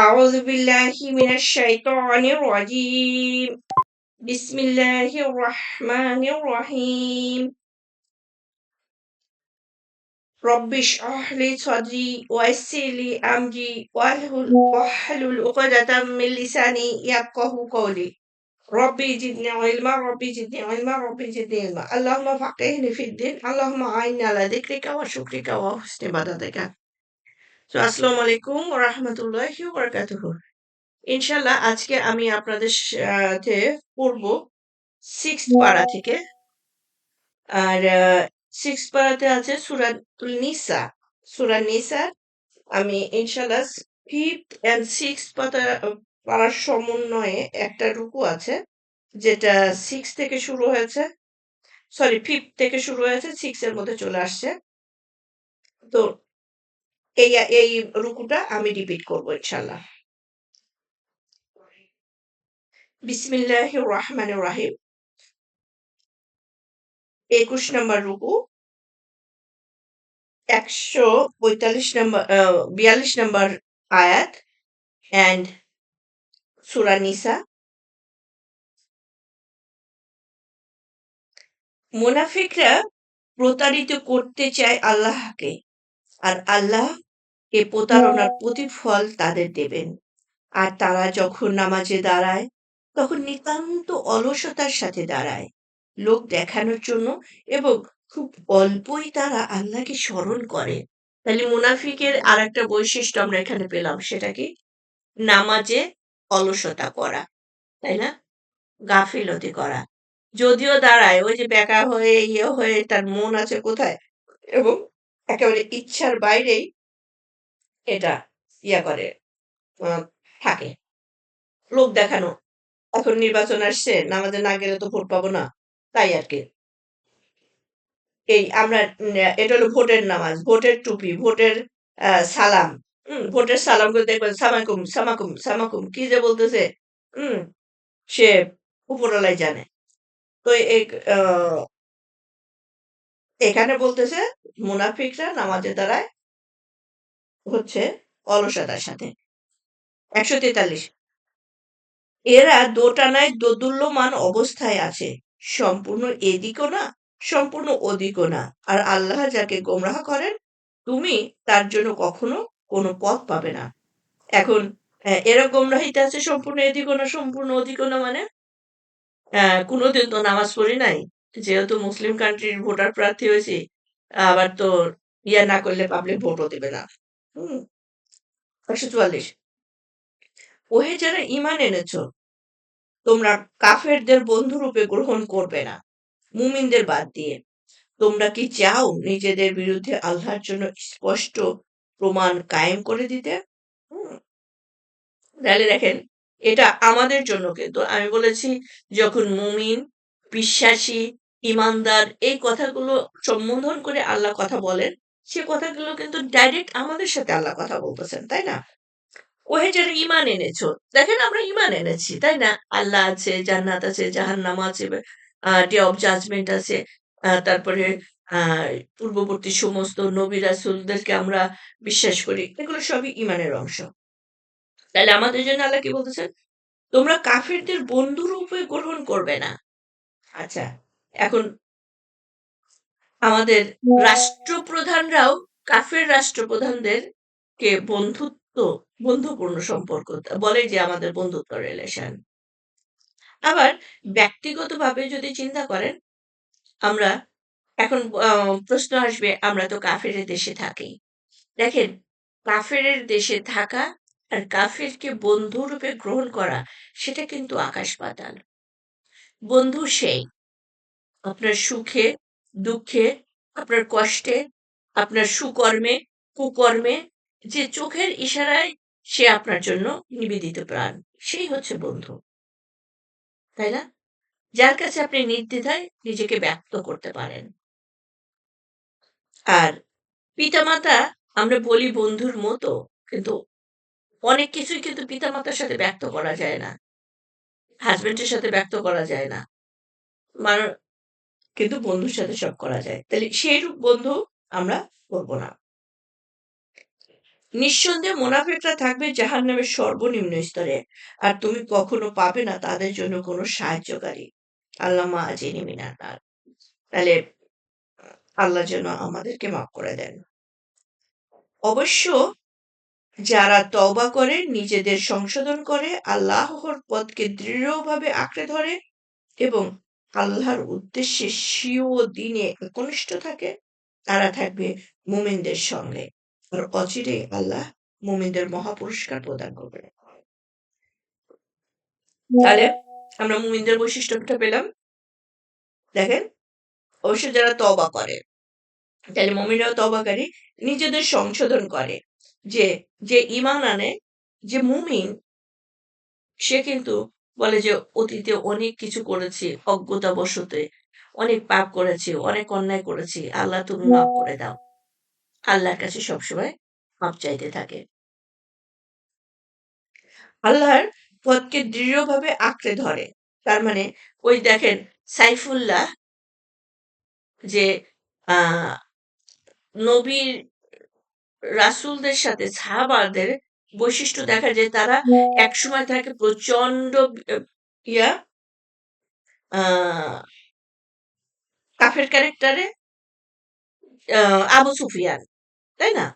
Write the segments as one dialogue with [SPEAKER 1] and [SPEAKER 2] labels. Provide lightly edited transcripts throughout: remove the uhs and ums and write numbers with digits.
[SPEAKER 1] أعوذ بالله من الشيطان الرجيم بسم الله الرحمن الرحيم رب اشرح لي صدري ويسر لي أمري واحلل عقدة من لساني يفقه قولي ربي زدني علما ربي زدني علما ربي زدني علما اللهم فقهني في الدين اللهم أعني على ذكرك وشكرك وحسن عبادتك আসসালামু আলাইকুম ওয়া রাহমাতুল্লাহি ওয়া বারাকাতুহু ইনশাআল্লাহ আজকে আমি আপনাদের সাথে পড়ব 6th পারা থেকে। আর 6th পারাতে আছে সূরাতুল নিসা। সূরা নিসার আমি ইনশাআল্লাহ 5th and 6th পারার সমন্বয়ে একটা রুকু আছে যেটা 6 থেকে শুরু হয়েছে, সরি 5th থেকে শুরু হয়েছে 6 এর মধ্যে চলে আসছে। তো এই এই রুকুটা আমি রিপিট করব ইনশাআল্লাহ। বিসমিল্লাহির রহমানির রহিম। 21 নম্বর রুকু, 145 নম্বর 42 নম্বর আয়াত অ্যান্ড সূরা নিসা। মুনাফিকরা প্রতারিত করতে চায় আল্লাহকে, আর আল্লাহ এ প্রতারণার প্রতিফল তাদের দেবেন। আর তারা যখন নামাজে দাঁড়ায় তখন নিতান্ত অলসতার সাথে দাঁড়ায়, লোক দেখানোর জন্য, এবং খুব অল্পই তারা আল্লাহকে স্মরণ করে। তাহলে মুনাফিকের আরেকটা বৈশিষ্ট্য আমরা এখানে পেলাম, সেটা কি? নামাজে অলসতা করা, তাই না? গাফিলতি করা। যদিও দাঁড়ায় ওই যে বেকা হয়ে ইয়ে হয়ে তার মন আছে কোথায়, এবং একেবারে ইচ্ছার বাইরেই এটা ইয়া করে আহ, থাকে, লোক দেখানো। এখন নির্বাচন আসছে, নামাজে না গেলে তো ভোট পাবো না, তাই আর কি। এই আমরা এটা হলো ভোটের নামাজ, ভোটের টুপি, ভোটের সালাম। ভোটের সালাম করে দেখবেন সামাকুম সামাকুম সামাকুম কি যে বলতেছে। হুম সে উপরওয়ালাই জানে। তো এখানে বলতেছে মুনাফিকরা নামাজে দাঁড়ায় হচ্ছে অলসতার সাথে। 143 এরা দোটানায় দোদুল্যমান অবস্থায় আছে, সম্পূর্ণ এদিকও না সম্পূর্ণ ওদিকও না, আর আল্লাহ যাকে গোমরাহ করেন তুমি তার জন্য কখনো কোনো পথ পাবে না। এখন এরা গোমরাহিতে আছে সম্পূর্ণ এদিকও না সম্পূর্ণ ওদিকও না, মানে কোনোদিন তো নামাজ পড়ি নাই, যেহেতু মুসলিম কান্ট্রির ভোটার প্রার্থী হয়েছি, আবার তো ইয়া না করলে পাবলিক ভোটও দেবে না। হুম 144 ওহে যারা ঈমান এনেছ, তোমরা কাফেরদের বন্ধুরূপে গ্রহণ করবে না, মুমিনদের বাদ দিয়ে। তোমরা কি চাও নিজেদের বিরুদ্ধে আল্লাহর জন্য স্পষ্ট প্রমাণ কায়েম করে দিতে? হুম তাহলে দেখেন, এটা আমাদের জন্য, কিন্তু আমি বলেছি যখন মুমিন, বিশ্বাসী, ইমানদার এই কথাগুলো সম্বোধন করে আল্লাহ কথা বলেন, সে কথাগুলো কিন্তু ডাইরেক্ট আমাদের সাথে আল্লাহ কথা বলতেছেন, তাই না? ওহে যারা ঈমান এনেছো। দেখেন আমরা ঈমান এনেছি, তাই না? আল্লাহ আছে, জান্নাত আছে, জাহান্নাম আছে, ডে অফ জাজমেন্ট আছে। তারপরে আ পূর্ববর্তী সমস্ত নবী রাসূলদেরকে আমরা বিশ্বাস করি। এগুলো সবই ঈমানের অংশ। তাহলে আমাদের জন্য আল্লাহ কি বলতেছেন? তোমরা কাফিরদের বন্ধুরূপে গ্রহণ করবে না। আচ্ছা, এখন আমাদের রাষ্ট্রপ্রধানরাও কাফের রাষ্ট্রপ্রধানদেরকে বন্ধুপূর্ণ সম্পর্ক বলে যে আমাদের বন্ধুত্ব রিলেশন। আবার ব্যক্তিগতভাবে যদি চিন্তা করেন, আমরা এখন প্রশ্ন আসবে, আমরা তো কাফেরের দেশে থাকি। দেখেন, কাফেরের দেশে থাকা আর কাফেরকে বন্ধুরূপে গ্রহণ করা, সেটা কিন্তু আকাশ পাতাল। বন্ধু সেই আপনার সুখে, দুঃখে, আপনার কষ্টে, আপনার সুকর্মে, কুকর্মে, যে চোখের ইশারায় সে আপনার জন্য নিবেদিত প্রাণ, সেই হচ্ছে বন্ধু, তাই না? যার কাছে আপনি নির্দ্বিধায় নিজেকে ব্যক্ত করতে পারেন। আর পিতামাতা আমরা বলি বন্ধুর মতো, কিন্তু অনেক কিছুই কিন্তু পিতামাতার সাথে ব্যক্ত করা যায় না, হাসব্যান্ডের সাথে ব্যক্ত করা যায় না, মানে কিন্তু বন্ধুর সাথে সব করা যায়। তাহলে সেইরূপ বন্ধু আমরা করব না। নিঃসন্দেহে মুনাফিকরা থাকবে জাহান্নামের সর্বনিম্ন স্তরে, আর তুমি কখনো পাবে না তাদের জন্য কোনো সাহায্যকারী। আল্লামা আজিনি মিনান্নার। তাহলে আল্লাহ যেন আমাদেরকে মাফ করে দেন। অবশ্য যারা তওবা করে, নিজেদের সংশোধন করে, আল্লাহর পথকে দৃঢ়ভাবে আঁকড়ে ধরে এবং আল্লাহর উদ্দেশ্যে স্বীয় দিনে একনিষ্ঠ থাকে, তারা থাকবে মুমিনদের সঙ্গে। আর অচিরেই আল্লাহ মুমিনদের মহাপুরস্কার প্রদান করবেন। তাহলে আমরা মুমিনদের বৈশিষ্ট্যটা পেলাম। দেখেন, অবশ্য যারা তওবা করে, তাহলে মুমিনরাও তওবাকারী, নিজেদের সংশোধন করে। যে ঈমান আনে, যে মুমিন, সে কিন্তু বলে যে অতীতে অনেক কিছু করেছি অজ্ঞতাবশতে, অনেক পাপ করেছি, অনেক অন্যায় করেছি। আল্লাহ তুমি মাফ করে দাও। আল্লাহর কাছে সবসময় মাপ চাইতে থাকে। আল্লাহর পথকে দৃঢ়ভাবে আঁকড়ে ধরে। তার মানে ওই দেখেন সাইফুল্লাহ যে আ নবীর রাসূলদের সাথে সাহাবাদের বৈশিষ্ট্য দেখা যায়, তারা একসময় থাকে প্রচন্ড ইয়া আ কাফের ক্যারেক্টারে আবু সুফিয়ান, তাই না?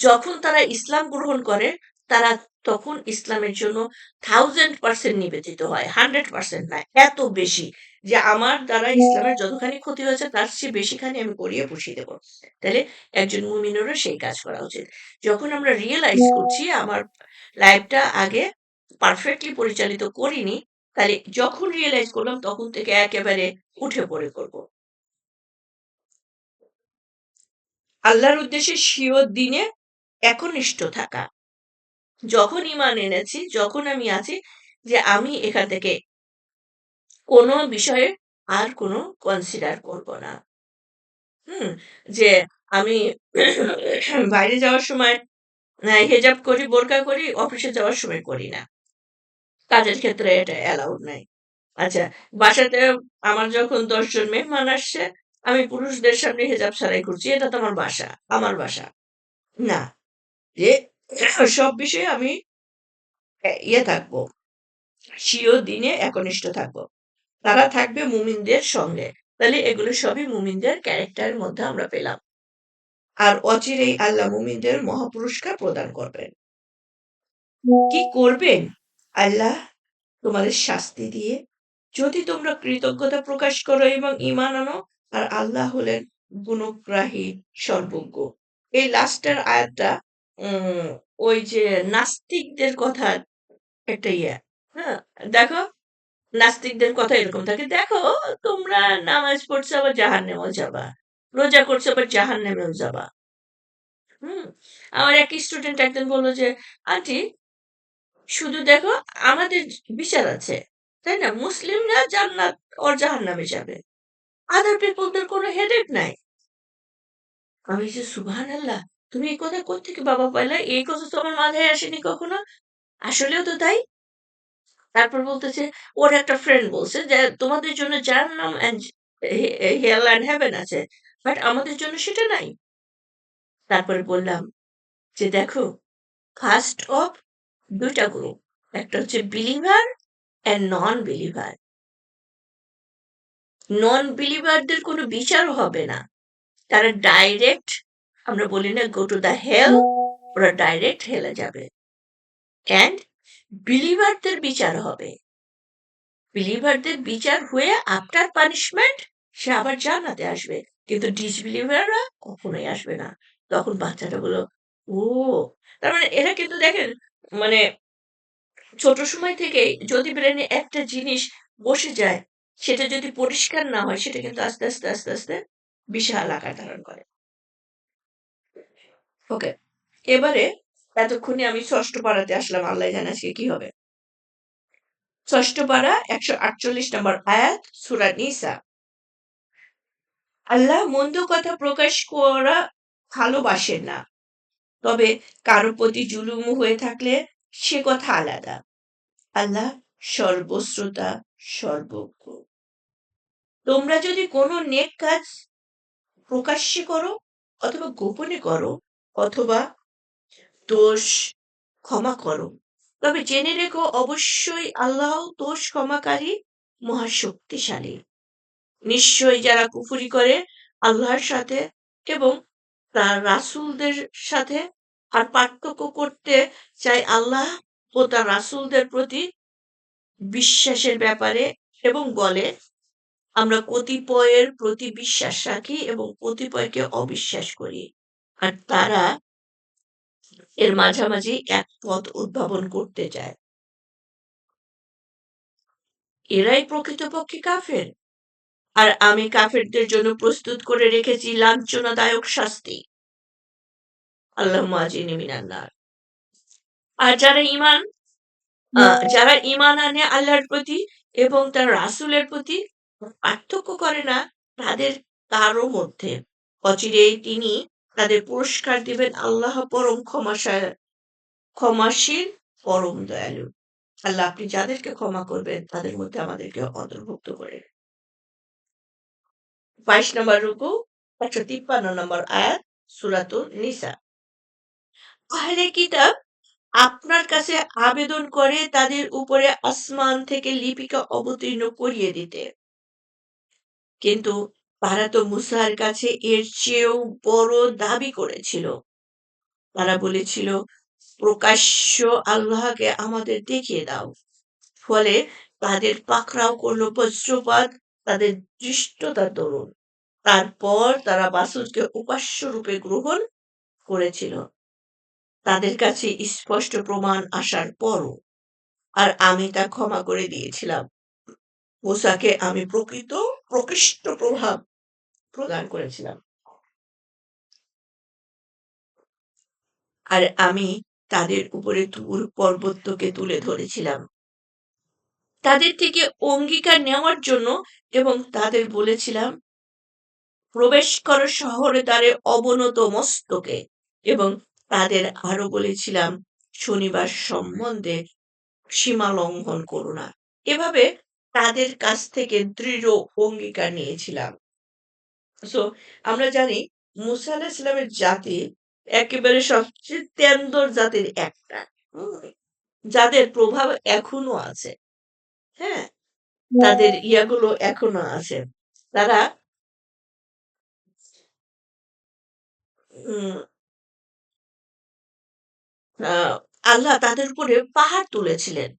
[SPEAKER 1] যখন তারা ইসলাম গ্রহণ করে, তারা তখন ইসলামের জন্য 1000% নিবেদিত হয়। 100% না, এত বেশি যে আমার দ্বারা ইসলামের যতখানি ক্ষতি হয়েছে তার চেয়ে বেশিখানি আমি করিয়ে পুষিয়ে দেব। তাহলে একজন মুমিনেরও সেই কাজ করা উচিত। যখন আমরা রিয়ালাইজ করছি আমার লাইফটা আগে পারফেক্টলি পরিচালিত করিনি, তাহলে যখন রিয়ালাইজ করলাম তখন থেকে একেবারে উঠে পড়ে করব। আল্লাহর উদ্দেশ্যে স্বীয় দিনে একনিষ্ঠ থাকা। যখন ঈমান এনেছি, যখন আমি আছি যে আমি এখান থেকে কোনো বিষয়ে আর কোনো কনসিডার করব না। হুম? যে আমি বাইরে যাওয়ার সময় হেজাব করি, বোরকা করি, অফিসে যাওয়ার সময় করি না। কাজের ক্ষেত্রে এটা অ্যালাউড নাই। আচ্ছা, বাসাতে আমার যখন ১০ জন মেহমান আসছে, আমি পুরুষদের সামনে হেজাব ছাড়াই ঘুরছি। এটা তো আমার বাসা, আমার বাসা। না, যে সব বিষয়ে আমি ইয়ে থাকবো, স্বীয় দিনে একনিষ্ঠ থাকবো। তারা থাকবে মুমিনদের সঙ্গে। তাহলে এগুলো সবই মুমিনদের ক্যারেক্টারের মধ্যে আমরা পেলাম। আর অচিরেই আল্লাহ মুমিনদের মহাপুরস্কার প্রদান করবেন। কি করবেন? আল্লাহ তোমাদের শাস্তি দিয়ে, যদি তোমরা কৃতজ্ঞতা প্রকাশ করো এবং ঈমান আনো, আর আল্লাহ হলেন গুণগ্রাহী, সর্বজ্ঞ। এই লাস্টের আয়াতটা উম ওই যে নাস্তিকদের কথা একটা হ্যাঁ? দেখো, নাস্তিকদের কথা এরকম থাকে, দেখো তোমরা নামাজ পড়ছো আবার জাহান্নামেও যাবা, রোজা করছো আবার জাহান্নামেও যাবা। হুম? আমার এক স্টুডেন্ট একদিন বলল যে, আন্টি শুধু দেখো আমাদের বিচার আছে, তাই না? মুসলিমরা জান্নাত ওর জাহান্নামে যাবে, আদার পিপলদের কোনো হেডেক নাই। আমি যে সুবহানাল্লাহ, তুমি এই কথা কোত্থেকে বাবা পাইলা? এই কথা তো আমার মাথায় আসেনি কখনো। আসলেও তো তাই। তারপর বলতেছে, ওর একটা ফ্রেন্ড বলছে যে তোমাদের জন্য জাহান্নাম এন্ড হেল এন্ড হেভেন আছে, বাট আমাদের জন্য সেটা নাই। তারপরে বললাম যে দেখো, ফার্স্ট অফ দুইটা গ্রুপ, একটা হচ্ছে বিলিভার এন্ড নন বিলিভার। নন বিলিভারদের কোনো বিচার হবে না, তারা ডাইরেক্ট, আমরা বলি না গো টু দ্য হেল, ওরা ডাইরেক্ট হেলে যাবে। এন্ড বিলিভারদের বিচার হবে, বিলিভারদের বিচার হয়ে আফটার পানিশমেন্ট সে আবার জান্নাতে আসবে, কিন্তু ডিসবিলিভাররা কখনোই আসবে না। তখন বাচ্চাটা বলল, ও, তার মানে এরা কিন্তু দেখেন, মানে ছোট সময় থেকেই যদি ব্রেনে একটা জিনিস বসে যায়, সেটা যদি পরিষ্কার না হয়, সেটা কিন্তু আস্তে আস্তে আস্তে আস্তে বিশাল আকার ধারণ করে। ওকে, এবারে এতক্ষণে আমি ষষ্ঠ পাড়াতে আসলাম, আল্লাহ জানে আজকে কি হবে। ষষ্ঠ পাড়া ১৪৮ নম্বর আয়াত, সূরা নিসা। আল্লাহ মন্দ কথা প্রকাশ করা ভালোবাসেন না, তবে কারো প্রতি জুলুম হয়ে থাকলে সে কথা আলাদা। আল্লাহ সর্বশ্রোতা, সর্বজ্ঞ। তোমরা যদি কোনো নেক কাজ প্রকাশ্যে করো অথবা গোপনে করো, অথবা দোষ ক্ষমা করো। তবে জেনে রেখো অবশ্যই আল্লাহ দোষ ক্ষমাকারী, মহাশক্তিশালী। নিশ্চয়ই যারা কুফরি করে আল্লাহর সাথে এবং তার রাসূলদের সাথে আর পার্থক্য করতে চায় আল্লাহ ও তার রাসূলদের প্রতি বিশ্বাসের ব্যাপারে এবং বলে, আমরা কতিপয়ের প্রতি বিশ্বাস রাখি এবং কতিপয়কে অবিশ্বাস করি। আর তারা এর মাঝামাঝি এক পথ উদ্ভাবন করতে চায়। এরাই প্রকৃতপক্ষে কাফের। আর আমি কাফেরদের জন্য প্রস্তুত করে রেখেছি লাঞ্ছনাদায়ক শাস্তি। আল্লাহুম্মা আজিরনি মিনান নার। আর যারা ঈমান আনে আল্লাহর প্রতি এবং তার রাসূলের প্রতি, পার্থক্য করে না তাদের কারো মধ্যে, অচিরেই তিনি তাদের পুরস্কার দিবেন। আল্লাহ পরম ক্ষমাশীল, পরম দয়ালু। আল্লাহ আপনি যাদেরকে ক্ষমা করবেন তাদের মধ্যে আমাদেরকে অন্তর্ভুক্ত করে। ২২ নম্বর রুকু, ১৫৩ নম্বর আয়াত, সূরাতুন নিসা। আহলে কিতাব আপনার কাছে আবেদন করে তাদের উপরে আসমান থেকে লিপিকা অবতীর্ণ করিয়ে দিতে। কিন্তু তারা তো মূসার কাছে এর চেয়েও বড় দাবি করেছিল। তারা বলেছিল, প্রকাশ্য আল্লাহকে আমাদের দেখিয়ে দাও। ফলে তাদের পাকড়াও করল বজ্রপাত তাদের ধৃষ্টতার দরুন। তারপর তারা বাছুরকে উপাস্য রূপে গ্রহণ করেছিল। তাদের কাছে স্পষ্ট প্রমাণ আসার পরও। আর আমি তা ক্ষমা করে দিয়েছিলাম। মূসাকে আমি প্রকৃষ্ট প্রভাব প্রদান করেছিলাম। আর আমি তাদের উপরে তুর পর্বতকে তুলে ধরেছিলাম তাদের থেকে অঙ্গীকার নেওয়ার জন্য এবং তাদের বলেছিলাম, প্রবেশ করো শহরে দ্বারে অবনত মস্তকে, এবং তাদের আরো বলেছিলাম, শনিবার সম্বন্ধে সীমা লঙ্ঘন করো না। এভাবে তাদের কাছ থেকে দৃঢ় অঙ্গীকার নিয়েছিলাম। সো আমরা জানি মুসা আলাইহিস সালামের জাতি একেবারে সবচেয়ে তেন্দর জাতির একটা, যাদের প্রভাব এখনো আছে। হ্যাঁ, তাদের ইয়াগুলো এখনো আছে। তারা উম আ আল্লাহ তাদের উপরে পাহাড় তুলেছিলেন।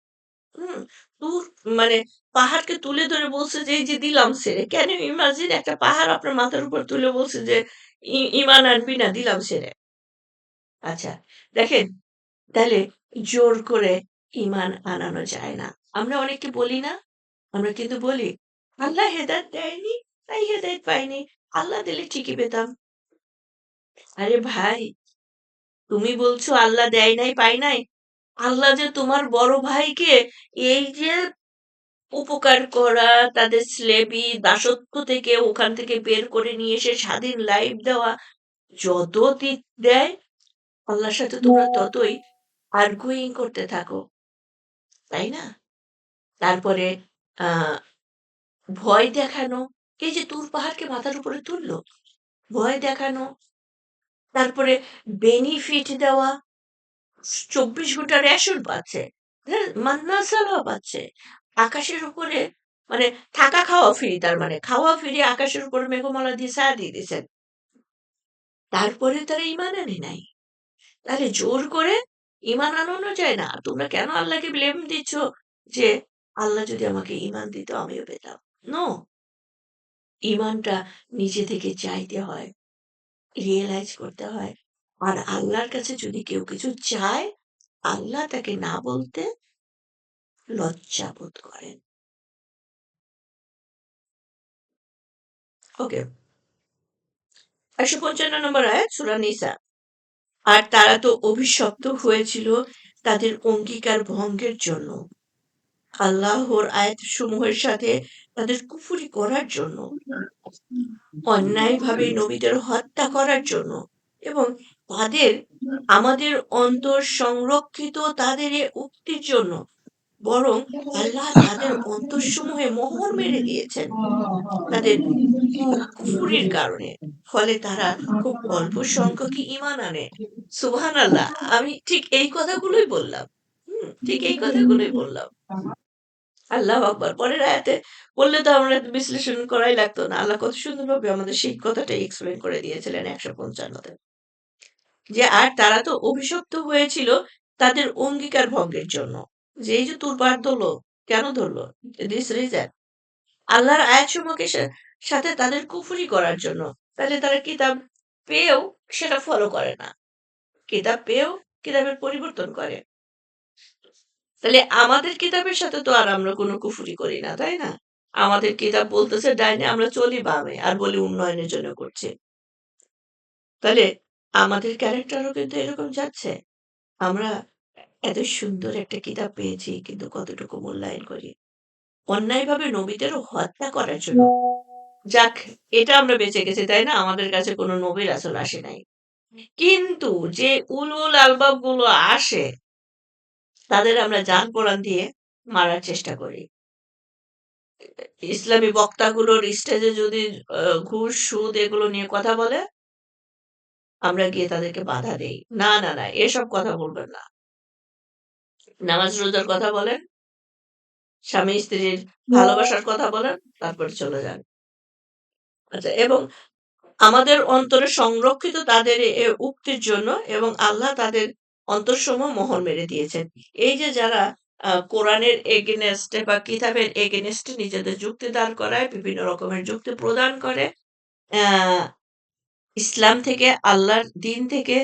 [SPEAKER 1] হুম? তুর মানে পাহাড়কে তুলে ধরে বলছে যে, "এই যে দিলাম ছেড়ে।" ক্যান ইউ ইমাজিন একটা পাহাড় আপনার মাথার উপর তুলে বলছে যে, ঈমান আনবি না, দিলাম ছেড়ে। আচ্ছা, দেখেন তাহলে জোর করে ঈমান আনানো যায় না। আমরা অনেককে বলি না? আমরা কিন্তু বলি, "আল্লাহ হেদায়েত দেয়নি, তাই হেদায়েত পাইনি। আল্লাহ দিলে ঠিকই পেতাম।" আরে ভাই, তুমি বলছো আল্লাহ দেয় নাই, পাই নাই। আল্লাহ যে তোমার বড় ভাইকে এই যে উপকার করা, তাদের স্লেভি দাসত্ব থেকে ওখান থেকে বের করে নিয়ে এসে স্বাধীন লাইফ দেওয়া, যত দেয় আল্লাহর সাথে তোমরা ততই আর্গুইং করতে থাকো। তাই না? তারপরে আ ভয় দেখানো, এই যে তুর পাহাড়কে মাথার উপরে তুললো, ভয় দেখানো, তারপরে বেনিফিট দেওয়া, ২৪ ঘন্টা রেশন পাচ্ছে। হ্যাঁ? মান্না সালাহ পাচ্ছে। আকাশের উপরে মানে থাকা খাওয়া ফ্রি, তার মানে খাওয়া ফ্রি, আকাশের উপরে মেঘমালা দিয়ে ছায়া দিয়ে দিছেন। তারপরে তারা ঈমান আনে নাই। তাহলে জোর করে ঈমান আনানো যায় না। তোমরা কেন আল্লাহকে ব্লেম দিচ্ছ যে আল্লাহ যদি আমাকে ঈমান দিত আমিও পেতাম। নো, ঈমানটা নিজে থেকে চাইতে হয়, রিয়ালাইজ করতে হয়। আর আল্লাহর কাছে যদি কেউ কিছু চায়, আল্লাহ তাকে না বলতে লজ্জা বোধ করেন। ওকে, ১৫৫ নম্বর আয়াত সূরা নিসা। আর তারা তো অভিশপ্ত হয়েছিল তাদের অঙ্গীকার ভঙ্গের জন্য, আল্লাহর আয়াতসমূহের সাথে তাদের কুফরি করার জন্য, অন্যায়ভাবে নবীদের হত্যা করার জন্য এবং তাদের আমাদের অন্তর সংরক্ষিত তাদের এ উক্তির জন্য। বরং আল্লাহ তাদের অন্তঃসমূহে মোহর মেরে দিয়েছেন তাদের কুফরির কারণে। ফলে তারা খুব অল্প সংখ্যকই ঈমান আনে। সুবহানাল্লাহ! আমি ঠিক এই কথাগুলোই বললাম। ঠিক এই কথাগুলোই বললাম। আল্লাহু আকবার! পরের আয়াতে বললে তো আমরা এত বিশ্লেষণ করাই লাগতো না। আল্লাহ কত সুন্দরভাবে আমাদের সেই কথাটাই এক্সপ্লেইন করে দিয়েছিলেন ১৫৫ তে। যে আর তারা তো অভিশপ্ত হয়েছিল তাদের অঙ্গীকার ভঙ্গের জন্য। যে এই যে তুরপার ধরলো, কেন ধরলো? This reason. আল্লাহর আয়াতসমূহকে সাথে তাদের কুফরি করার জন্য। তাহলে তারা কিতাব পেয়েও সেটা ফলো করে না। কিতাব পেয়েও কিতাবের পরিবর্তন করে। তাহলে আমাদের কিতাবের সাথে তো আর আমরা কোনো কুফরি করি না, তাই না? আমাদের কিতাব বলতেছে ডাইনে, আমরা চলি বামে আর বলি উন্নয়নের জন্য করছি। তাহলে আমাদের ক্যারেক্টারও কিন্তু এরকম যাচ্ছে। আমরা এত সুন্দর একটা কিতাব পেয়েছি কিন্তু কতটুকু মূল্যায়ন করি। অন্যায়ভাবে নবীদেরও হত্যা করার জন্য। যাক, এটা আমরা বেঁচে গেছি, তাই না? আমাদের কাছে কোনো নবী রাসূল আসে নাই। কিন্তু যে উলুল আলবাব গুলো আসে, তাদের আমরা জান-প্রাণ দিয়ে মারার চেষ্টা করি। ইসলামী বক্তাগুলোর স্টেজে যদি আ ঘুষ, সুদ এগুলো নিয়ে কথা বলে, আমরা গিয়ে তাদেরকে বাধা দেই। না, না, না, এসব কথা বলবেন না। নামাজ রোজার কথা বলেন, স্বামী-স্ত্রীর ভালোবাসার কথা বলেন, তারপরে চলে যান। আচ্ছা, এবং আমাদের অন্তরে সংরক্ষিত তাদের উক্তির জন্য এবং আল্লাহ তাদের অন্তরসমূহ মোহর মেরে দিয়েছেন। এই যে যারা কোরআনের এগেইনস্ট এ বা কিতাবের এগেইনস্ট এ নিজেদের যুক্তি দাঁড় করায়, বিভিন্ন রকমের যুক্তি প্রদান করে, অ্যা ইসলাম থেকে, আল্লাহর দিন থেকে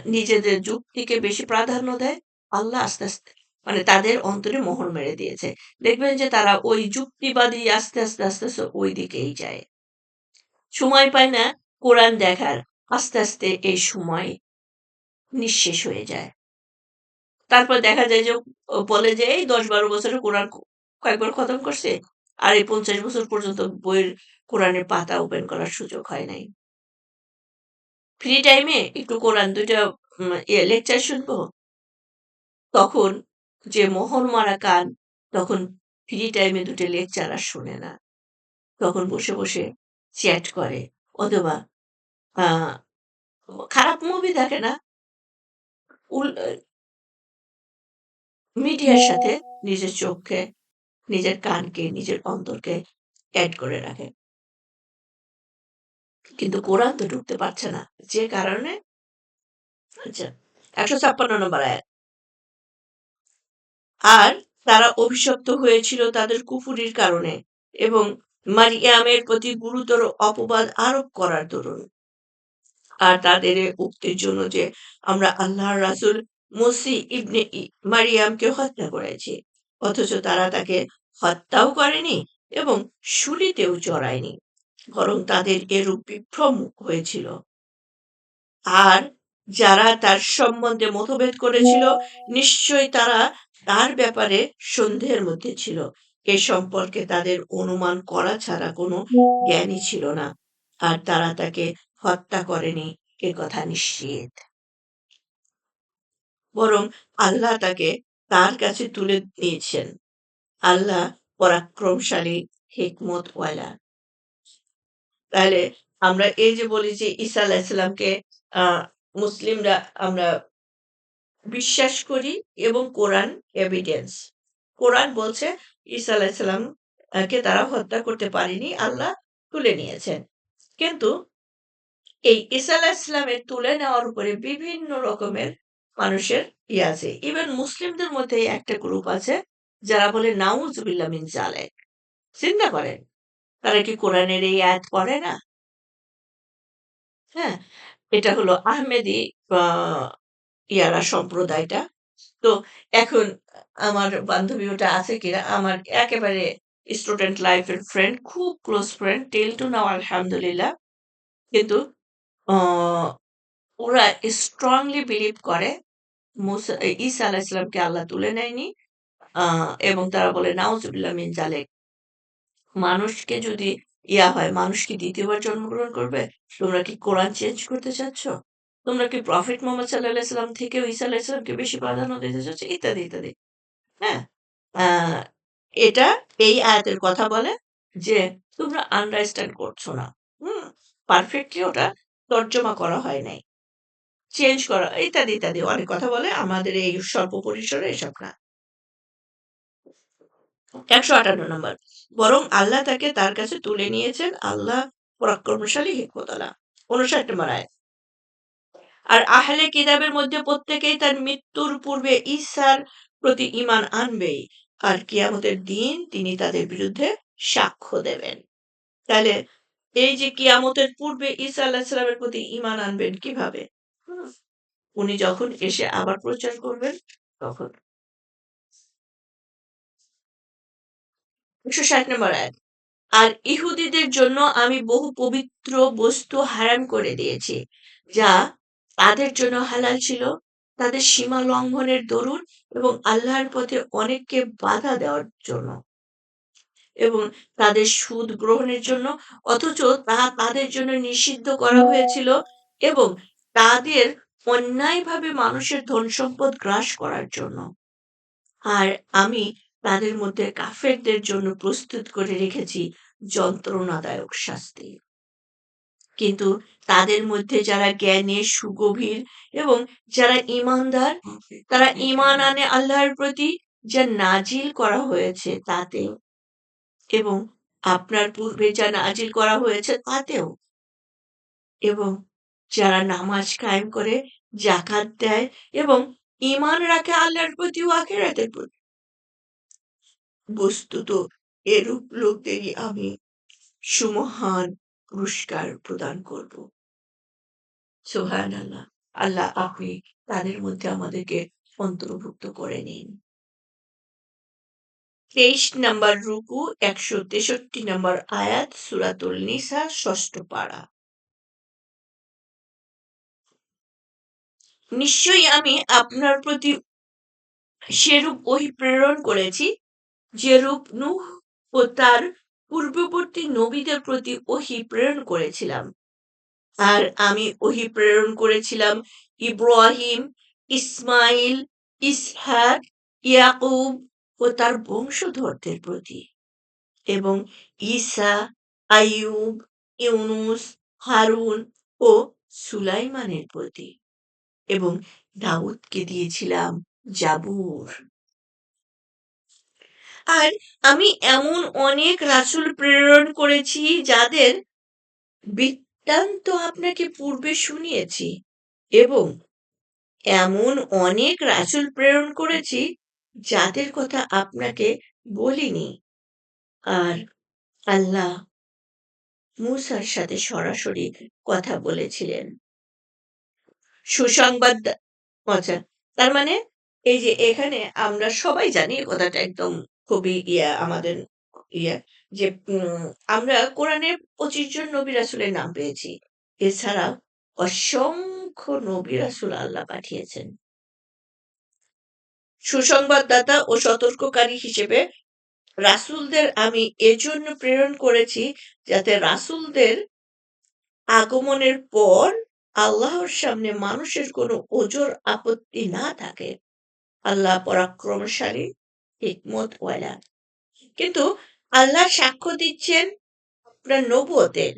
[SPEAKER 1] নিজেদের যুক্তিকে বেশি প্রাধান্য দেয়। আল্লাহ আস্তে, আস্তে মানে তাদের অন্তরে মোহর মেরে দিয়েছে। দেখবেন যে তারা ওই যুক্তিবাদী আস্তে, আস্তে, আস্তে, আস্তে ওই দিকেই যায়। সময় পায় না কোরআন দেখার। আস্তে, আস্তে এই সময় নিঃশেষ হয়ে যায়। তারপর দেখা যায় যে বলে যে, "এই ১০-১২ বছরে কোরআন কয়েকবার খতম করছে। আর এই ৫০ বছর পর্যন্ত বইয়ের কোরআনের পাতা ওপেন করার সুযোগ হয় নাই। ফ্রি টাইমে একটু কোরআন ২ টা লেকচার শুনবো।" তখন যে মোহর মারা কান, তখন ফ্রি টাইমে ২ টা লেকচার আর শোনে না। তখন বসে, বসে চ্যাট করে অথবা আ খারাপ মুভি দেখে না। উল মিডিয়ার সাথে নিজের চোখকে, নিজের কানকে, নিজের অন্তরকে এড করে রাখে। কিন্তু কোরআন তো ঢুকতে পারছে না। যে কারণে আচ্ছা ১৫৬ নম্বর আয়াত। আর তারা অভিশপ্ত হয়েছিল তাদের কুফরির কারণে এবং মারিয়ামের প্রতি গুরুতর অপবাদ আরোপ করার দরুন। আর তাদের এ উক্তির জন্য যে আমরা আল্লাহর রাসূল মসিহ ইবনে মারিয়ামকে হত্যা করেছি। অথচ তারা তাকে হত্যাও করেনি এবং শুলিতেও চড়ায়নি। বরং তাদের এরূপ বিভ্রম হয়েছিল। আর যারা তার সম্বন্ধে মতভেদ করেছিল, নিশ্চয়ই তারা তার ব্যাপারে সন্দেহের মধ্যে ছিল। এ সম্পর্কে তাদের অনুমান করা ছাড়া কোনো জ্ঞানই ছিল না। আর তারা তাকে হত্যা করেনি, এ কথা নিশ্চিত। বরং আল্লাহ তাকে তার কাছে তুলে নিয়েছেন। আল্লাহ পরাক্রমশালী, হিকমতওয়ালা। তাহলে আমরা এই যে বলি যে ঈসা আলাইহিস সালামকে আ মুসলিমরা আমরা বিশ্বাস করি এবং কোরআন এভিডেন্স। কোরআন বলছে ঈসা আলাইহিস সালাম কে তারা হত্যা করতে পারেনি, আল্লাহ তুলে নিয়েছেন। কিন্তু এই ঈসা আলাইহিস সালামের তুলে নেওয়ার উপরে বিভিন্ন রকমের মানুষের আছে। ইভেন মুসলিমদের মধ্যেই একটা গ্রুপ আছে যারা বলে নাউজুবিল্লাহ মিন যালিক। চিন্তা করেন। তারা কি কোরআনের এই আয়াত পড়ে না? হ্যাঁ? এটা হলো আহমেদি আ সম্প্রদায়টা। তো এখন আমার বান্ধবী ওটা আছে কিনা, আমার একেবারে স্টুডেন্ট লাইফ এর ফ্রেন্ড, খুব ক্লোজ ফ্রেন্ড টিল টু নাও আলহামদুলিল্লাহ। কিন্তু অ ওরা স্ট্রংলি বিলিভ করে ঈসা আলাইহিস সালামকে আল্লাহ তুলে নেয়নি। আ এবং তারা বলে নাউজুবিল্লাহ মিন যালিক। মানুষকে যদি হয়, মানুষ কি ২য় বার জন্মগ্রহণ করবে? তোমরা কি কোরআন চেঞ্জ করতে চাচ্ছ? তোমরা কি প্রফেট মুহাম্মদ সাল্লাল্লাহু আলাইহি সাল্লাম থেকেও ঈসা আলাইহিস সালামকে বেশি প্রাধান্য দিতে চাচ্ছ? ইত্যাদি, ইত্যাদি। হ্যাঁ? এটা এই আয়াতের কথা বলে যে তোমরা আন্ডারস্ট্যান্ড করছো না। পারফেক্টলি ওটা তর্জমা করা হয় নাই। চেঞ্জ করা ইত্যাদি, ইত্যাদি অনেক কথা বলে আমাদের এই স্বল্প পরিসরে এসব না। ১৫৮ নম্বর। বরং আল্লাহ তাকে তার কাছে তুলে নিয়েছেন। আল্লাহ পরাক্রমশালী, হিকমতওয়ালা। ৫৯ নম্বর আয়াত। আর আহলে কিতাবের মধ্যে প্রত্যেকেই তার মৃত্যুর পূর্বে ঈসার প্রতি ঈমান আনবেই। আর কিয়ামতের দিন তিনি তাদের বিরুদ্ধে সাক্ষ্য দেবেন। তাহলে এই যে কিয়ামতের পূর্বে ঈসা আলাইহিস সালামের প্রতি ঈমান আনবেন কিভাবে? হুম? উনি যখন এসে আবার প্রচার করবেন তখন। ১৬০ নম্বর আয়াত। আর ইহুদীদের জন্য আমি বহু পবিত্র বস্তু হারাম করে দিয়েছি, যা তাদের জন্য হালাল ছিল, তাদের সীমা লঙ্ঘনের দরুন এবং আল্লাহর পথে অনেককে বাধা দেওয়ার জন্য এবং তাদের সুদ গ্রহণের জন্য, অথচ তা তাদের জন্য নিষিদ্ধ করা হয়েছিল এবং তাদের অন্যায়ভাবে মানুষের ধন সম্পদ গ্রাস করার জন্য। আর আমি তাদের মধ্যে কাফেরদের জন্য প্রস্তুত করে রেখেছি যন্ত্রণাদায়ক শাস্তি। কিন্তু তাদের মধ্যে যারা জ্ঞানে সুগভীর এবং যারা ঈমানদার, তারা ঈমান আনে আল্লাহর প্রতি যা নাজিল করা হয়েছে তাতেও এবং আপনার পূর্বে যা নাজিল করা হয়েছে তাতেও, এবং যারা নামাজ কায়েম করে, যাকাত দেয় এবং ঈমান রাখে আল্লাহর প্রতি ও আখিরাতের প্রতি। বস্তুত এরূপ লোকদেরই আমি সুমহান পুরস্কার প্রদান করব। সুবহানাল্লাহ। আল্লাহ আপনি তাদের মধ্যে আমাদেরকে অন্তর্ভুক্ত করে নিন। ২৩ নম্বর রুকু ১৬৩ নম্বর আয়াত সূরাতুল নিসা ৬ষ্ঠ পারা। নিশ্চয়ই আমি আপনার প্রতি সেরূপ ওহী প্রেরণ করেছি, যেরূপ নূহ ও তার পূর্ববর্তী নবীদের প্রতি ওহী প্রেরণ করেছিলাম। আর আমি ওহী প্রেরণ করেছিলাম ইব্রাহিম, ইসমাইল, ইসহাক, ইয়াকুব ও তার বংশধরদের প্রতি এবং ঈসা, আইয়ুব, ইউনুস, হারুন ও সুলাইমানের প্রতি এবং দাউদকে দিয়েছিলাম জাবুর। আর আমি এমন অনেক রাসূল প্রেরণ করেছি যাদের বৃত্তান্ত আপনাকে পূর্বে শুনিয়েছি এবং এমন অনেক রাসূল প্রেরণ করেছি যাদের কথা আপনাকে বলিনি। আর আল্লাহ মূসার সাথে সরাসরি কথা বলেছিলেন। সুসংবাদ আচ্ছা, তার মানে এই যে এখানে আমরা সবাই জানি এ কথাটা একদম খুবই আমাদের ইয়া যে আমরা কোরআনে ২৫ জন নবী রাসূলের নাম পেয়েছি। এছাড়াও অসংখ্য নবী রাসূল আল্লাহ পাঠিয়েছেন। সুসংবাদদাতা ও সতর্ককারী হিসেবে রাসূলদের আমি এজন্য প্রেরণ করেছি, যাতে রাসূলদের আগমনের পর আল্লাহর সামনে মানুষের কোনো ওজর আপত্তি না থাকে। আল্লাহ পরাক্রমশালী, হিকমতওয়ালা। কিন্তু আল্লাহ সাক্ষ্য দিচ্ছেন আপনার নবুয়তের।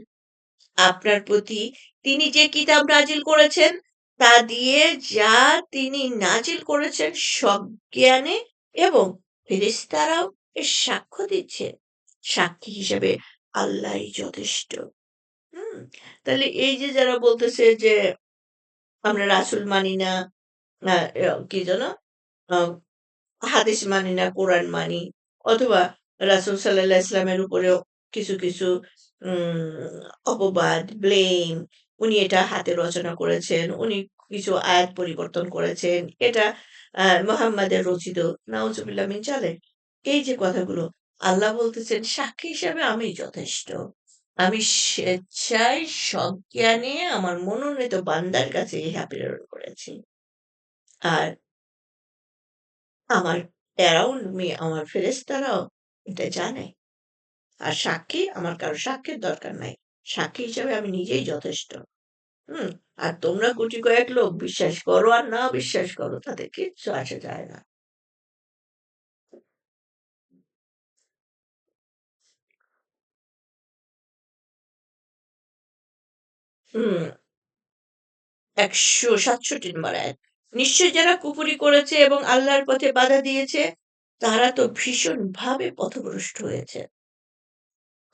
[SPEAKER 1] আপনার প্রতি তিনি যে কিতাব নাজিল করেছেন তা দিয়ে, যা তিনি নাজিল করেছেন সজ্ঞানে, এবং ফেরেশতারাও এর সাক্ষ্য দিচ্ছে। সাক্ষী হিসেবে আল্লাহই যথেষ্ট। হুম? তাহলে এই যে যারা বলতেছে যে আমরা রাসূল মানি না, আ কি যেন? আ হাদিস মানি না, কোরআন মানি, অথবা রাসূল সাল্লাল্লাহু আলাইহি ওয়াসাল্লামের উপরেও কিছু, কিছু অপবাদ, ব্লেম, উনি এটা হাতে রচনা করেছেন, উনি কিছু আয়াত পরিবর্তন করেছেন, এটা মুহাম্মাদের রচিত। নাউজুবিল্লাহ মিন যালিক। এই যে কথাগুলো, আল্লাহ বলতেছেন সাক্ষী হিসাবে আমি যথেষ্ট। আমি স্বেচ্ছায় সজ্ঞানে আমার মনোনীত বান্দার কাছে ইহা প্রেরণ করেছি। আর আমার অ্যারাউন্ড মি আমার ফেরেশতারাও এটা জানে। আর সাক্ষী, আমার কারো সাক্ষীর দরকার নাই। সাক্ষী হিসেবে আমি নিজেই যথেষ্ট। হুম? আর তোমরা গুটি কয়েক লোক বিশ্বাস করো আর না বিশ্বাস করো, তাতে কিচ্ছু আসে যায় না। হুম, ১৬৭ নম্বর আয়াত। নিশ্চয়ই যারা কুফরি করেছে এবং আল্লাহর পথে বাধা দিয়েছে, তারা তো ভীষণভাবে পথভ্রষ্ট হয়েছে।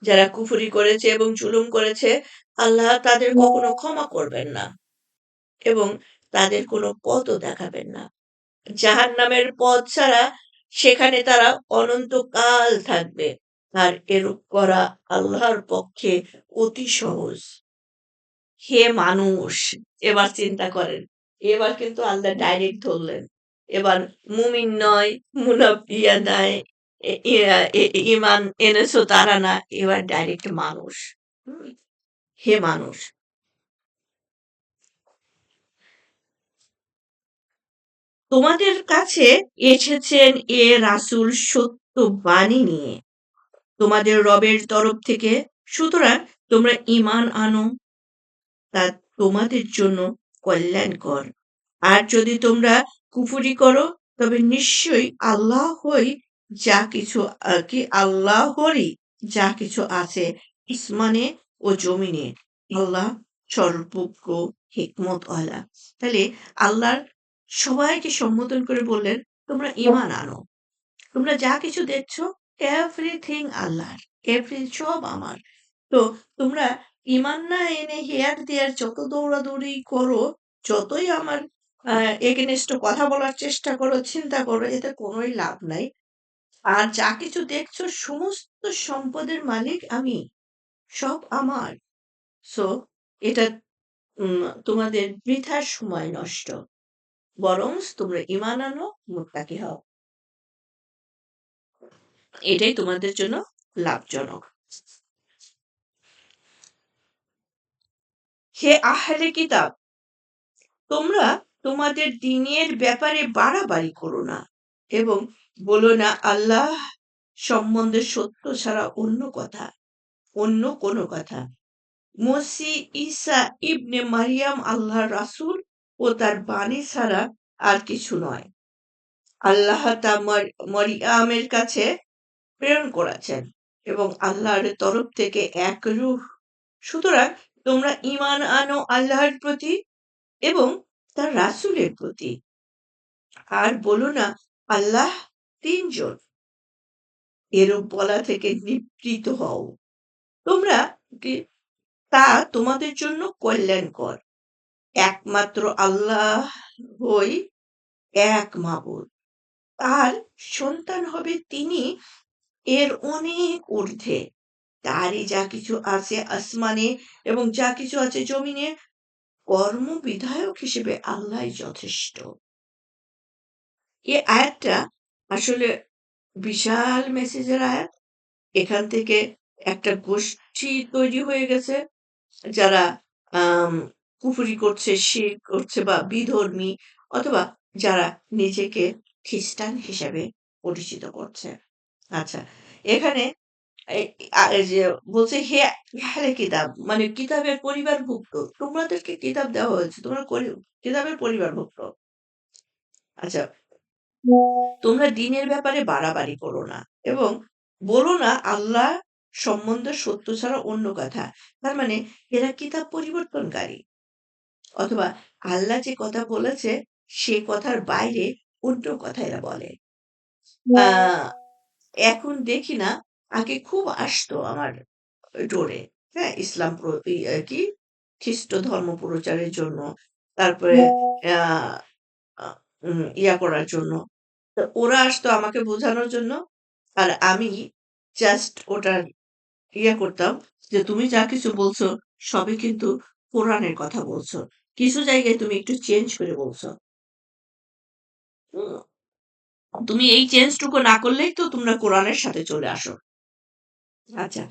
[SPEAKER 1] যারা কুফরি করেছে এবং জুলুম করেছে, আল্লাহ তাদের কখনো ক্ষমা করবেন না এবং তাদের কোনো পথও দেখাবেন না। জাহান্নামের পথ ছাড়া সেখানে তারা অনন্তকাল থাকবে। আর এরূপ করা আল্লাহর পক্ষে অতি সহজ। হে মানুষ! এবার চিন্তা করেন। এবার কিন্তু আল্লাহ ডাইরেক্ট ধরলেন। এবার মুমিন নয়, মুনাফিয়া নাই, এ ইয়া এ ঈমান এনেছো তারা না, এবার ডাইরেক্ট মানুষ। হুম? হে মানুষ! তোমাদের কাছে এসেছেন এ রাসূল সত্য বাণী নিয়ে। তোমাদের রবের তরফ থেকে। সুতরাং তোমরা ঈমান আনো, তা তোমাদের জন্য কল্যাণকর। আর যদি তোমরা কুফরি করো, তবে নিশ্চয়ই আল্লাহই যা কিছু আল্লাহরই যা কিছু আছে আসমানে ও জমিনে, আল্লাহ সর্বজ্ঞ হিকমতওয়ালা। তাহলে আল্লাহ সবাইকে সম্বোধন করে বললেন, তোমরা ঈমান আনো। তোমরা যা কিছু দেখছো, এভরিথিং আল্লাহর, সব আমার। তো তোমরা ঈমান না এনে হেয়ার দেয়ার যত দৌড়াদৌড়ি করো, যতই আমার এগেইনস্ট কথা বলার চেষ্টা করো, চিন্তা করো, এতে কোনোই লাভ নাই। আর যা কিছু দেখছো সমস্ত সম্পদের মালিক আমি। সব আমার। সো এটা তোমাদের বৃথা সময় নষ্ট। বরং তোমরা ঈমান আনো, মুত্তাকি হও। এটাই তোমাদের জন্য লাভজনক। হে আহলে কিতাব! তোমরা তোমাদের দ্বীনের ব্যাপারে বাড়াবাড়ি করো না এবং বলো না আল্লাহ সম্বন্ধে সত্য ছাড়া অন্য কোনো কথা। মসিহ ঈসা ইবনে মারিয়াম আল্লাহর রাসূল ও তার বাণী ছাড়া আর কিছু নয়। আল্লাহ তা মরিয়মের কাছে প্রেরণ করেছেন এবং আল্লাহর তরফ থেকে এক রূহ। সুতরাং তোমরা ঈমান আনো আল্লাহর প্রতি এবং তার রাসূলের প্রতি। আর বলো না আল্লাহ ৩ জন। এরূপ বলা থেকে নিবৃত হও। তোমরা কি তা তোমাদের জন্য কল্যাণকর। একমাত্র আল্লাহই এক মাবুদ। তার সন্তান হবে তিনি, এর অনেক ঊর্ধ্বে। তারই যা কিছু আছে আসমানে এবং যা কিছু আছে জমিনে, কর্মবিধায়ক হিসেবে আল্লাহই যথেষ্ট। এই আয়াতটা আসলে বিশাল মেসেজের আয়াত। এখান থেকে একটা গোষ্ঠী তৈরি হয়ে গেছে যারা আম কুফরি করছে, শিরক করছে বা বিধর্মী, অথবা যারা নিজেকে খ্রিস্টান হিসেবে পরিচিত করছে। আচ্ছা, এখানে এই এই যে বলছে হে আহলে কিতাব, মানে কিতাবের পরিবারভুক্ত। তোমাদেরকে কিতাব দেওয়া হয়েছে। তোমরা কিতাবের পরিবারভুক্ত। আচ্ছা, তোমরা দ্বীনের ব্যাপারে বাড়াবাড়ি করো না এবং বলো না আল্লাহ সম্বন্ধে সত্য ছাড়া অন্য কথা। তার মানে এরা কিতাব পরিবর্তনকারী, অথবা আল্লাহ যে কথা বলেছে সে কথার বাইরে অন্য কথা এরা বলে। আ এখন দেখি না, আগে খুব আসতো আমার ডোরে, হ্যাঁ? ইসলাম কি খ্রিস্ট ধর্ম প্রচারের জন্য, তারপরে আ আ ইয়া করার জন্য। তো ওরা আসতো আমাকে বোঝানোর জন্য। আর আমি জাস্ট ওটার করতাম যে, "তুমি যা কিছু বলছো সবই কিন্তু কোরআনের কথা বলছো। কিছু জায়গায় তুমি একটু চেঞ্জ করে বলছো। হুম? তুমি এই চেঞ্জটুকু না করলেই তো তোমরা কোরআনের সাথে চলে আসো।" আচ্ছা।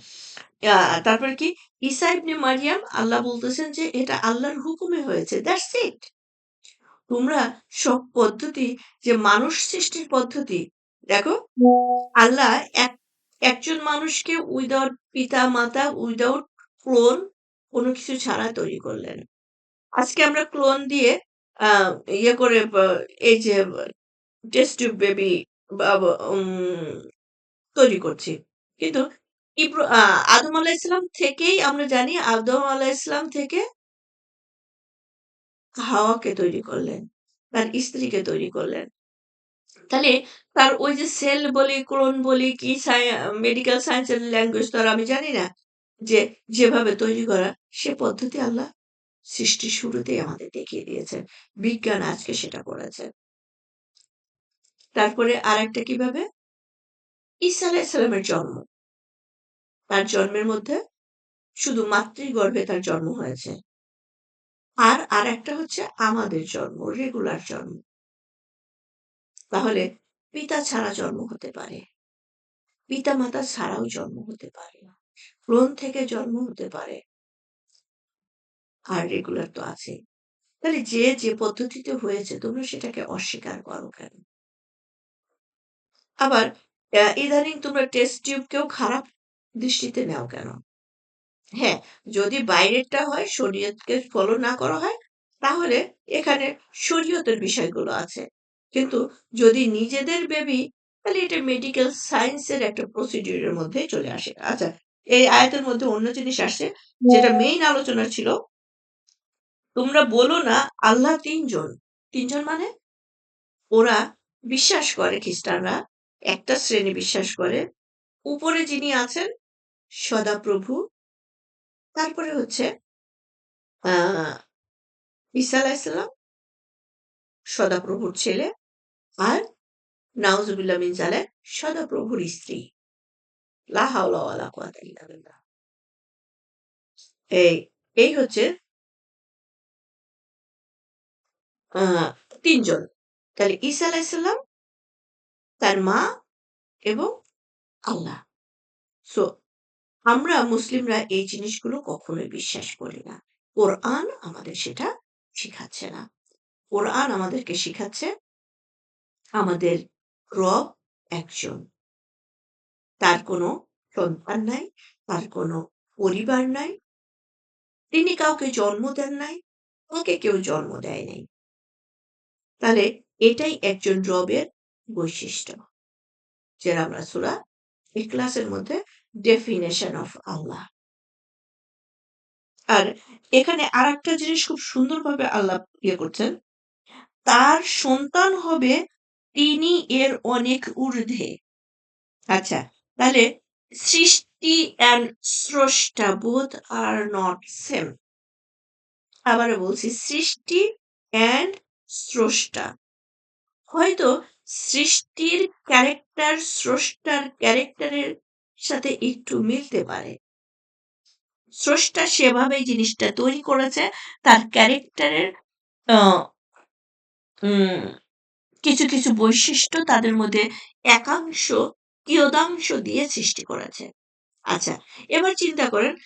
[SPEAKER 1] আ তারপরে কি? ঈসা ইবনে মারিয়াম আল্লাহ বলতেছেন যে, "এটা আল্লাহর হুকুমে হয়েছে। That's it. তোমরা সব পদ্ধতি যে মানুষ সৃষ্টির পদ্ধতি, দেখো আল্লাহ একজন মানুষকে উইদাউট পিতা-মাতা, উইদাউট ক্লোন, কোনো কিছু ছাড়া তৈরি করলেন। আজকে আমরা ক্লোন দিয়ে আ করে এই যে টেস্ট টিউব বেবি বা তৈরি করছি। কিন্তু আদম আলাইহিস সালাম থেকেই আমরা জানি আদম আলাইহিস সালাম থেকে হাওয়াকে তৈরি করলেন, তার স্ত্রীকে তৈরি করলেন। তাহলে তার ওই যে সেল বলি, ক্লোন বলি, কি মেডিকেল সায়েন্সের ল্যাঙ্গুয়েজ তো আর আমি জানি না। যে যেভাবে তৈরি করা সে পদ্ধতি আল্লাহ সৃষ্টির শুরুতেই আমাদের দেখিয়ে দিয়েছেন। বিজ্ঞান আজকে সেটা করেছে। তারপরে আরেকটা কিভাবে? ঈসা আলাইহিস সালামের জন্ম। তার জন্মের মধ্যে শুধু মাতৃগর্ভে তার জন্ম হয়েছে। আর আরেকটা হচ্ছে আমাদের জন্ম, রেগুলার জন্ম। তাহলে পিতা ছাড়া জন্ম হতে পারে। পিতা-মাতা ছাড়াও জন্ম হতে পারে। ক্লোন থেকে জন্ম হতে পারে। আর রেগুলার তো আছেই। তাহলে যে পদ্ধতিতে হয়েছে তোমরা সেটাকে অস্বীকার করো কেন? আবার ইদানিং তোমরা টেস্ট টিউবকেও খারাপ দৃষ্টিতে নেও কেন? হ্যাঁ, যদি বাইরেরটা হয় শরীয়তকে ফলো না করা হয়, তাহলে এখানে শরীয়তের বিষয়গুলো আছে। কিন্তু যদি নিজেদের বেবি, তাহলে এটা মেডিকেল সায়েন্স এর একটা প্রসিডিউর এর মধ্যেই চলে আসে। আচ্ছা, এই আয়াতের মধ্যে অন্য জিনিস আসছে, যেটা মেইন আলোচনা ছিল। তোমরা বলো না আল্লাহ ৩ জন। ৩ জন মানে? ওরা বিশ্বাস করে খ্রিস্টানরা, একটা শ্রেণী বিশ্বাস করে, উপরে যিনি আছেন সদাপ্রভু, তারপরে হচ্ছে আ ঈসা আলাইহিস সালাম সদাপ্রভুর ছেলে, আর নাউজুবিল্লাহ মিন যালিক সদাপ্রভুর স্ত্রী। লা হাওলা ওয়ালা কুওয়াতা ইল্লা বিল্লাহ। এই এই হচ্ছে আ ৩ জন। তাহলে ঈসা আলাইহিস সালাম, তার মা এবং আল্লাহ। সো আমরা মুসলিমরা এই জিনিসগুলো কখনোই বিশ্বাস করি না। কোরআন আমাদের সেটা শিখাচ্ছে না। কোরআন আমাদেরকে শিখাচ্ছে আমাদের রব একজন। তার কোনো সন্তান নাই, তার কোনো পরিবার নাই। তিনি কাউকে জন্ম দেন নাই, তাকে কেউ জন্ম দেয় নাই। তাহলে এটাই একজন রবের বৈশিষ্ট্য। যেটা আমরা সূরা ইখলাসের মধ্যে ডেফিনিশন অফ আল্লাহ। আর এখানে আরেকটা জিনিস খুব সুন্দরভাবে আল্লাহ করছেন। তার সন্তান হবে তিনি এর অনেক ঊর্ধ্বে। আচ্ছা, তাহলে সৃষ্টি অ্যান্ড স্রষ্টা both are not same. আবারও বলছি সৃষ্টি অ্যান্ড স্রষ্টা। হয়তো সৃষ্টির ক্যারেক্টার স্রষ্টার ক্যারেক্টারের সাথে একটু মিলতে পারে। স্রষ্টা সেভাবেই জিনিসটা তৈরি করেছে তার ক্যারেক্টারের আ উম কিছু বৈশিষ্ট্য তাদের মধ্যে একাংশ কিয়দাংশ দিয়ে সৃষ্টি করেছে। আচ্ছা, এবার চিন্তা করেন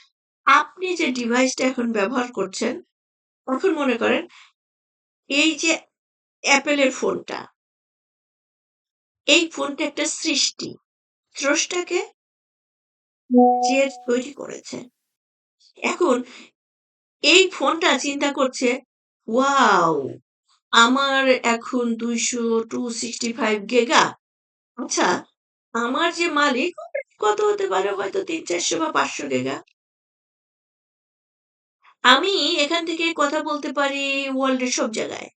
[SPEAKER 1] আপনি যে ডিভাইসটা এখন ব্যবহার করছেন, এখন মনে করেন এই যে অ্যাপেলের ফোনটা, এই ফোনটা একটা সৃষ্টি। স্রষ্টাকে যে তৈরি করেছে। এখন এই ফোনটা চিন্তা করছে, ওয়াও! আমার এখন 265 গিগা। আচ্ছা, আমার যে মালিক কত হতে পারে হয়তো ৩-৪০০ বা ৫০০ গিগা। আমি এখান থেকে কথা বলতে পারি ওয়ার্ল্ডের সব জায়গায়।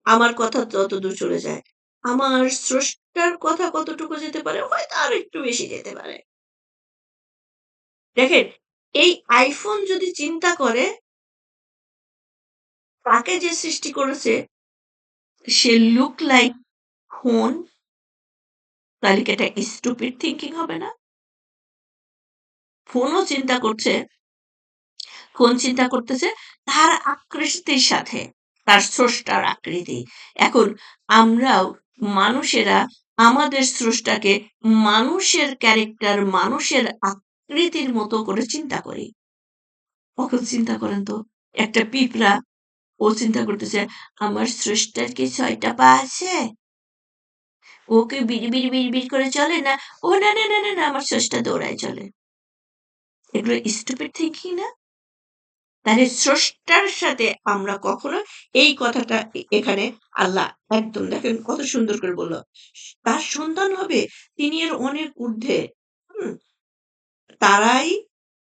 [SPEAKER 1] আমার কথা ততদূর চলে যায়। আমার স্রষ্টার কথা কতটুকু যেতে পারে? হয়তো আরো একটু বেশি যেতে পারে। দেখেন, এই iPhone যদি চিন্তা করে তাকে যে সৃষ্টি করেছে সে লুক লাইক ফোন, তাহলে কি এটা স্টুপিড থিংকিং হবে না? ফোনও চিন্তা করছে, ফোন চিন্তা করতেছে তার আকৃতির সাথে, তার স্রষ্টার আকৃতি। এখন আমরাও মানুষেরা আমাদের স্রষ্টাকে মানুষের ক্যারেক্টার, মানুষের আকৃতির মতো করে চিন্তা করি। এখন চিন্তা করেন তো, একটা পিঁপড়া ও চিন্তা করতেছে আমার স্রষ্টার কি ৬ টা পা আছে? ও কি বিড় করে চলে? না, ও না, আমার স্রষ্টা দৌড়ায় চলে। এগুলো স্টুপিড থিংকিং না? তাহলে স্রষ্টার সাথে আমরা কখনো এই কথাটা এখানে আল্লাহ একদম দেখেন কত সুন্দর করে বলল। তার সন্তান হবে তিনি এর অনেক ঊর্ধ্বে। হুম? তারাই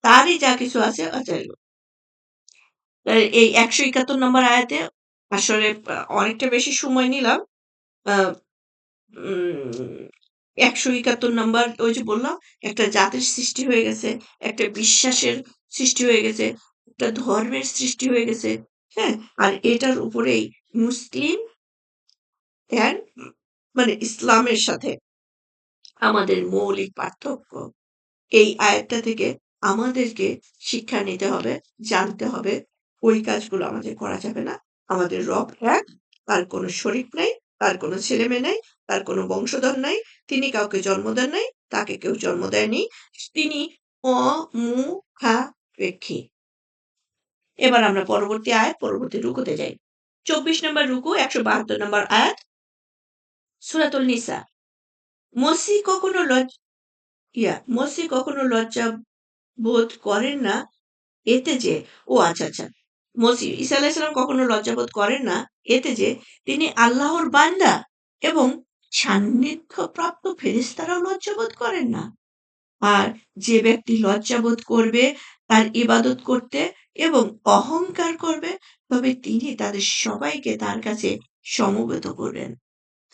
[SPEAKER 1] তারই যা কিছু আছে এই ১৭১ নম্বর আয়াতে আসলে অনেকটা বেশি সময় নিলাম। আ উম ১৭১ নাম্বার ওই যে বললাম, একটা জাতির সৃষ্টি হয়ে গেছে, একটা বিশ্বাসের সৃষ্টি হয়ে গেছে, একটা ধর্মের সৃষ্টি হয়ে গেছে। হ্যাঁ? আর এটার উপরেই মুসলিম অ্যান্ড মানে ইসলামের সাথে আমাদের মৌলিক পার্থক্য। এই আয়াতটা থেকে আমাদেরকে শিক্ষা নিতে হবে, জানতে হবে ওই কাজগুলো আমাদের করা যাবে না। আমাদের রব এক, তার কোনো শরিক নাই, তার কোনো ছেলেমেয়ে নাই, তার কোনো বংশধর নাই, তিনি কাউকে জন্ম দেন নাই, তাকে কেউ জন্ম দেয়নি। তিনি অমুখাপেক্ষী। এবার আমরা পরবর্তী আয়াত, পরবর্তী রুকুতে যাই। ২৪ নম্বর রুকু, ১৭২ নম্বর আয়াত, সূরাতুল নিসা। মসিহ কখনো মসিহ কখনো লজ্জা বোধ করেন না এতে যে আচ্ছা, আচ্ছা। মসিহ ঈসা আলাইহিস সালাম কখনো লজ্জাবোধ করেন না এতে যে তিনি আল্লাহর বান্দা এবং সান্নিধ্যপ্রাপ্ত ফেরেশতারাও লজ্জাবোধ করেন না। আর যে ব্যক্তি লজ্জাবোধ করবে তার ইবাদত করতে এবং অহংকার করবে, তবে তিনি তাদের সবাইকে তার কাছে সমবেত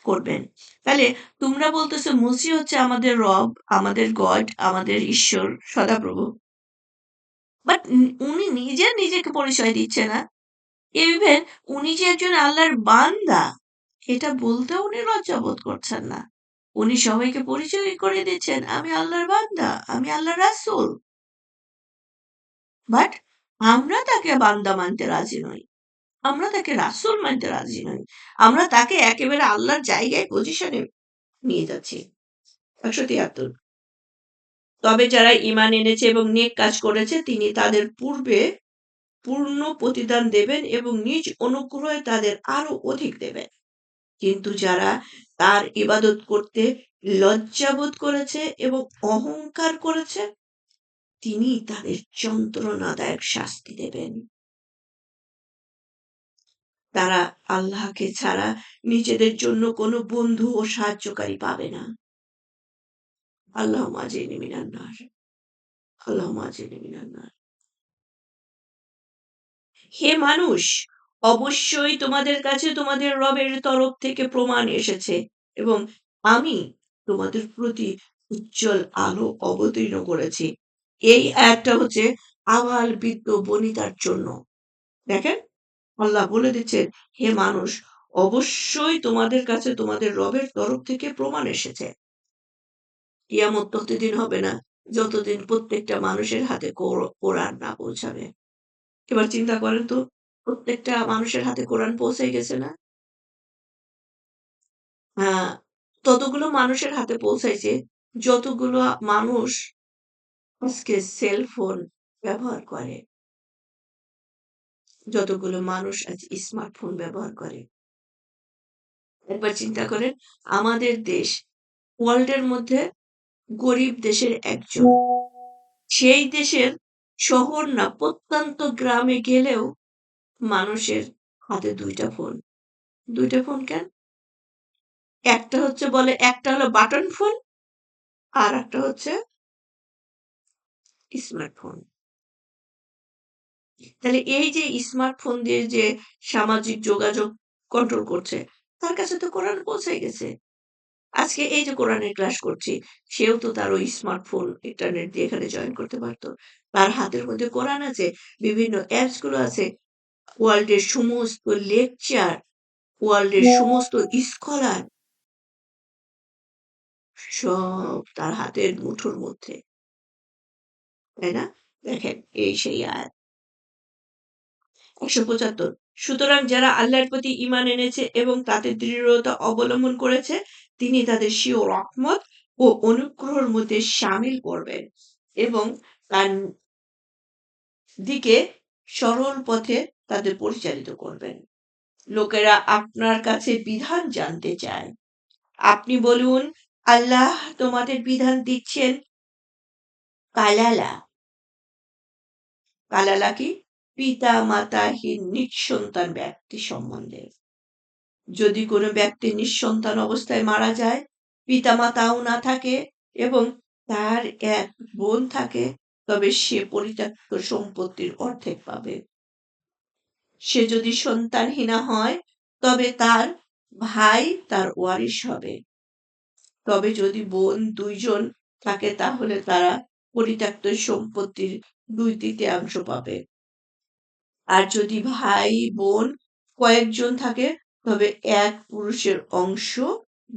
[SPEAKER 1] করবেন। তাহলে তোমরা বলতেছো মসিহ হচ্ছে আমাদের রব, আমাদের গড, আমাদের ঈশ্বর, সদাপ্রভু। বাট উনি নিজেকে পরিচয় দিচ্ছে না। ইভেন উনি যে একজন আল্লাহর বান্দা, এটা বলতেও উনি লজ্জা বোধ করছেন না। উনি সবাইকে পরিচয় করে দিচ্ছেন, আমি আল্লাহর বান্দা, আমি আল্লাহর রাসূল। বাট আমরা তাকে বান্দা মানতে রাজি নই। আমরা তাকে রাসূল মানতে রাজি নই। আমরা তাকে একেবারে আল্লাহর জায়গায় পজিশনে নিয়ে যাচ্ছি। ১৭৩ তবে যারা ঈমান এনেছে এবং নেক কাজ করেছে তিনি তাদের পূর্বে পূর্ণ প্রতিদান দেবেন এবং নিজ অনুগ্রহে তাদের আরো অধিক দেবেন। কিন্তু যারা তার ইবাদত করতে লজ্জাবোধ করেছে এবং অহংকার করেছে, তিনি তাদের যন্ত্রণাদায়ক শাস্তি দেবেন। তারা আল্লাহকে ছাড়া নিজেদের জন্য কোনো বন্ধু ও সাহায্যকারী পাবে না। আল্লাহুম্মা আজিরনি মিনান নার। আল্লাহুম্মা আজিরনি মিনান নার। হে মানুষ, অবশ্যই তোমাদের কাছে তোমাদের রবের তরফ থেকে প্রমাণ এসেছে এবং আমি তোমাদের প্রতি উজ্জ্বল আলো অবতীর্ণ করেছি। এই আয়াতটা হচ্ছে আবাল বৃদ্ধ বনিতার জন্য। দেখেন, আল্লাহ বলে দিচ্ছেন, হে মানুষ, অবশ্যই তোমাদের কাছে তোমাদের রবের তরফ থেকে প্রমাণ এসেছে। কিয়ামত ততদিন হবে না যতদিন প্রত্যেকটা মানুষের হাতে কোরআন না পৌঁছাবে। এবার চিন্তা করেন তো, প্রত্যেকটা মানুষের হাতে কোরআন পৌঁছে গেছে না? হ্যাঁ, ততগুলো মানুষের হাতে পৌঁছাইছে, যতগুলো মানুষ আজকে সেলফোন ব্যবহার করে, যতগুলো মানুষ আজ স্মার্টফোন ব্যবহার করে। একবার চিন্তা করেন, আমাদের দেশ ওয়ার্ল্ডের মধ্যে গরিব দেশের একজন। সেই দেশের শহর না প্রত্যন্ত গ্রামে গেলেও মানুষের হাতে ২ টা ফোন। ২ টা ফোন কেন? একটা হলো বাটন ফোন, আরেকটা হচ্ছে স্মার্টফোন। তাহলে এই যে স্মার্টফোন দিয়ে যে সামাজিক যোগাযোগ কন্ট্রোল করছে, তার কাছে তো কোরআন পৌঁছে গেছে। আজকে এই যে কোরআনের ক্লাস করছি, সেও তো তার ওই স্মার্টফোন ইন্টারনেট দিয়ে এখানে জয়েন করতে পারত। তার হাতের মধ্যে কোরআন আছে, বিভিন্ন অ্যাপস গুলো আছে। ওয়ার্ল্ডের সমস্ত লেকচার, ওয়ার্ল্ডের সমস্ত স্কলার সব তার হাতের মুঠোর মধ্যে। তাই না? দেখেন, এই সেই আয়াত। ১৭৫ সুতরাং যারা আল্লাহর প্রতি ঈমান এনেছে এবং তাতে দৃঢ়তা অবলম্বন করেছে, তিনি তাদের স্বীয় রহমত ও অনুগ্রহের মধ্যে শামিল করবেন এবং তার দিকে সরল পথে তাদের পরিচালিত করবেন। লোকেরা আপনার কাছে বিধান জানতে চায়। আপনি বলুন, আল্লাহ তোমাদের বিধান দিচ্ছেন কালালা। কালালা কি? পিতা-মাতাহীন নিঃসন্তান ব্যক্তি সম্বন্ধে। যদি কোনো ব্যক্তি নিঃসন্তান অবস্থায় মারা যায়, পিতা-মাতাও না থাকে এবং তার এক বোন থাকে, তবে সে পরিত্যক্ত সম্পত্তির অর্ধেক পাবে। সে যদি সন্তানহীনা হয় তবে তার ভাই তার ওয়ারিশ হবে। তবে যদি বোন ২ জন থাকে তাহলে তারা পরিত্যক্ত সম্পত্তির ২/৩ পাবে। আর যদি ভাই বোন কয়েকজন থাকে তবে এক পুরুষের অংশ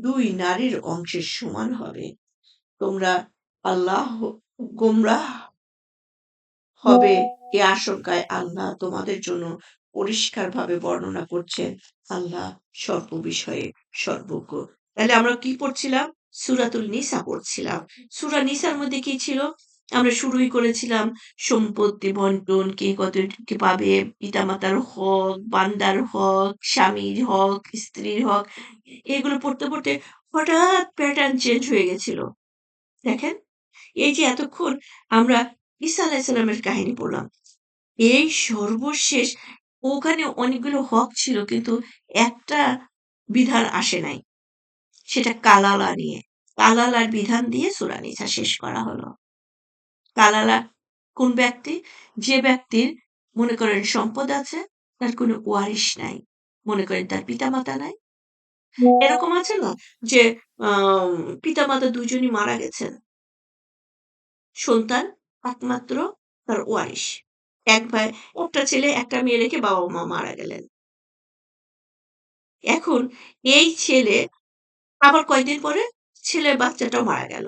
[SPEAKER 1] ২ নারীর অংশের সমান হবে। তোমরা আল্লাহ গোমরাহ হবে এ আশঙ্কায় আল্লাহ তোমাদের জন্য পরিষ্কারভাবে বর্ণনা করছেন। আল্লাহ সর্ববিষয়ে সর্বজ্ঞ। তাহলে আমরা কি পড়ছিলাম? সূরাতুল নিসা পড়ছিলাম। সূরা নিসার মধ্যে কি ছিল? আমরা শুরুই করেছিলাম সম্পত্তি বন্টন, কে কত কি পাবে, পিতামাতার হক, বান্দার হক, স্বামীর হক, স্ত্রীর হক। এগুলো পড়তে হঠাৎ প্যাটার্ন চেঞ্জ হয়ে গেছিল। দেখেন, এই যে এতক্ষণ আমরা ঈসা আলাইহিসসালামের কাহিনী পড়লাম। এই সর্বশেষ ওখানে অনেকগুলো হক ছিল কিন্তু একটা বিধান আসে নাই। সেটা কালালা নিয়ে। কালালার বিধান দিয়ে সূরা নিসা শেষ করা হলো। কালালা কোন ব্যক্তি? যে ব্যক্তির মনে করেন সম্পদ আছে, তার কোনো ওয়ারিশ নাই। মনে করেন তার পিতামাতা নাই। এরকম আছে না যে পিতামাতা ২ জনই মারা গেছেন। সন্তান একমাত্র তার ওয়ারিশ। এক ভাই, একটা ছেলে, একটা মেয়ে রেখে বাবা-মা মারা গেলেন। এখন এই ছেলে আবার কয়েকদিন পরে ছেলের বাচ্চাটাও মারা গেল।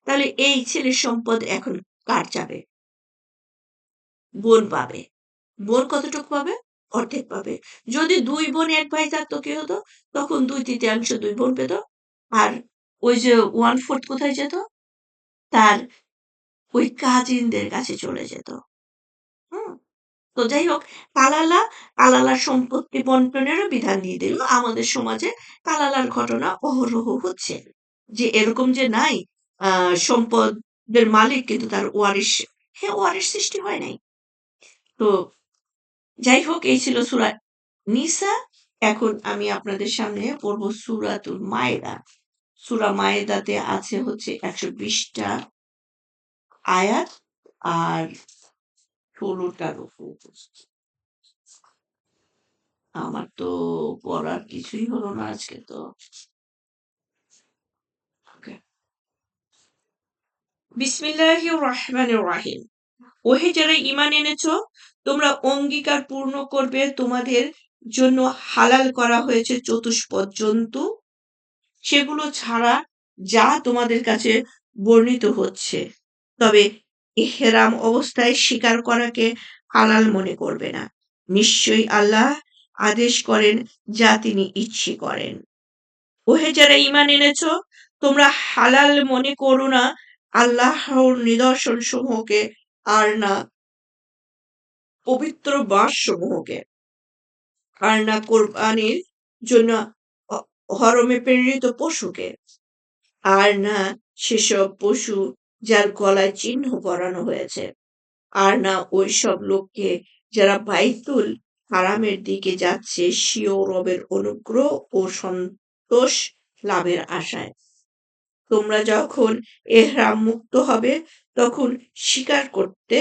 [SPEAKER 1] তাহলে এই ছেলের সম্পদ এখন কার যাবে? বোন পাবে। বোন কতটুকু পাবে? অর্ধেক পাবে। যদি ২ বোন ১ ভাই থাকতো কি হতো? তখন ২/৩ ২ বোন পেত। আর ওই যে 1/4 কোথায় যেত? তার ওই কাজিনদের কাছে চলে যেত। হুম? তো যাই হোক, কালালার সম্পত্তি বন্টনেরও বিধান দিয়ে দিল। আমাদের সমাজে কালালার ঘটনা অহরহ হচ্ছে। যে এরকম যে নাই সম্পদের মালিক কিন্তু তার ওয়ারিশ, হ্যাঁ, ওয়ারিশ সৃষ্টি হয় নাই। তো যাই হোক, এই ছিল সূরা নিসা। এখন আমি আপনাদের সামনে পড়ব সূরাতুল মায়েদা। সূরা মায়েদাতে আছে হচ্ছে ১২০ টা আয়াত আর ১৬ টার উপর। আমার তো পড়ার কিছুই হলো না আজকে তো। ওকে। বিসমিল্লাহির রহমানির রহিম। ওহে যারা ঈমান এনেছো, তোমরা অঙ্গীকার পূর্ণ করবে। তোমাদের জন্য হালাল করা হয়েছে চতুষ্পদ জন্তু, সেগুলো ছাড়া যা তোমাদের কাছে বর্ণিত হচ্ছে। তবে ইহরাম অবস্থায় শিকার করাকে হালাল মনে করবে না। নিশ্চয়ই আল্লাহ আদেশ করেন যা তিনি ইচ্ছে করেন। ওহে যারা ঈমান এনেছ, তোমরা হালাল মনে করো না আল্লাহর নিদর্শন সমূহকে, আর না পবিত্র মাসসমূহকে, আর না কোরবানির জন্য হরমে প্রেরিত পশুকে, আর না সেসব পশু যার গলায় চিহ্ন পরানো হয়েছে, আর না ওইসব লোককে যারা বাইতুল হারামের দিকে যাচ্ছে স্বীয় রবের অনুগ্রহ ও সন্তোষ লাভের আশায়। তোমরা যখন এহরাম মুক্ত হবে তখন শিকার করতে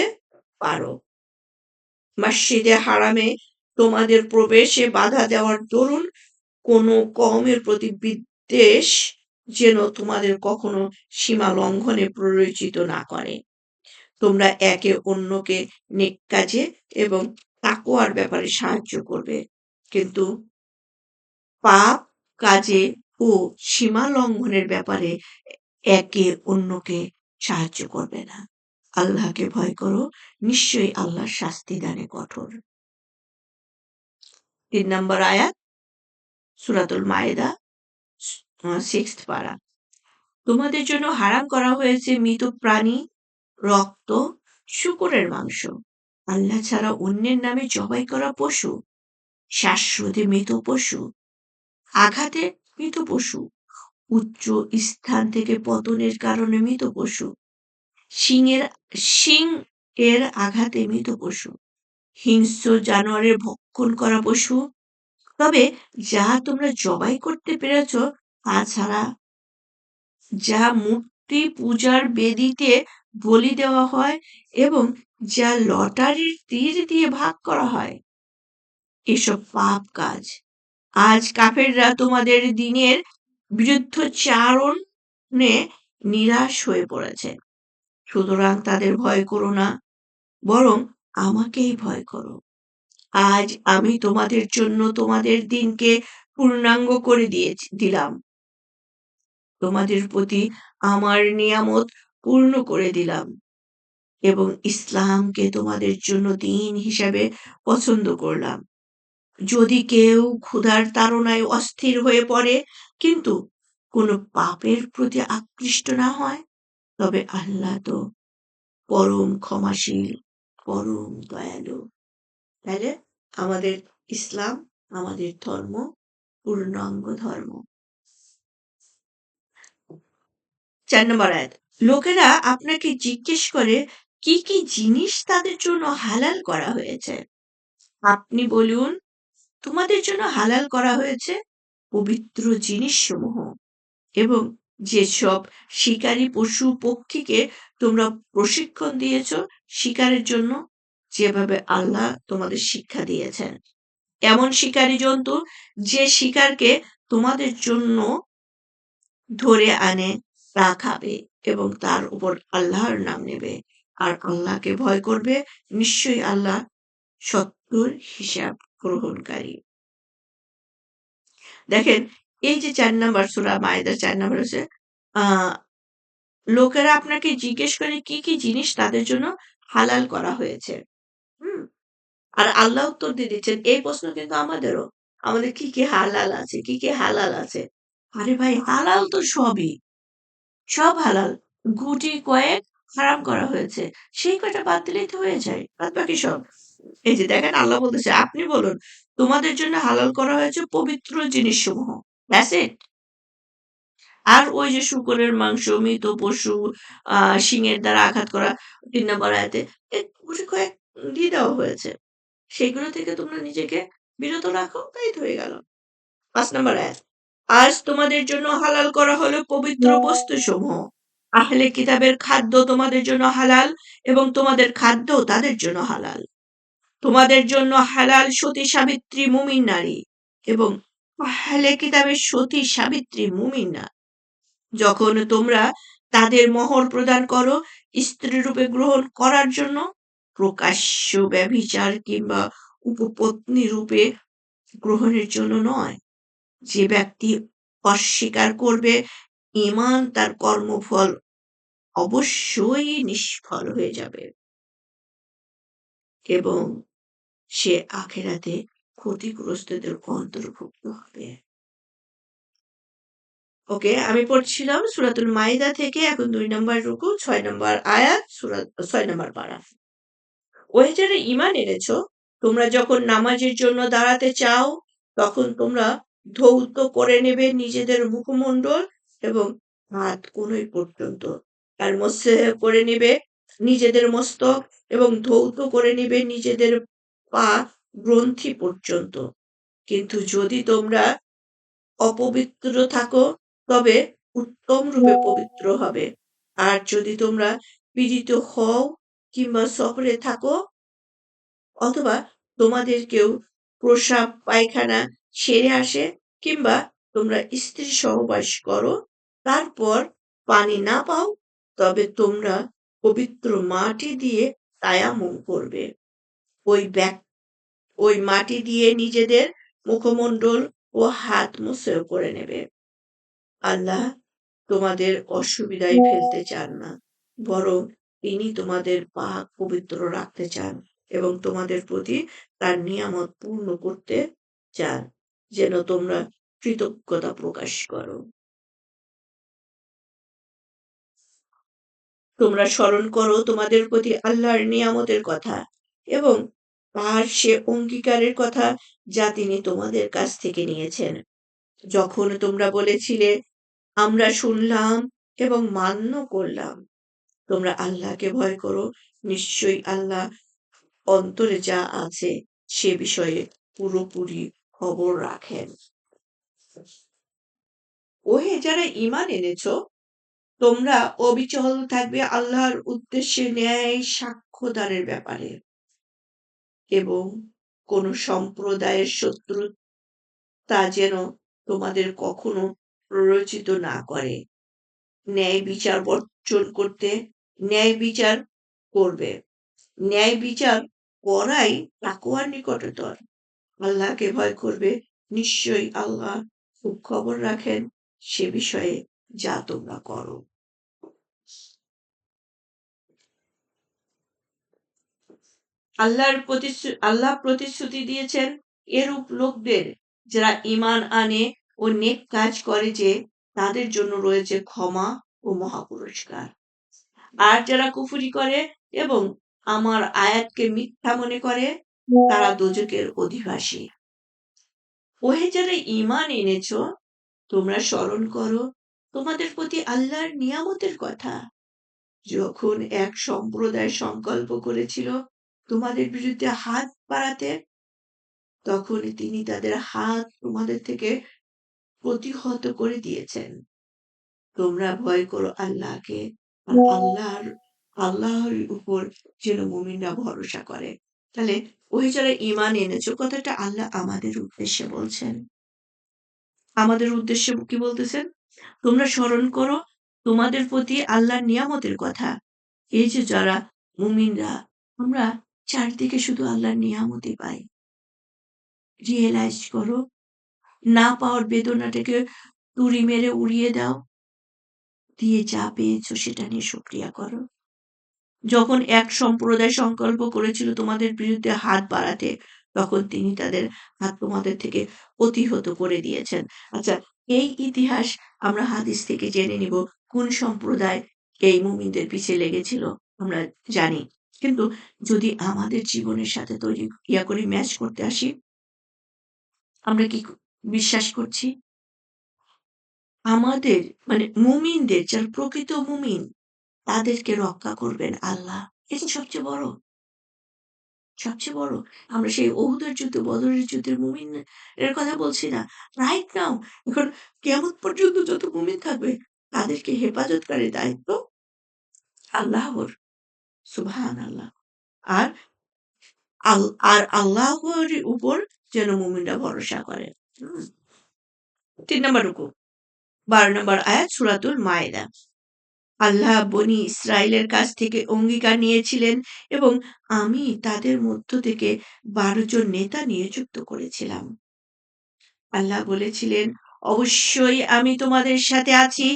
[SPEAKER 1] পারো। মসজিদে হারামে তোমাদের প্রবেশে বাধা দেওয়ার দরুন কোনো কওমের প্রতি বিদ্বেষ যেন তোমাদের কখনো সীমা লঙ্ঘনে প্ররোচিত না করে। তোমরা একে অন্যকে নেক কাজে এবং তাকওয়ার ব্যাপারে সাহায্য করবে, কিন্তু পাপ কাজে ও সীমা লঙ্ঘনের ব্যাপারে একে অন্যকে সাহায্য করবে না। আল্লাহকে ভয় করো, নিশ্চয়ই আল্লাহ শাস্তি দানে কঠোর। ৩ নম্বর আয়াত, সূরাতুল মায়েদা, 6th পারা। তোমাদের জন্য হারাম করা হয়েছে মৃত প্রাণী, রক্ত, শূকরের মাংস, আল্লাহ ছাড়া অন্যের নামে জবাই করা পশু, শ্বাসরোধে মৃত পশু, আঘাতে মৃত পশু, উচ্চ স্থান থেকে পতনের কারণে মৃত পশু, শিং এর আঘাতে মৃত পশু, হিংস্র জানোয়ারের ভক্ষণ করা পশু। তবে যা তোমরা জবাই করতে পেরেছ তা ছাড়া যা মূর্তি পূজার বেদিতে বলি দেওয়া হয় এবং যা লটারির তীর দিয়ে ভাগ করা হয়, এসব পাপ কাজ। আজ কাফেররা তোমাদের দিনের বিরুদ্ধচারণে নিরাশ হয়ে পড়েছে। সুতরাং তাদের ভয় করো না, বরং আমাকেই ভয় করো। আজ আমি তোমাদের জন্য তোমাদের দিনকে পূর্ণাঙ্গ করে দিলাম। তোমাদের প্রতি আমার নিয়ামত পূর্ণ করে দিলাম এবং ইসলামকে তোমাদের জন্য দিন হিসাবে পছন্দ করলাম। যদি কেউ ক্ষুধার তাড়নায় অস্থির হয়ে পড়ে কিন্তু কোনো পাপের প্রতি আকৃষ্ট না হয়, তবে আল্লাহ তো পরম ক্ষমাশীল, পরম দয়ালু। তাহলে আমাদের ইসলাম, আমাদের ধর্ম পূর্ণাঙ্গ ধর্ম। ৪ নম্বর আয়াত। লোকেরা আপনাকে জিজ্ঞেস করে কি কি জিনিস তাদের জন্য হালাল করা হয়েছে। আপনি বলুন, তোমাদের জন্য হালাল করা হয়েছে পবিত্র জিনিসসমূহ এবং যেসব শিকারী পশু পক্ষীকে তোমরা প্রশিক্ষণ দিয়েছ শিকারের জন্য, যেভাবে আল্লাহ তোমাদের শিক্ষা দিয়েছেন। এমন শিকারী জন্তু যে শিকারকে তোমাদের জন্য ধরে আনে তা খাবে এবং তার উপর আল্লাহর নাম নেবে আর আল্লাহকে ভয় করবে। নিশ্চয়ই আল্লাহ সত্তর হিসাব গ্রহণকারী। দেখেন, এই যে ৪ নাম্বার সূরা মায়েদার ৪ নাম্বার হচ্ছে লোকেরা আপনাকে জিজ্ঞেস করে কি কি জিনিস তাদের জন্য হালাল করা হয়েছে। হুম আর আল্লাহ উত্তর দিয়ে দিচ্ছেন, এই প্রশ্ন কিন্তু আমাদেরও। আমাদের কি কি হালাল আছে, কি কি হালাল আছে। আরে ভাই, হালাল তো সবই, সব হালাল। গুটি কয়েক হারাম করা হয়েছে, সেই কয়টা বাদ দিলেই তো হয়ে যায়, বাদ বাকি সব। এই যে দেখেন, আল্লাহ বলতেছে আপনি বলুন, তোমাদের জন্য হালাল করা হয়েছে পবিত্র জিনিসসমূহ। That's it. আর ওই যে শূকরের মাংস, মৃত পশু, শিঙের দ্বারা আঘাত করা ৩ নম্বর আয়াতে গুটি কয়েক দিয়ে দেওয়া হয়েছে। সেগুলো থেকে তোমরা নিজেকে বিরত রাখো, তাই তো হয়ে গেল। ৫ নম্বর আয়াত। আজ তোমাদের জন্য হালাল করা হলো পবিত্র বস্তুসমূহ। আহলে কিতাবের খাদ্য তোমাদের জন্য হালাল এবং তোমাদের খাদ্য তাদের জন্য হালাল। তোমাদের জন্য হালাল সতী সাবিত্রী মুমিন নারী এবং আহলে কিতাবের সতী সাবিত্রী মুমিন না। যখন তোমরা তাদের মোহর প্রদান করো স্ত্রী রূপে গ্রহণ করার জন্য, প্রকাশ্য ব্যভিচার কিংবা উপপত্নী রূপে গ্রহণের জন্য নয়। যে ব্যক্তি অস্বীকার করবে ঈমান, তার কর্মফল অবশ্যই নিষ্ফল হয়ে যাবে এবং সে আখিরাতে ক্ষতিগ্রস্তদের অন্তর্ভুক্ত হবে। ওকে, আমি পড়ছিলাম সূরাতুল মাইদা থেকে। এখন ২ নম্বর রুকু, ৬ নম্বর আয়াত, সূরা ৬ নম্বর পারা। ওহে যারা ঈমান এনেছ, তোমরা যখন নামাজের জন্য দাঁড়াতে চাও তখন তোমরা ধৌত করে নেবে নিজেদের মুখমণ্ডল এবং হাত কনুই পর্যন্ত, আর মসে করে নেবে নিজেদের মস্তক এবং ধৌত করে নেবে নিজেদের পা গ্রন্থি পর্যন্ত। কিন্তু যদি তোমরা অপবিত্র থাকো তবে উত্তম রূপে পবিত্র হবে। আর যদি তোমরা পীড়িত হও কিংবা সফরে থাকো অথবা তোমাদের কেউ প্রস্রাব পায়খানা সেরে আসে কিংবা তোমরা স্ত্রী সহবাস করো, তারপর পানি না পাও, তবে তোমরা পবিত্র মাটি দিয়ে তায়াম্মুম করবে। ওই মাটি দিয়ে নিজেদের মুখমণ্ডল ও হাত মুছে করে নেবে। আল্লাহ তোমাদের অসুবিধায় ফেলতে চান না, বরং তিনি তোমাদের পাক পবিত্র রাখতে চান এবং তোমাদের প্রতি তার নিয়ামত পূর্ণ করতে চান, যেন তোমরা কৃতজ্ঞতা প্রকাশ করো। তোমরা স্মরণ করো তোমাদের প্রতি আল্লাহর নিয়ামতের কথা এবং তার সে অঙ্গীকারের কথা যা তিনি তোমাদের কাছ থেকে নিয়েছেন। যখন তোমরা বলেছিলে, আমরা শুনলাম এবং মান্য করলাম। তোমরা আল্লাহকে ভয় করো। নিশ্চয়ই আল্লাহ অন্তরে যা আছে সে বিষয়ে পুরোপুরি খবর রাখেন। ওহে যারা ঈমান এনেছ, তোমরা অবিচল থাকবে আল্লাহর উদ্দেশ্যে ন্যায় সাক্ষ্যদানের ব্যাপারে এবং কোন সম্প্রদায়ের শত্রুতা যেন তোমাদের কখনো প্ররোচিত না করে। ন্যায় বিচার বর্জন করতে ন্যায় বিচার করবে। ন্যায় বিচার করাই তাকওয়ার নিকটতর। আল্লাহকে ভয় করবে। নিশ্চয়ই আল্লাহ খুব খবর রাখেন সে বিষয়ে যা তোমরা করো। আল্লাহ প্রতিশ্রুতি দিয়েছেন এরূপ লোকদের যারা ঈমান আনে ও নেক কাজ করে যে তাদের জন্য রয়েছে ক্ষমা ও মহাপুরস্কার। আর যারা কুফরি করে এবং আমার আয়াতকে মিথ্যা মনে করে তারা দোজখের অধিবাসী। ওহে যারা ঈমান এনেছ তোমরা স্মরণ করো তোমাদের প্রতি আল্লাহর নিয়ামতের কথা। যখন এক সম্প্রদায় সংকল্প করেছিল তোমাদের বিরুদ্ধে হাত বাড়াতে তখন তিনি তাদের হাত তোমাদের থেকে প্রতিহত করে দিয়েছেন। তোমরা ভয় করো আল্লাহকে আর আল্লাহর উপর যেন মুমিনরা ভরসা করে। তাহলে ওই যারা ঈমান এনেছো কথাটা আল্লাহ আমাদের উদ্দেশ্যে বলছেন। আমাদের উদ্দেশ্যে কি বলতেছেন? তোমরা স্মরণ করো তোমাদের প্রতি আল্লাহর নিয়ামতের কথা। এই যে যারা মুমিনরা আমরা চারদিকে শুধু আল্লাহর নিয়ামতই পাই। রিয়েলাইজ করো না পাওয়ার বেদনাটাকে তুড়ি মেরে উড়িয়ে দাও। দিয়ে যা পেয়েছো সেটা নিয়ে শুকরিয়া করো। যখন এক সম্প্রদায় সংকল্প করেছিল তোমাদের বিরুদ্ধে হাত বাড়াতে তখন তিনি তাদের হাত তোমাদের থেকে প্রতিহত করে দিয়েছেন। আচ্ছা, এই ইতিহাস আমরা হাদিস থেকে জেনে নিব কোন সম্প্রদায় এই মুমিনদের পিছে লেগেছিল আমরা জানি। কিন্তু যদি আমাদের জীবনের সাথে তৈরি করে ম্যাচ করতে আসি আমরা কি বিশ্বাস করছি আমাদের মানে মুমিনদের যারা প্রকৃত মুমিন তাদেরকে রক্ষা করবেন আল্লাহ। এটা সবচেয়ে বড়। সবচেয়ে বড়। আমরা সেই উহুদের যুদ্ধ, বদরের যুদ্ধের মুমিন এর কথা বলছি না। রাইট নাও এখন কিয়ামত পর্যন্ত যত মুমিন থাকবে তাদেরকে হেফাজতকারীর দায়িত্ব আল্লাহর। সুবহানাল্লাহ। আর আর আল্লাহর উপর যেন মুমিনরা ভরসা করে। ৩ নম্বর রুকু ১২ নম্বর আয়াত সূরাতুল মায়েদা। আল্লাহ বনী ইসরায়েলের কাছ থেকে অঙ্গীকার নিয়েছিলেন এবং আমি তাদের মধ্য থেকে ১২ জন নেতা নিযুক্ত করেছিলাম। আল্লাহ বলেছিলেন, অবশ্যই আমি তোমাদের সাথে আছি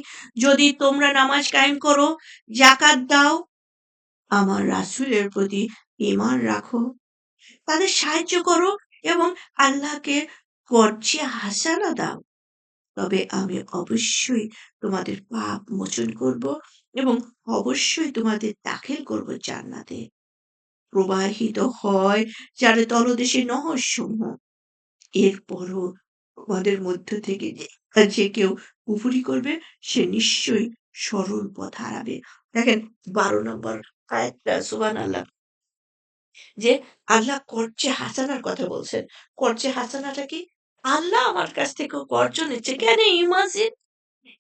[SPEAKER 1] যদি তোমরা নামাজ কায়েম করো, যাকাত দাও, আমার রাসূলের প্রতি ঈমান রাখো, তাদের সাহায্য করো এবং আল্লাহকে কর্জে হাসানা দাও। তবে আমি অবশ্যই তোমাদের পাপ মোচন করব এবং অবশ্যই তোমাদের দাখিল করব জান্নাতে। প্রবাহিত হয় যার তলদেশে নহরসমূহ। এরপরও তোমাদের মধ্য থেকে যে কেউ কুফরি করবে সে নিশ্চয়ই সরল পথ হারাবে। দেখেন ১২ নম্বর আয়াতটা সুবহানাল্লাহ যে আল্লাহ কর্জে হাসানার কথা বলছেন। কর্জে হাসানাটা কি? আল্লাহ আমার কাছ থেকে কর্জ নিচ্ছে। Can you imagine?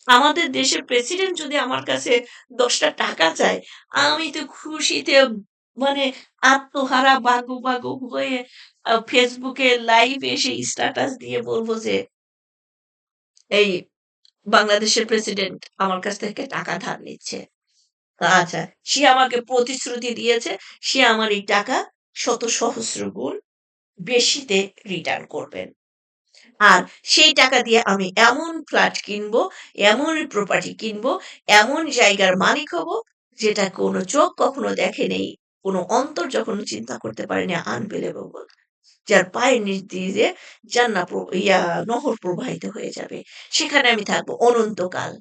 [SPEAKER 1] আমাদের দেশের প্রেসিডেন্ট যদি আমার কাছে ১০ টা টাকা চায়, আমি তো খুশিতে মানে আত্মহারা বাগু হয়ে ফেসবুকে লাইভ এসে স্ট্যাটাস দিয়ে বলব যে, এই বাংলাদেশের প্রেসিডেন্ট আমার কাছ থেকে টাকা ধার নিচ্ছে। আচ্ছা, সে আমাকে প্রতিশ্রুতি দিয়েছে, সে আমার এই টাকা শত সহস্র গুণ বেশিতে রিটার্ন করবেন। আর সেই টাকা দিয়ে আমি এমন ফ্ল্যাট কিনবো, এমন প্রপার্টি কিনবো, এমন জায়গার মালিক হব, যেটা কোনো চোখ কখনো দেখে নেই, কোনো অন্তর যখনো চিন্তা করতে পারেনি আনবিলিভেবল। যার পায়ের নিচ দিয়ে নহর প্রবাহিত হয়ে যাবে। সেখানে আমি থাকবো অনন্তকাল।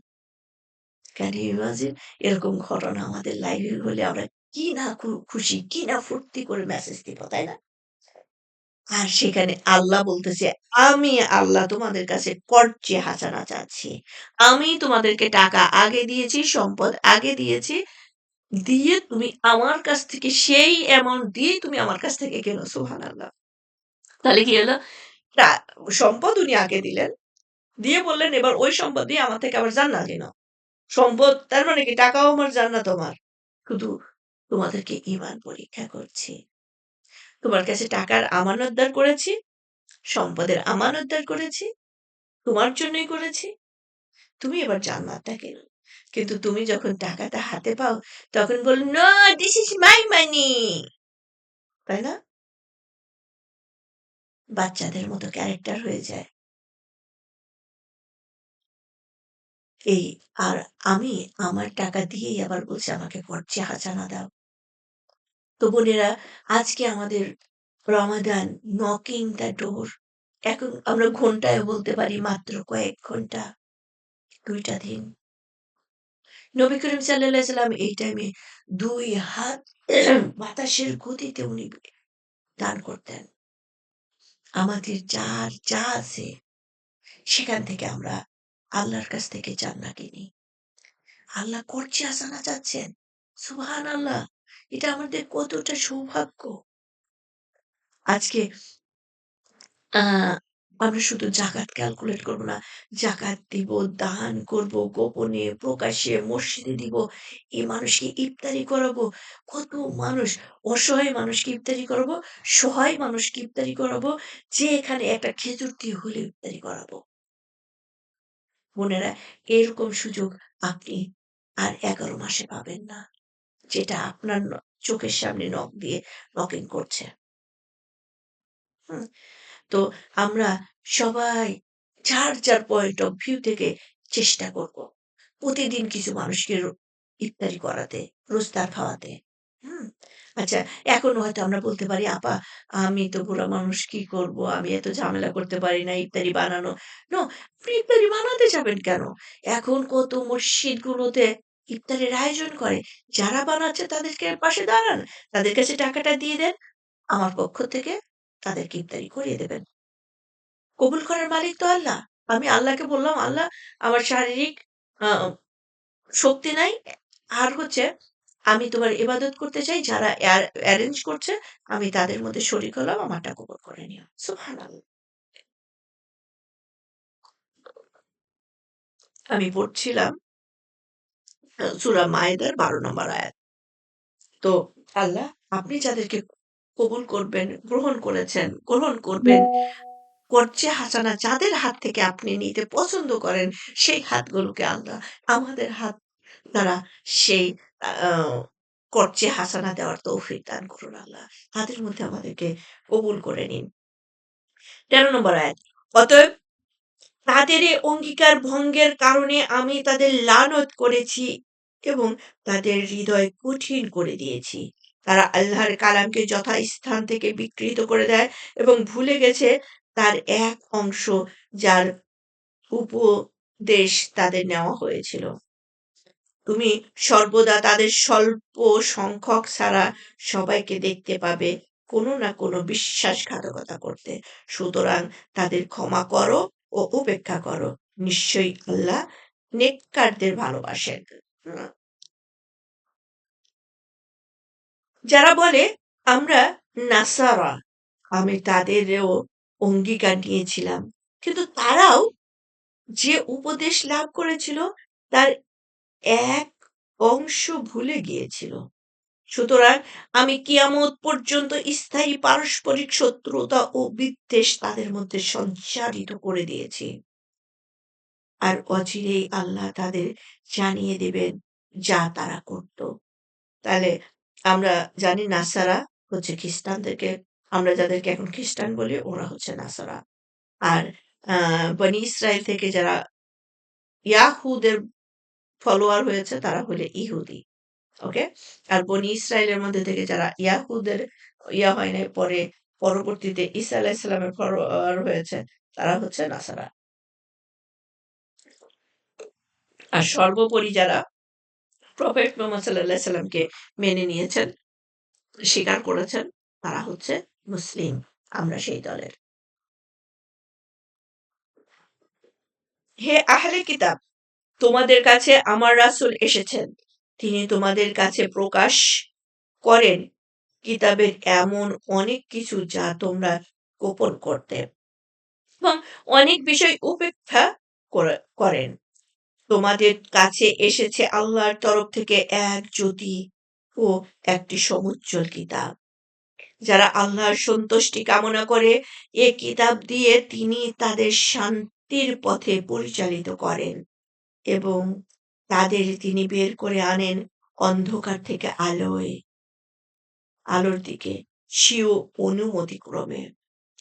[SPEAKER 1] Can you imagine? এরকম ঘটনা আমাদের লাইফে হলে আমরা কি না খুশি, কি না ফুর্তি করে মেসেজ দিব, তাই না? আর সেখানে আল্লাহ বলতেছে, আমি আল্লাহ তোমাদের কাছে কর্জে হাসানা চাচ্ছি। আমি তোমাদেরকে টাকা আগে দিয়েছি, সম্পদ আগে দিয়েছি। দিয়ে তুমি আমার কাছ থেকে সেই অ্যামাউন্ট দিয়েই তুমি আমার কাছ থেকে কেনো। সুবহানাল্লাহ। তাহলে কি হলো? টা সম্পদ উনি আগে দিলেন। দিয়ে বললেন, এবার ওই সম্পদ দিয়ে আমার থেকে আবার জান্নাত নাও। সম্পদ তার মানে কি টাকাও আমার জান্নাত আমার। শুধু তোমাদেরকে ঈমান পরীক্ষা করছি। তোমার কাছে টাকার আমানতদার করেছি, সম্পদের আমানতদার করেছি, তোমার জন্যই করেছি। তুমি এবার জান্নাতটা কেনো। কিন্তু তুমি যখন টাকাটা হাতে পাও তখন বলো, "নো, দিস ইজ মাই মানি।" তাই না? বাচ্চাদের মতো ক্যারেক্টার হয়ে যায়। এই আর আমি আমার টাকা দিয়েই আবার বলছি আমাকে খরচে হাসানা দাও। তো বোনেরা, আজকে আমাদের রমাদান নকিং দ্য ডোর। এখন আমরা ঘন্টায় বলতে পারি মাত্র কয়েক ঘন্টা, ২ টা দিন। নবী করিম সাল্লাল্লাহু সাল্লাম এই টাইমে ২ হাত বাতাসের গতিতে উনি দান করতেন। আমাদের যার যা আছে সেখান থেকে আমরা আল্লাহর কাছ থেকে জান্নাতি নিই। আল্লাহ করছে হাসানা চাচ্ছেন। সুবহানাল্লাহ! এটা আমাদের কতটা সৌভাগ্য। আজকে আ আমরা শুধু জাকাত ক্যালকুলেট করব না। জাকাত দিব, দান করব, গোপনে, প্রকাশ্যে, মসজিদে দিব। এই মানুষকে ইফতারি করাবো। কত মানুষ, অসহায় মানুষকে ইফতারি করাবো, সহায় মানুষকে ইফতারি করাবো, যে এখানে একটা খেজুর দিয়ে হলেও ইফতারি করাবো। বোনেরা, এরকম সুযোগ আপনি আর ১১ মাসে পাবেন না। যেটা আপনার চোখের সামনে নকিং করছে। হুম? তো আমরা সবাই যার পয়েন্ট অফ ভিউ থেকে চেষ্টা করব। প্রতিদিন কিছু মানুষকে ইফতারি করাতে, রোজদার খাওয়াতে। হুম? আচ্ছা, এখন হয়তো আমরা বলতে পারি, "আপা, আমি তো বুড়া মানুষ কি করব? আমি এত ঝামেলা করতে পারি না ইফতারি বানানো।" নো, আপনি ইফতারি বানাতে যাবেন কেন? এখন কত মসজিদগুলোতে ইফতারের আয়োজন করে। যারা বানাচ্ছে তাদেরকে পাশে দাঁড়ান। তাদের কাছে টাকাটা দিয়ে দেন। আমার পক্ষ থেকে তাদেরকে ইফতারি করিয়ে দেবেন। কবুল করার মালিক তো আল্লাহ। আমি আল্লাহকে বললাম, "আল্লাহ, আমার শারীরিক আ শক্তি নাই। আর হচ্ছে আমি তোমার ইবাদত করতে চাই। যারা এরেঞ্জ করছে আমি তাদের মধ্যে শরিক হলাম। আমারটা কবুল করে নিও।" সুবহানাল্লাহ। আমি পড়ছিলাম সূরা মায়েদার ১২ নম্বর আয়াত। তো আল্লাহ, আপনি যাদেরকে কবুল করবেন, গ্রহণ করবেন, কর্জে হাসানা যাদের হাত থেকে আপনি নিতে পছন্দ করেন, সেই হাতগুলোকে আল্লাহ আমাদের হাত দ্বারা সেই আ কর্জে হাসানা দেওয়ার তৌফিক দান করুন আল্লাহ। তাদের মধ্যে আমাদেরকে কবুল করে নিন। ১৩ নম্বর আয়াত। অতএব তাদের এ অঙ্গীকার ভঙ্গের কারণে আমি তাদের লানত করেছি এবং তাদের হৃদয় কঠিন করে দিয়েছি। তারা আল্লাহর কালামকে যথাস্থান থেকে বিকৃত করে দেয় এবং ভুলে গেছে তার এক অংশ, যার উপদেশ তাদের নেওয়া হয়েছিল। তুমি সর্বদা তাদের স্বল্প সংখ্যক ছাড়া সবাইকে দেখতে পাবে কোনো না কোনো বিশ্বাসঘাতকতা করতে। সুতরাং তাদের ক্ষমা করো ও উপেক্ষা করো। নিশ্চয়ই আল্লাহ নেককারদের ভালোবাসেন। হুম? যারা বলে আমরা নাসারা, আমি তাদেরও অঙ্গীকার নিয়েছিলাম। কিন্তু তারাও যে উপদেশ লাভ করেছিল তার এক অংশ ভুলে গিয়েছিল। সুতরাং আমি কিয়ামত পর্যন্ত স্থায়ী পারস্পরিক শত্রুতা ও বিদ্বেষ তাদের মধ্যে সঞ্চারিত করে দিয়েছি। আর অচিরেই আল্লাহ তাদের জানিয়ে দেবেন যা তারা করত। তাহলে আমরা জানি নাসারা হচ্ছে খ্রিস্টানদেরকে, আমরা যাদেরকে এখন খ্রিস্টান বলি ওরা হচ্ছে নাসারা। আর বনি ইসরাইল থেকে যারা ইয়াহুদের ফলোয়ার হয়েছে তারা হলে ইহুদি। ওকে? আর বনি ইসরাইলের মধ্যে থেকে যারা ইয়াহুদের হয় নাই, পরে পরবর্তীতে ঈসা আলাইহিস সালামের ফলোয়ার হয়েছে তারা হচ্ছে নাসারা। আর সর্বোপরি যারা প্রফেট মুহাম্মদ সাল্লাল্লাহু আলাইহি সাল্লামকে মেনে নিয়েছেন, স্বীকার করেছেন, তারা হচ্ছে মুসলিম। আমরা সেই দলের। হে আহলে কিতাব! তোমাদের কাছে আমার রাসূল এসেছেন। তিনি তোমাদের কাছে প্রকাশ করেন কিতাবের এমন অনেক কিছু যা তোমরা গোপন করতে এবং অনেক বিষয় উপেক্ষা করেন। তোমাদের কাছে এসেছে আল্লাহর তরফ থেকে এক জ্যোতি ও একটি সমুজ্জ্বল কিতাব, যারা আল্লাহর সন্তুষ্টি কামনা করে এ কিতাব দিয়ে তিনি তাদের শান্তির পথে পরিচালিত করেন এবং তাদের তিনি বের করে আনেন অন্ধকার থেকে আলোর দিকে স্বীয় অনুমতিক্রমে।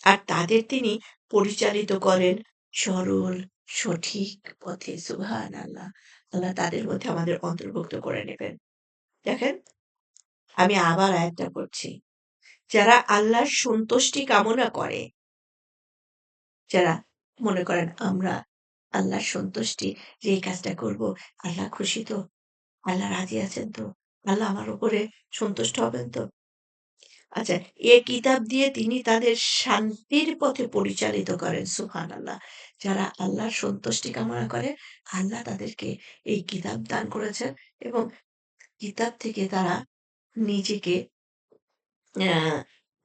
[SPEAKER 1] আর তাদের তিনি পরিচালিত করেন সরল সঠিক পথে। সুবহানাল্লাহ। আল্লাহ তাদের মধ্যে আমাদের অন্তর্ভুক্ত করে নেবেন। দেখেন, আমি আবার আয়াতটা পড়ছি। যারা আল্লাহর সন্তুষ্টি কামনা করে, যারা মনে করেন আমরা আল্লাহর সন্তুষ্টি যে এই কাজটা করব, আল্লাহ খুশি তো? আল্লাহ রাজি আছেন তো? আল্লাহ আমার উপরে সন্তুষ্ট হবেন তো? আচ্ছা, এ কিতাব দিয়ে তিনি তাদের শান্তির পথে পরিচালিত করেন। সুবহানাল্লাহ। যারা আল্লাহর সন্তুষ্টি কামনা করে, আল্লাহ তাদেরকে এই কিতাব দান করেছেন এবং কিতাব থেকে তারা নিজেকে অ্যা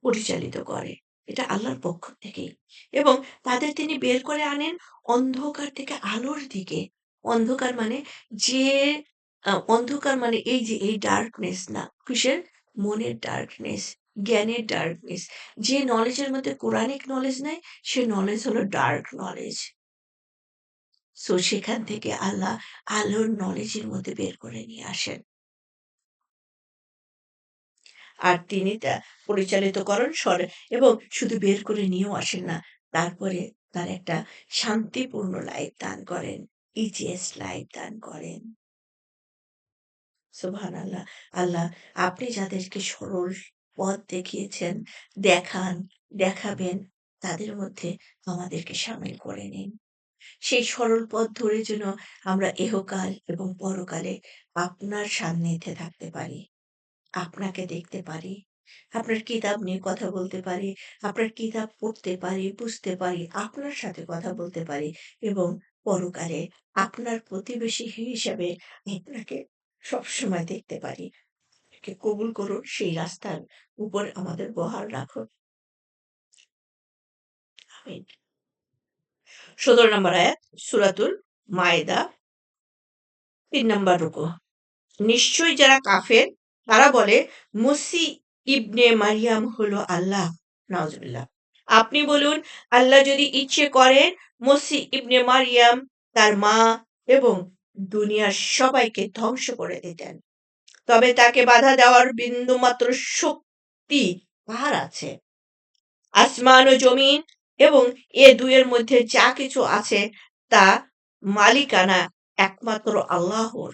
[SPEAKER 1] পরিচালিত করে। এটা আল্লাহর পক্ষ থেকেই। এবং তাদের তিনি বের করে আনেন অন্ধকার থেকে আলোর দিকে। অন্ধকার মানে যে অন্ধকার মানে এই যে এই ডার্কনেস না। কিসের? মনের ডার্কনেস, জ্ঞানের ডার্কনেস। যে নলেজের মধ্যে কোরানিক নলেজ নাই, সে নলেজ হলো ডার্ক নলেজ। সো সেখান থেকে আল্লাহ আলোর নলেজের মধ্যে বের করে নিয়ে আসেন। আর তিনি তা পরিচালিত করেন এবং শুধু বের করে নিয়েও আসেন না। তারপরে তার একটা শান্তিপূর্ণ লাইফ দান করেন। ইজিয়েস্ট লাইফ দান করেন। সুবহানাল্লাহ। আল্লাহ আপনি যাদেরকে সরল পথ দেখিয়েছেন, দেখান, দেখাবেন, তাদের মধ্যে আমাদেরকে শামিল করে নিন। সেই সরল পথ ধরে যেন আমরা ইহকাল এবং পরকালে আপনার সান্নিধ্যে থাকতে পারি। আপনাকে দেখতে পারি। আপনার কিতাব নিয়ে কথা বলতে পারি। আপনার কিতাব পড়তে পারি, বুঝতে পারি, আপনার সাথে কথা বলতে পারি এবং পরকালে আপনার প্রতিবেশী হিসেবে আপনাকে সবসময় দেখতে পারি। কে কবুল করুন, সেই রাস্তার উপর আমাদের বহাল রাখুন। আমিন। ১৭ নম্বর আয়াত সূরাতুল মায়েদা ৩ নম্বর রুকু। নিশ্চয়ই যারা কাফের তারা বলে মসিহ ইবনে মারিয়াম হলো আল্লাহ। নাউজুবিল্লাহ। আপনি বলুন, আল্লাহ যদি ইচ্ছে করেন মসিহ ইবনে মারিয়াম তার মা এবং দুনিয়ার সবাইকে ধ্বংস করে দিতেন। তবে তাকে বাধা দেওয়ার বিন্দুমাত্র শক্তি কার আছে? আসমান ও জমিন এবং এ দুয়ের মধ্যে যা কিছু আছে তা মালিকানা একমাত্র আল্লাহর।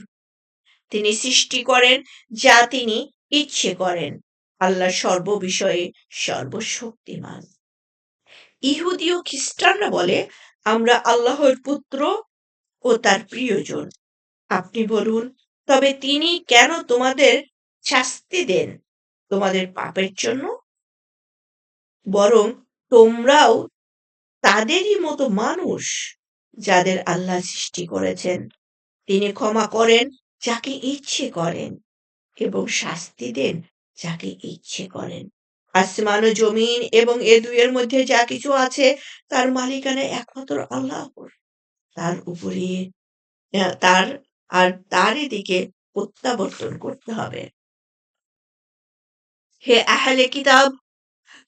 [SPEAKER 1] তিনি সৃষ্টি করেন যা তিনি ইচ্ছে করেন। আল্লাহ সর্ববিষয়ে সর্বশক্তিমান। ইহুদি ও খ্রিস্টানরা বলে আমরা আল্লাহর পুত্র ও তার প্রিয়জন। আপনি বলুন, তবে তিনি কেন তোমাদের শাস্তি দেন তোমাদের পাপের জন্য? বরং তোমরাও তাদেরই মতো মানুষ যাদের আল্লাহ সৃষ্টি করেছেন। তিনি ক্ষমা করেন যাকে ইচ্ছে করেন এবং শাস্তি দেন যাকে ইচ্ছে করেন। আসমান ও জমিন এবং এ দুইয়ের মধ্যে যা কিছু আছে তার মালিকানা একমাত্র আল্লাহর। তার উপরে তার আর তারই দিকে প্রত্যাবর্তন করতে হবে। হে আহলে কিতাব,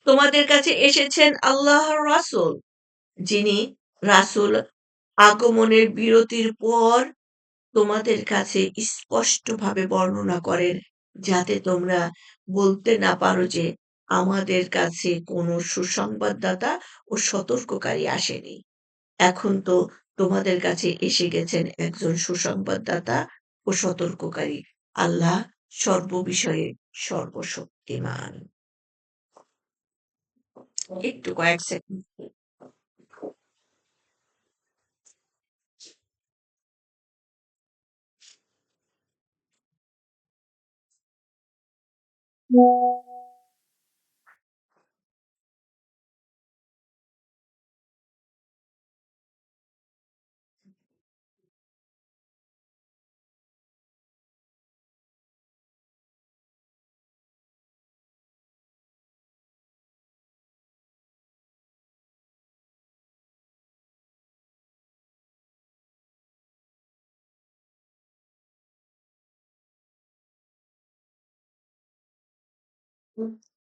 [SPEAKER 1] তোমাদের কাছে এসেছেন আল্লাহর রাসূল, যিনি রাসূল আগমনের বিরতির পর তোমাদের কাছে স্পষ্টভাবে বর্ণনা করেন, যাতে তোমরা বলতে না পারো যে আমাদের কাছে কোনো সুসংবাদদাতা ও সতর্ককারী আসেনি। এখন তো তোমাদের কাছে এসে গেছেন একজন সুসংবাদদাতা ও সতর্ককারী। আল্লাহ সর্ববিষয়ে সর্বশক্তিমান। একটু কয়েক সেকেন্ড।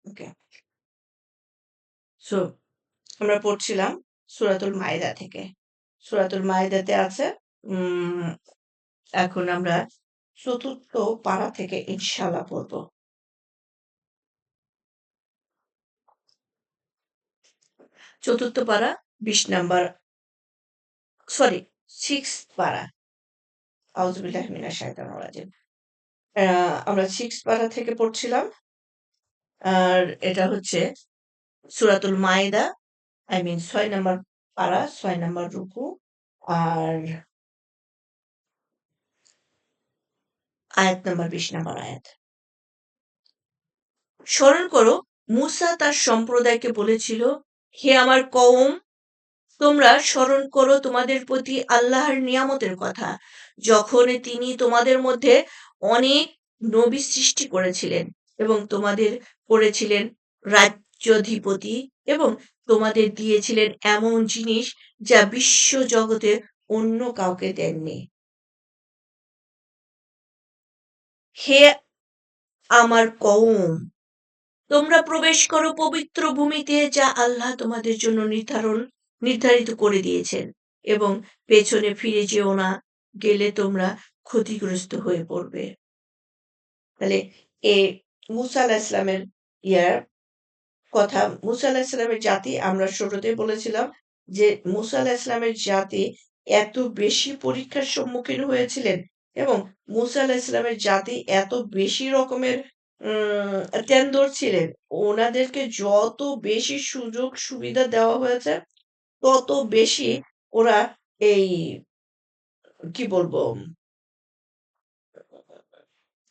[SPEAKER 1] ওকে। সো আমরা পড়ছিলাম সূরাতুল মাইদা থেকে। সূরাতুল মাইদাতে আছে উম এখন আমরা ৪র্থ পারা থেকে ইনশাআল্লাহ পড়ব। ৪র্থ পারা ২০ নাম্বার সরি 6th পারা। আউযুবিল্লাহি মিনাশ শাইতানির রাজিম। আ আমরা 6th পারা থেকে পড়ছিলাম। আর এটা হচ্ছে সূরাতুল মাইদা আই মিন ৬ নাম্বার পারা, ৬ নাম্বার রুকু আর আয়াত নাম্বার ২০ নাম্বার আয়াত। স্মরণ করো, মূসা তার সম্প্রদায়কে বলেছিল, হে আমার কওম, তোমরা স্মরণ করো তোমাদের প্রতি আল্লাহর নিয়ামতের কথা, যখন তিনি তোমাদের মধ্যে অনেক নবী সৃষ্টি করেছিলেন এবং তোমাদের করেছিলেন রাজ্যাধিপতি এবং তোমাদের দিয়েছিলেন এমন জিনিস যা বিশ্ব জগতে অন্য কাউকে দেননি। হে আমার কওম, তোমরা প্রবেশ করো পবিত্র ভূমিতে যা আল্লাহ তোমাদের জন্য নির্ধারিত করে দিয়েছেন এবং পেছনে ফিরে যেও না, গেলে তোমরা ক্ষতিগ্রস্ত হয়ে পড়বে। তাহলে এ মুসা আলাহিসাল্লামের ইয়ার কথা, মুসা আলাহিসাল্লামের জাতি আমরা শুরুতেই বলেছিলাম যে মুসা আলাহিসাল্লামের জাতি এত বেশি পরীক্ষার সম্মুখীন হয়েছিলেন এবং মুসা আলাহিসাল্লামের জাতি এত বেশি রকমের তেন্দর ছিলেন, ওনাদেরকে যত বেশি সুযোগ সুবিধা দেওয়া হয়েছে তত বেশি ওরা এই কি বলবো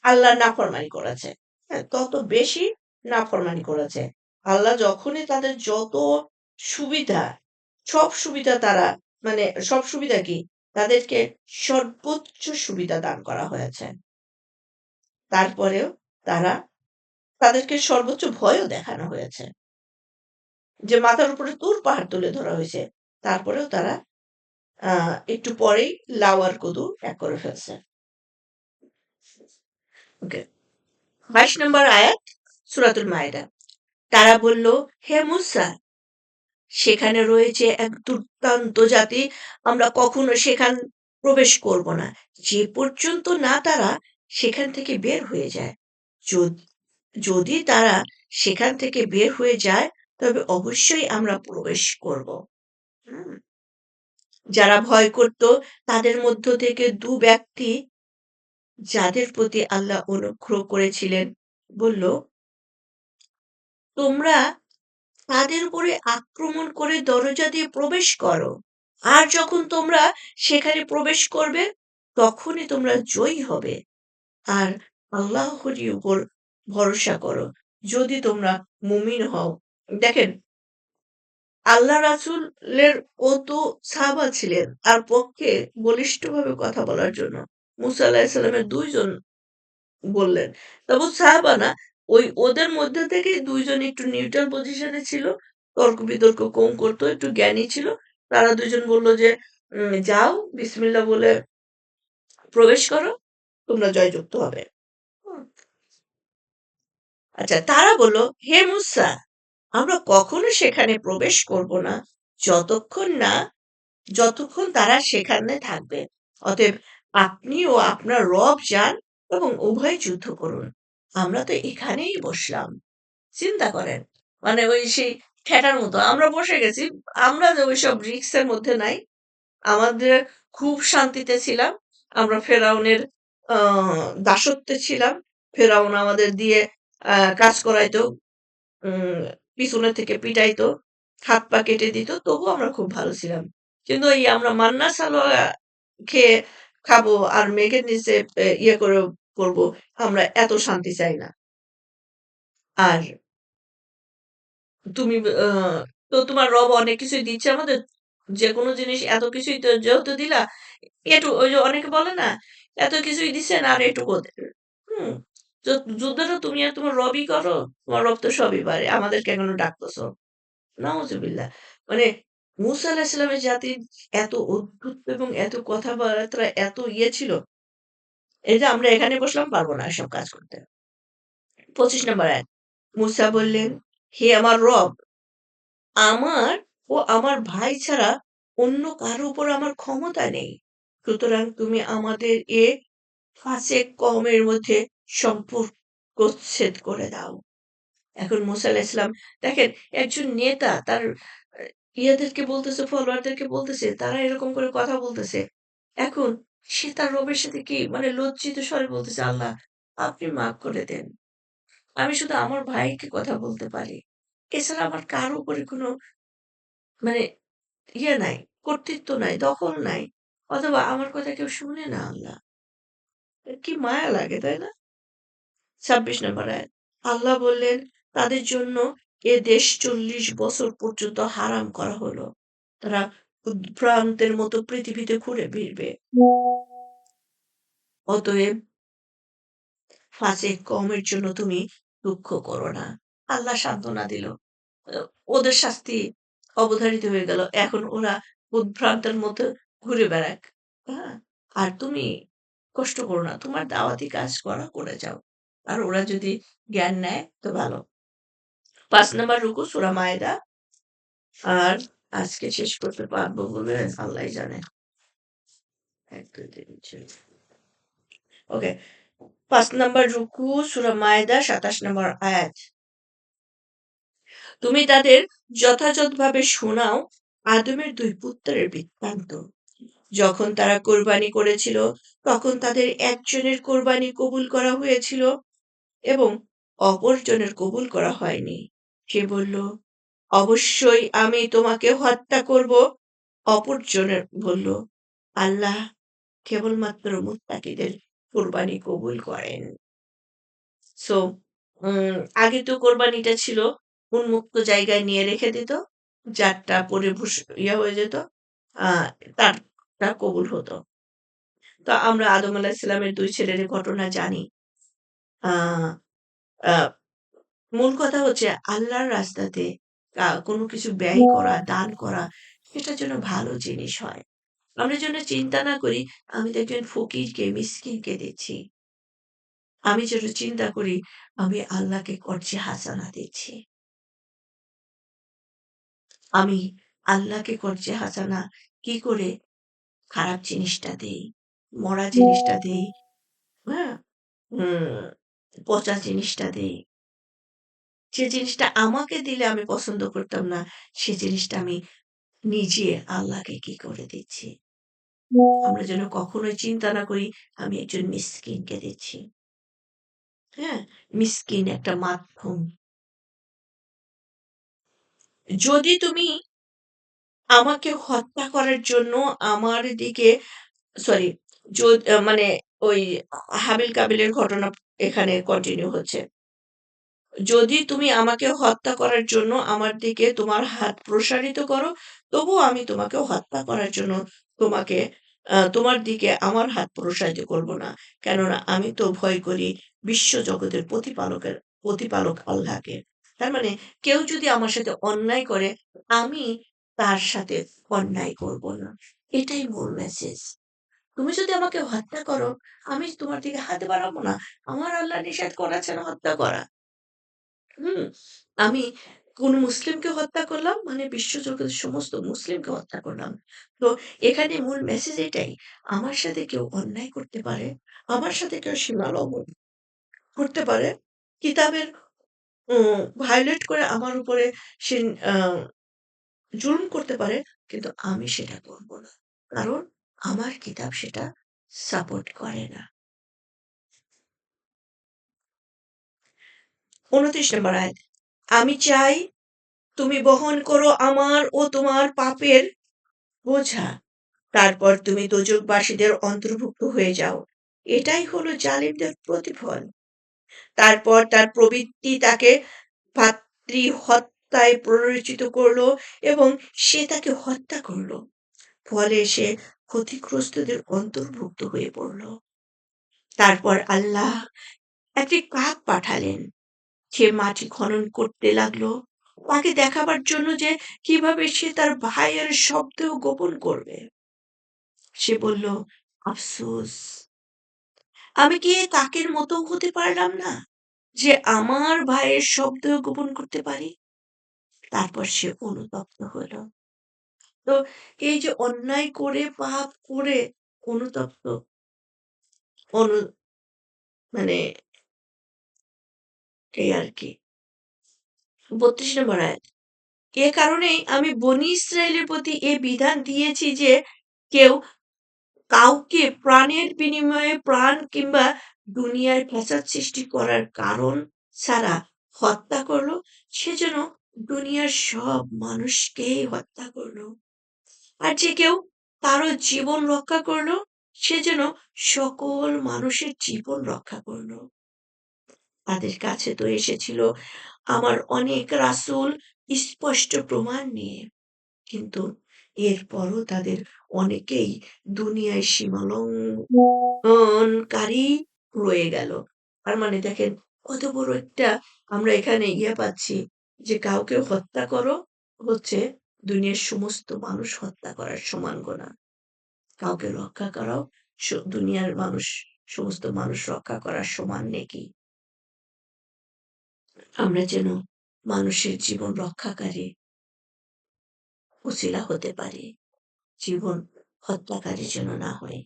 [SPEAKER 1] আল্লাহর নাফরমানি করেছে। হ্যাঁ, তত বেশি নাফরমানি করেছে। আল্লাহ যখনই তাদের যত সুবিধা, সব সুবিধা তারা মানে সব সুবিধা কি? তাদেরকে সর্বোচ্চ সুবিধা দান করা হয়েছে। তারপরেও তারা তাদেরকে সর্বোচ্চ ভয়ও দেখানো হয়েছে। যে মাথার উপরে তুর পাহাড় তুলে ধরা হইছে। তারপরেও তারা আ একটু পরেই লাউ আর কদু এক করে ফেলছে। ওকে। ২২ নম্বর আয়াত সূরাতুল মায়েদা। তারা বলল, হে মূসা, সেখানে রয়েছে এক দুর্দান্ত জাতি, আমরা কখনো সেখান প্রবেশ করব না, যে পর্যন্ত না তারা সেখান থেকে বের হয়ে যায়। যদি যদি তারা সেখান থেকে বের হয়ে যায়, তবে অবশ্যই আমরা প্রবেশ করব। হুম? যারা ভয় করত তাদের মধ্য থেকে ২ ব্যক্তি যাদের প্রতি আল্লাহ অনুগ্রহ করেছিলেন বলল, তোমরা তাদের উপরে আক্রমণ করে দরজা দিয়ে প্রবেশ করো। আর যখন তোমরা সেখানে প্রবেশ করবে, তখনই তোমরা জয়ী হবে। আর আল্লাহরই উপর ভরসা করো, যদি তোমরা মুমিন হও। দেখেন, আল্লাহ রাসূলের কত সাহাবা ছিলেন তার পক্ষে বলিষ্ঠভাবে কথা বলার জন্য। মুসা আলাইহিস সালামের ২ জন বললেন। তবু সাহাবা না, ওদের মধ্যে থেকেই ২ জন একটু নিউট্রাল পজিশনে ছিল। তর্ক-বিতর্ক কম করত, একটু জ্ঞানী ছিল। তারা ২ জন বলল যে, যাও বিসমিল্লাহ বলে প্রবেশ করো, তোমরা জয়যুক্ত হবে।" হুম? আচ্ছা, তারা বলল, "হে মূসা, আমরা কখনো সেখানে প্রবেশ করব না, যতক্ষণ না যতক্ষণ তারা সেখানে থাকবে। অতএব আপনি ও আপনার রব যান এবং উভয় যুদ্ধ করুন। আমরা তো এখানেই বসলাম।" চিন্তা করেন। মানে ওই সেই ঠেটার মতো। আমরা বসে গেছি। আমরা যে ওইসব রিস্ক এর মধ্যে নাই। আমাদের খুব শান্তিতে ছিলাম। আমরা ফেরাউনের আ দাসত্বে ছিলাম। ফেরাউন আমাদের দিয়ে কাজ করাইতো। উম পিছনে থেকে পিটাইতো। হাত-পা কেটে দিত। তবুও আমরা খুব ভালো ছিলাম। কিন্তু এই আমরা মান্না সালোয়া খেয়ে খাবো আর মেঘের নিচে ইয়ে করে করবো। আমরা এত শান্তি চাই না। আর তুমি তো তোমার রব অনেক কিছুই দিচ্ছে আমাদের। যেকোনো জিনিস এত কিছুই তো যেহেতু দিলা, ওই যে অনেকে বলে না, "এত কিছুই দিছেন আর এটুকু ওদের।" হুম? যুদ্ধটা তুমি আর তোমার রবই করো। তোমার রব তো সবই পারে। আমাদেরকে কেন ডাকতেছো? নাউজুবিল্লাহ। মানে মুসা আলাইহিস সালামের জাতির এত অদ্ভুত এবং এত কথাবার্তা এত ছিল। এই যে আমরা এখানে বসলাম পারব না এসব কাজ করতে। ২৫ নম্বর আয়াত। মুসা বললেন, হে আমার রব! আমার ও আমার ভাই ছাড়া অন্য কারো উপর আমার ক্ষমতা নেই। সুতরাং তুমি আমাদের এ ফাসেক কওমের মধ্যে সম্পর্কচ্ছেদ করে দাও। এখন মুসা আলাইহিস সালাম দেখেন একজন নেতা তার আ ইয়াদেরকে বলতেছে, ফলোয়ারদেরকে বলতেছে, তারা এরকম করে কথা বলতেছে। এখন সে তার রবের সাথে কি মানে লজ্জিত স্বরে বলতেছে, "আল্লাহ আপনি মাফ করে দেন। আমি শুধু আমার ভাইকে কথা বলতে পারি। এছাড়া আমার কারো উপরে কোনো মানে ইয়ে নাই, কর্তৃত্ব নাই, দখল নাই। অথবা আমার কথা কেউ শুনে না আল্লাহ।" কি মায়া লাগে, তাই না? ২৬ নম্বর আয়াত। আল্লাহ বললেন, "তাদের জন্য এ দেশ ৪০ বছর পর্যন্ত হারাম করা হলো। তারা উদ্ভ্রান্তের মতো পৃথিবীতে ঘুরে ফিরবে। অতএব ফাসেক কওমের জন্য তুমি দুঃখ করো না।" আল্লাহ সান্ত্বনা দিল। আ ওদের শাস্তি অবধারিত হয়ে গেল। এখন ওরা উদ্ভ্রান্তের মতো ঘুরে বেড়াক। হ্যাঁ? আর তুমি কষ্ট করো না। তোমার দাওয়াতি কাজ করা করে যাও। আর ওরা যদি জ্ঞান নেয় তো ভালো। ৫ নাম্বার রুকু সূরা মায়েদা। আর আজকে শেষ করতে পারবো বলে আল্লাহই জানে। ১, ২, ৩, ৪ ওকে। ৫ নাম্বার রুকু সূরা মায়েদা ২৭ নম্বর আয়াত। তুমি তাদের যথাযথভাবে শোনাও আদমের ২ পুত্রের বৃত্তান্ত। যখন তারা কোরবানি করেছিল, তখন তাদের একজনের কোরবানি কবুল করা হয়েছিল এবং অপরজনের কবুল করা হয়নি। সে বলল, "অবশ্যই আমি তোমাকে হত্যা করব।" অপরজনের বলল, "আল্লাহ কেবলমাত্র মুত্তাকিদের কোরবানি কবুল করেন।" সো আগে তো কোরবানিটা ছিল উন্মুক্ত জায়গায় নিয়ে রেখে দিত। যারটা পরে ইয়ে হয়ে যেত, আ তারটা কবুল হতো। তো আমরা আদম আলাইহিস সালামের ২ ছেলের ঘটনা জানি। আ আ মূল কথা হচ্ছে আল্লাহর রাস্তাতে কোনো কিছু ব্যয় করা, দান করা এটা যেন ভালো জিনিস হয়। আমরা যেন চিন্তা না করি আমি তো একজন ফকিরকে, মিসকিনকে দিচ্ছি। আমি যেন চিন্তা করি আমি আল্লাহকে কর্জে হাসানা দিচ্ছি। আমি আল্লাহকে কর্জে হাসানা কি করে খারাপ জিনিসটা দেই, মরা জিনিসটা দেই, হ্যাঁ? হুম, পচা জিনিসটা দেই। যে জিনিসটা আমাকে দিলে আমি পছন্দ করতাম না, সে জিনিসটা আমি নিজে আল্লাহকে কি করে দিচ্ছি। আমরা যেন কখনোই চিন্তা না করি আমি একজন মিসকিনকে দিচ্ছি। হ্যাঁ? মিসকিন একটা মাধ্যম। যদি তুমি আমাকে হত্যা করার জন্য আমার দিকে সরি মানে ওই হাবিল-কাবিলের ঘটনা এখানে কন্টিনিউ হচ্ছে। যদি তুমি আমাকে হত্যা করার জন্য আমার দিকে তোমার হাত প্রসারিত করো, তবুও আমি তোমাকে হত্যা করার জন্য তোমাকে তোমার দিকে আমার হাত প্রসারিত করব না। কেননা আমি তো ভয় করি বিশ্বজগতের প্রতিপালক আল্লাহকে। তার মানে কেউ যদি আমার সাথে অন্যায় করে, আমি তার সাথে অন্যায় করব না। এটাই মূল মেসেজ। তুমি যদি আমাকে হত্যা করো, আমি তোমার দিকে হাত বাড়াবো না। আমার আল্লাহ নিষেধ করেছেন হত্যা করা। হুম? আমি কোন মুসলিমকে হত্যা করলাম মানে বিশ্বজগতের সমস্ত মুসলিমকে হত্যা করলাম। তো এখানে মূল মেসেজ এটাই। আমার সাথে কেউ অন্যায় করতে পারে, আমার সাথে কেউ সীমা লঙ্ঘন করতে পারে। কিতাবের ভায়োলেট করে আমার উপরে সে আ জুলুম করতে পারে, কিন্তু আমি সেটা করব না। কারণ আমার কিতাব সেটা সাপোর্ট করে না। ২৯ নম্বর আয়াত। আমি চাই তুমি বহন করো আমার ও তোমার পাপের বোঝা। তারপর তুমি দোজখবাসীদের অন্তর্ভুক্ত হয়ে যাও। এটাই হলো জালিমদের প্রতিফল। তারপর তার প্রবৃত্তি তাকে ভাতৃ হত্যায় প্ররোচিত করল এবং সে তাকে হত্যা করল। ফলে সে ক্ষতিগ্রস্তদের অন্তর্ভুক্ত হয়ে পড়ল। তারপর আল্লাহ একটি কাক পাঠালেন। সে মাটি খনন করতে লাগলো। তাকে দেখাবার জন্য যে কিভাবে সে তার ভাইয়ের শব্দেও গোপন করবে। সে বলল, আফসোস! আমি কি এই কাকের মতো হতে পারলাম না? যে আমার ভাইয়ের শব্দ গোপন করতে পারি? তারপর সে অনুতপ্ত হলো। তো এই যে অন্যায় করে পাপ করে অনুতপ্ত অনু মানে এই আর কি ৩২ নম্বর আয়াত। এ কারণেই আমি বনী ইসরায়েলের প্রতি এ বিধান দিয়েছি যে কেউ কাউকে প্রাণের বিনিময়ে প্রাণ কিংবা দুনিয়ায় ফ্যাসাদ সৃষ্টি করার কারণ ছাড়া হত্যা করলো সে যেন দুনিয়ার সব মানুষকেই হত্যা করলো। আর যে কেউ কারো জীবন রক্ষা করলো সে যেন সকল মানুষের জীবন রক্ষা করলো। তাদের কাছে তো এসেছিল আমার অনেক রাসূল স্পষ্ট প্রমাণ নিয়ে, কিন্তু এরপরও তাদের অনেকেই দুনিয়ায় সীমালঙ্ঘনকারী রয়ে গেল। তার মানে দেখেন কত বড় একটা আমরা এখানে পাচ্ছি যে কাউকে হত্যা করো হচ্ছে দুনিয়ার সমস্ত মানুষ হত্যা করার সমান গোনা। কাউকে রক্ষা করাও দুনিয়ার মানুষ সমস্ত মানুষ রক্ষা করার সমান নেকি। আমরা যেন মানুষের জীবন রক্ষাকারী উছিলা হতে পারি, জীবন হত্যাকারী যেন না হই।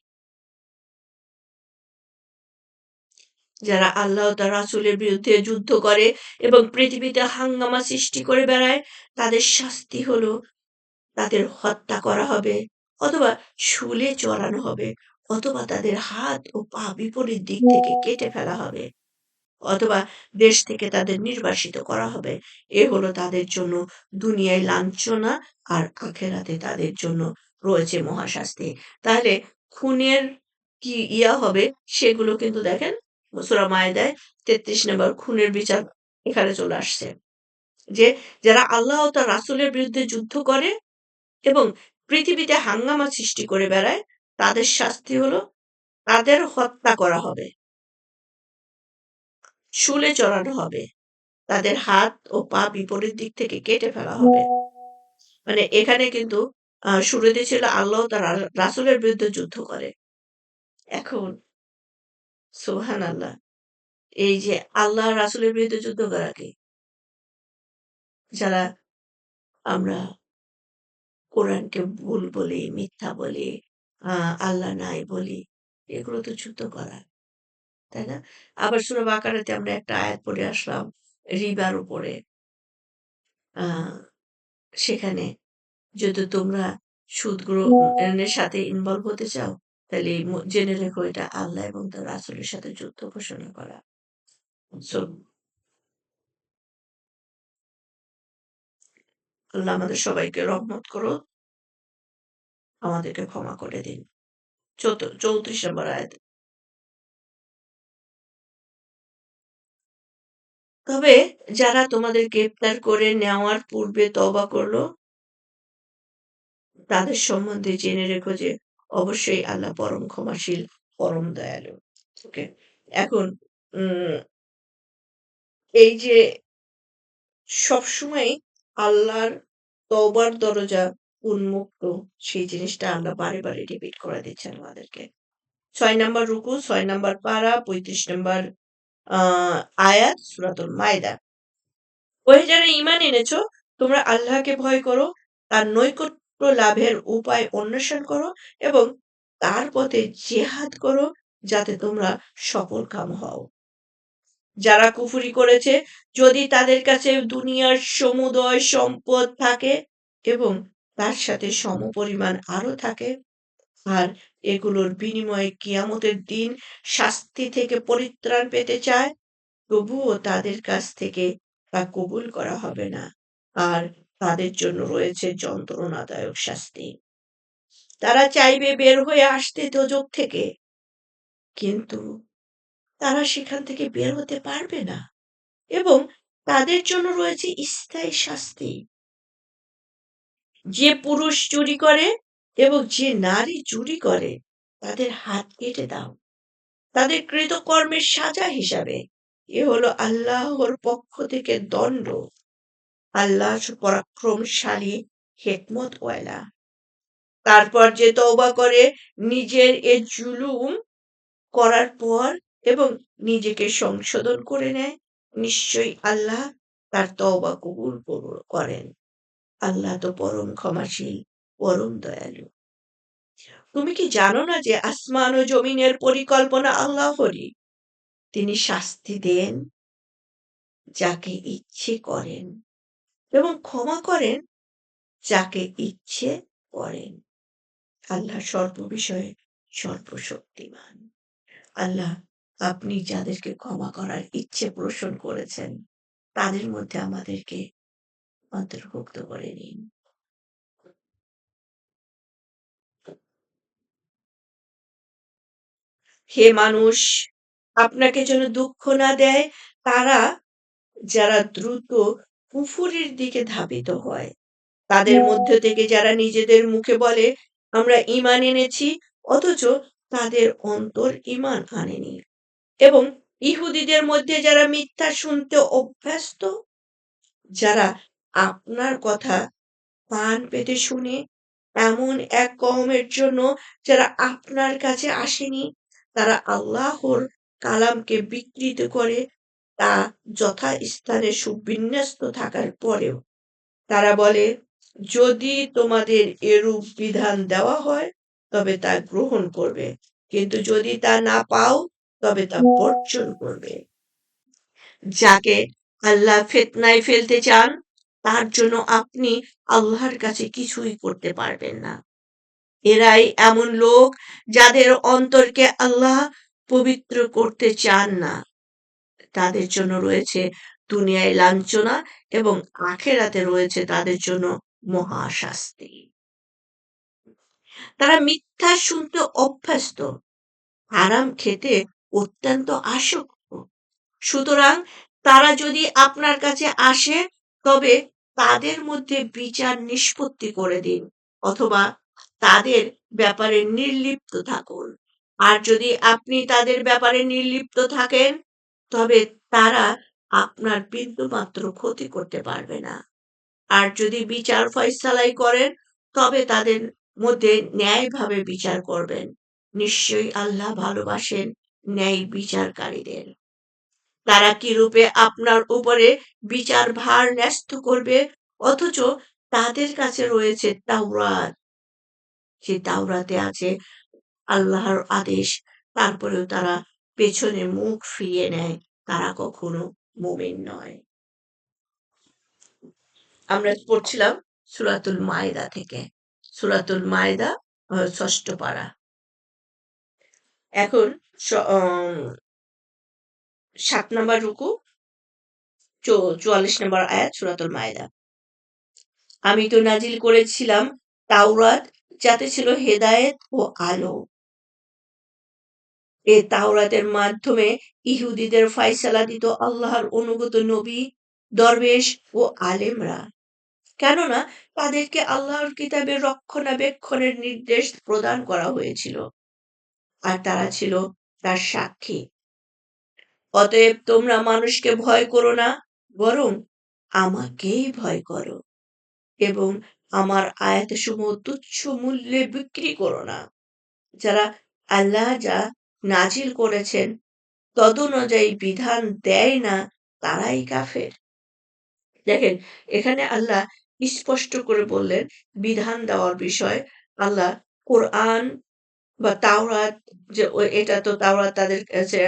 [SPEAKER 1] যারা আল্লাহ ও তার রাসূলের বিরুদ্ধে যুদ্ধ করে এবং পৃথিবীতে হাঙ্গামা সৃষ্টি করে বেড়ায় তাদের শাস্তি হলো তাদের হত্যা করা হবে অথবা শুলে চড়ানো হবে অথবা তাদের হাত ও পা বিপরীত দিক থেকে কেটে ফেলা হবে অথবা দেশ থেকে তাদের নির্বাসিত করা হবে। এ হলো তাদের জন্য দুনিয়ায় লাঞ্ছনা আর আখেরাতে তাদের জন্য রয়েছে মহাশাস্তি। তাহলে খুনের কি হবে সেগুলো কিন্তু দেখেন সূরা মায়েদায় ৩৩ নম্বর খুনের বিচার এখানে চলে আসছে। যে যারা আল্লাহ ও তার রাসূলের বিরুদ্ধে যুদ্ধ করে এবং পৃথিবীতে হাঙ্গামা সৃষ্টি করে বেড়ায় তাদের শাস্তি হলো তাদের হত্যা করা হবে, শুলে চড়ানো হবে, তাদের হাত ও পা বিপরীত দিক থেকে কেটে ফেলা হবে। মানে এখানে কিন্তু শুরুতে ছিল আল্লাহ ও তার রাসূলের বিরুদ্ধে যুদ্ধ করে। এখন সুবহানাল্লাহ এই যে আল্লাহ রাসূলের বিরুদ্ধে যুদ্ধ করা কি? যারা আমরা কোরআনকে ভুল বলি, মিথ্যা বলি, আল্লাহ নাই বলি, এগুলো তো যুদ্ধ করা। তাই না? আবার সূরা বাকারাতে আমরা একটা আয়াত পড়ে আসলাম রিবার উপরে। আ সেখানে যদি তোমরা সুদ গ্রহণের সাথে ইনভলভ হতে চাও, তাহলে জেনে রেখো এটা আল্লাহ এবং তার রাসূলের সাথে যুদ্ধ ঘোষণা করা। সো আল্লাহ আমাদের সবাইকে রহমত করুন, আমাদেরকে ক্ষমা করে দিন। ৩৪ নম্বর আয়াত। তবে যারা তোমাদের গ্রেফতার করে নেওয়ার পূর্বে তওবা করল, তাদের সম্বন্ধে জেনে রেখো যে অবশ্যই আল্লাহ পরম ক্ষমাশীল, পরম দয়ালু। ওকে? এখন উম এই যে সবসময় আল্লাহর তওবার দরজা উন্মুক্ত সেই জিনিসটা আল্লাহ বারে, বারে রিপিট করে দিচ্ছেন আমাদেরকে। ৬ নাম্বার রুকু, ৬ নাম্বার পারা, ৩৫ নাম্বার আ আয়াত সূরাতুল মাইদা। ওহে যারা ঈমান এনেছো, তোমরা আল্লাহকে ভয় করো, তার নৈকট্য লাভের উপায় অন্বেষণ করো এবং তার পথে জিহাদ করো যাতে তোমরা সফলকাম হও। যারা কুফরি করেছে যদি তাদের কাছে দুনিয়ার সমুদয় সম্পদ থাকে এবং তার সাথে সমপরিমাণ আরো থাকে আর এগুলোর বিনিময়ে কিয়ামতের দিন শাস্তি থেকে পরিত্রাণ পেতে চায় তবুও তাদের কাছ থেকে তা কবুল করা হবে না আর তাদের জন্য রয়েছে যন্ত্রণাদায়ক শাস্তি। তারা চাইবে বের হয়ে আসতে দোজখ থেকে কিন্তু তারা সেখান থেকে বের হতে পারবে না এবং তাদের জন্য রয়েছে স্থায়ী শাস্তি। যে পুরুষ চুরি করে এবং যে নারী চুরি করে তাদের হাত কেটে দাও তাদের কৃতকর্মের সাজা হিসাবে। এ হলো আল্লাহর পক্ষ থেকে দণ্ড। আল্লাহ পরাক্রমশালী হিকমতওয়ালা। তারপর যে তওবা করে নিজের এ জুলুম করার পর এবং নিজেকে সংশোধন করে নেয় নিশ্চয়ই আল্লাহ তার তওবা কবুল করেন। আল্লাহ তো পরম ক্ষমাশীল, পরম দয়ালু। তুমি কি জানো না যে আসমান ও জমিনের পরিকল্পনা আল্লাহরই? তিনি শাস্তি দেন যাকে ইচ্ছে করেন এবং ক্ষমা করেন যাকে ইচ্ছে করেন। আল্লাহ সর্ববিষয়ে সর্বশক্তিমান। আল্লাহ, আপনি যাদেরকে ক্ষমা করার ইচ্ছে পোষণ করেছেন, তাদের মধ্যে আমাদেরকে অন্তর্ভুক্ত করে নিন। হে মানুষ, আপনাকে যেন দুঃখ না দেয় তারা যারা দ্রুত কুফুরির দিকে ধাবিত হয়। তাদের মধ্য থেকে যারা নিজেদের মুখে বলে, আমরা ঈমান এনেছি, অথচ তাদের অন্তর ঈমান আনেনি। এবং ইহুদীদের মধ্যে যারা মিথ্যা শুনতে অভ্যস্ত, যারা আপনার কথা কান পেতে শুনে, এমন এক কওমের জন্য যারা আপনার কাছে আসেনি, তারা আল্লাহর কালামকে বিকৃত করে, তা যথাস্থানে সুবিন্যস্ত থাকার পরেও তারা বলে, যদি তোমাদের এরূপ বিধান দেওয়া হয় তবে তা গ্রহণ করবে, কিন্তু যদি তা না পাও তবে তা বর্জন করবে। যাকে আল্লাহ ফিতনায় ফেলতে চান, তার জন্য আপনি আল্লাহর কাছে কিছুই করতে পারবেন না। এরাই এমন লোক যাদের অন্তরকে আল্লাহ পবিত্র করতে চান না। তাদের জন্য রয়েছে দুনিয়ায় লাঞ্ছনা এবং আখেরাতে রয়েছে তাদের জন্য মহাশাস্তি। তারা মিথ্যা শুনতে অভ্যস্ত, হারাম খেতে অত্যন্ত আসক্ত। সুতরাং তারা যদি আপনার কাছে আসে, তবে তাদের মধ্যে বিচার নিষ্পত্তি করে দিন, অথবা তাদের ব্যাপারে নির্লিপ্ত থাকুন। আর যদি আপনি তাদের ব্যাপারে নির্লিপ্ত থাকেন, তবে তারা আপনার বিন্দুমাত্র ক্ষতি করতে পারবে না। আর যদি বিচার ফয়সালাই করেন, তবে তাদের মধ্যে ন্যায়ভাবে বিচার করবেন। নিশ্চয়ই আল্লাহ ভালোবাসেন ন্যায় বিচারকারীদের। তারা কিরূপে আপনার উপরে বিচার ভার ন্যস্ত করবে, অথচ তাদের কাছে রয়েছে তাওরাত। সেই তাওরাতে আছে আল্লাহর আদেশ, তারপরেও তারা পেছনে মুখ ফিরিয়ে নেয়। তারা কখনো মুমিন নয়। আমরা পড়ছিলাম সূরাতুল মায়দা থেকে। সূরাতুল মায়দা ৬ষ্ঠ পারা। এখন ৭ নম্বর রুকু, ৪৪ নম্বর আয়াত সূরাতুল মায়দা। আমি তো নাজিল করেছিলাম তাওরাত, যাতে ছিল হেদায়েত ও আলো। এ তাওরাতের মাধ্যমে ইহুদীদের ফয়সালা দিত আল্লাহর অনুগত নবী, দরবেশ ও আলেমরা। কেননা তাদেরকে আল্লাহর কিতাবের রক্ষণাবেক্ষণের নির্দেশ প্রদান করা হয়েছিল, আর তারা ছিল তার সাক্ষী। অতএব তোমরা মানুষকে ভয় করো না, বরং আমাকেই ভয় করো, এবং আমার আয়াতসমূহ তুচ্ছ মূল্যে বিক্রি করো না। যারা আল্লাহ যা নাজিল করেছেন তদনুযায়ী বিধান দেয় না, তারাই কাফের। দেখেন, এখানে আল্লাহ স্পষ্ট করে বললেন বিধান দেওয়ার বিষয়। আল্লাহ কোরআন বা তাওরাত, যে এটা তো তাওরাত তাদের কাছে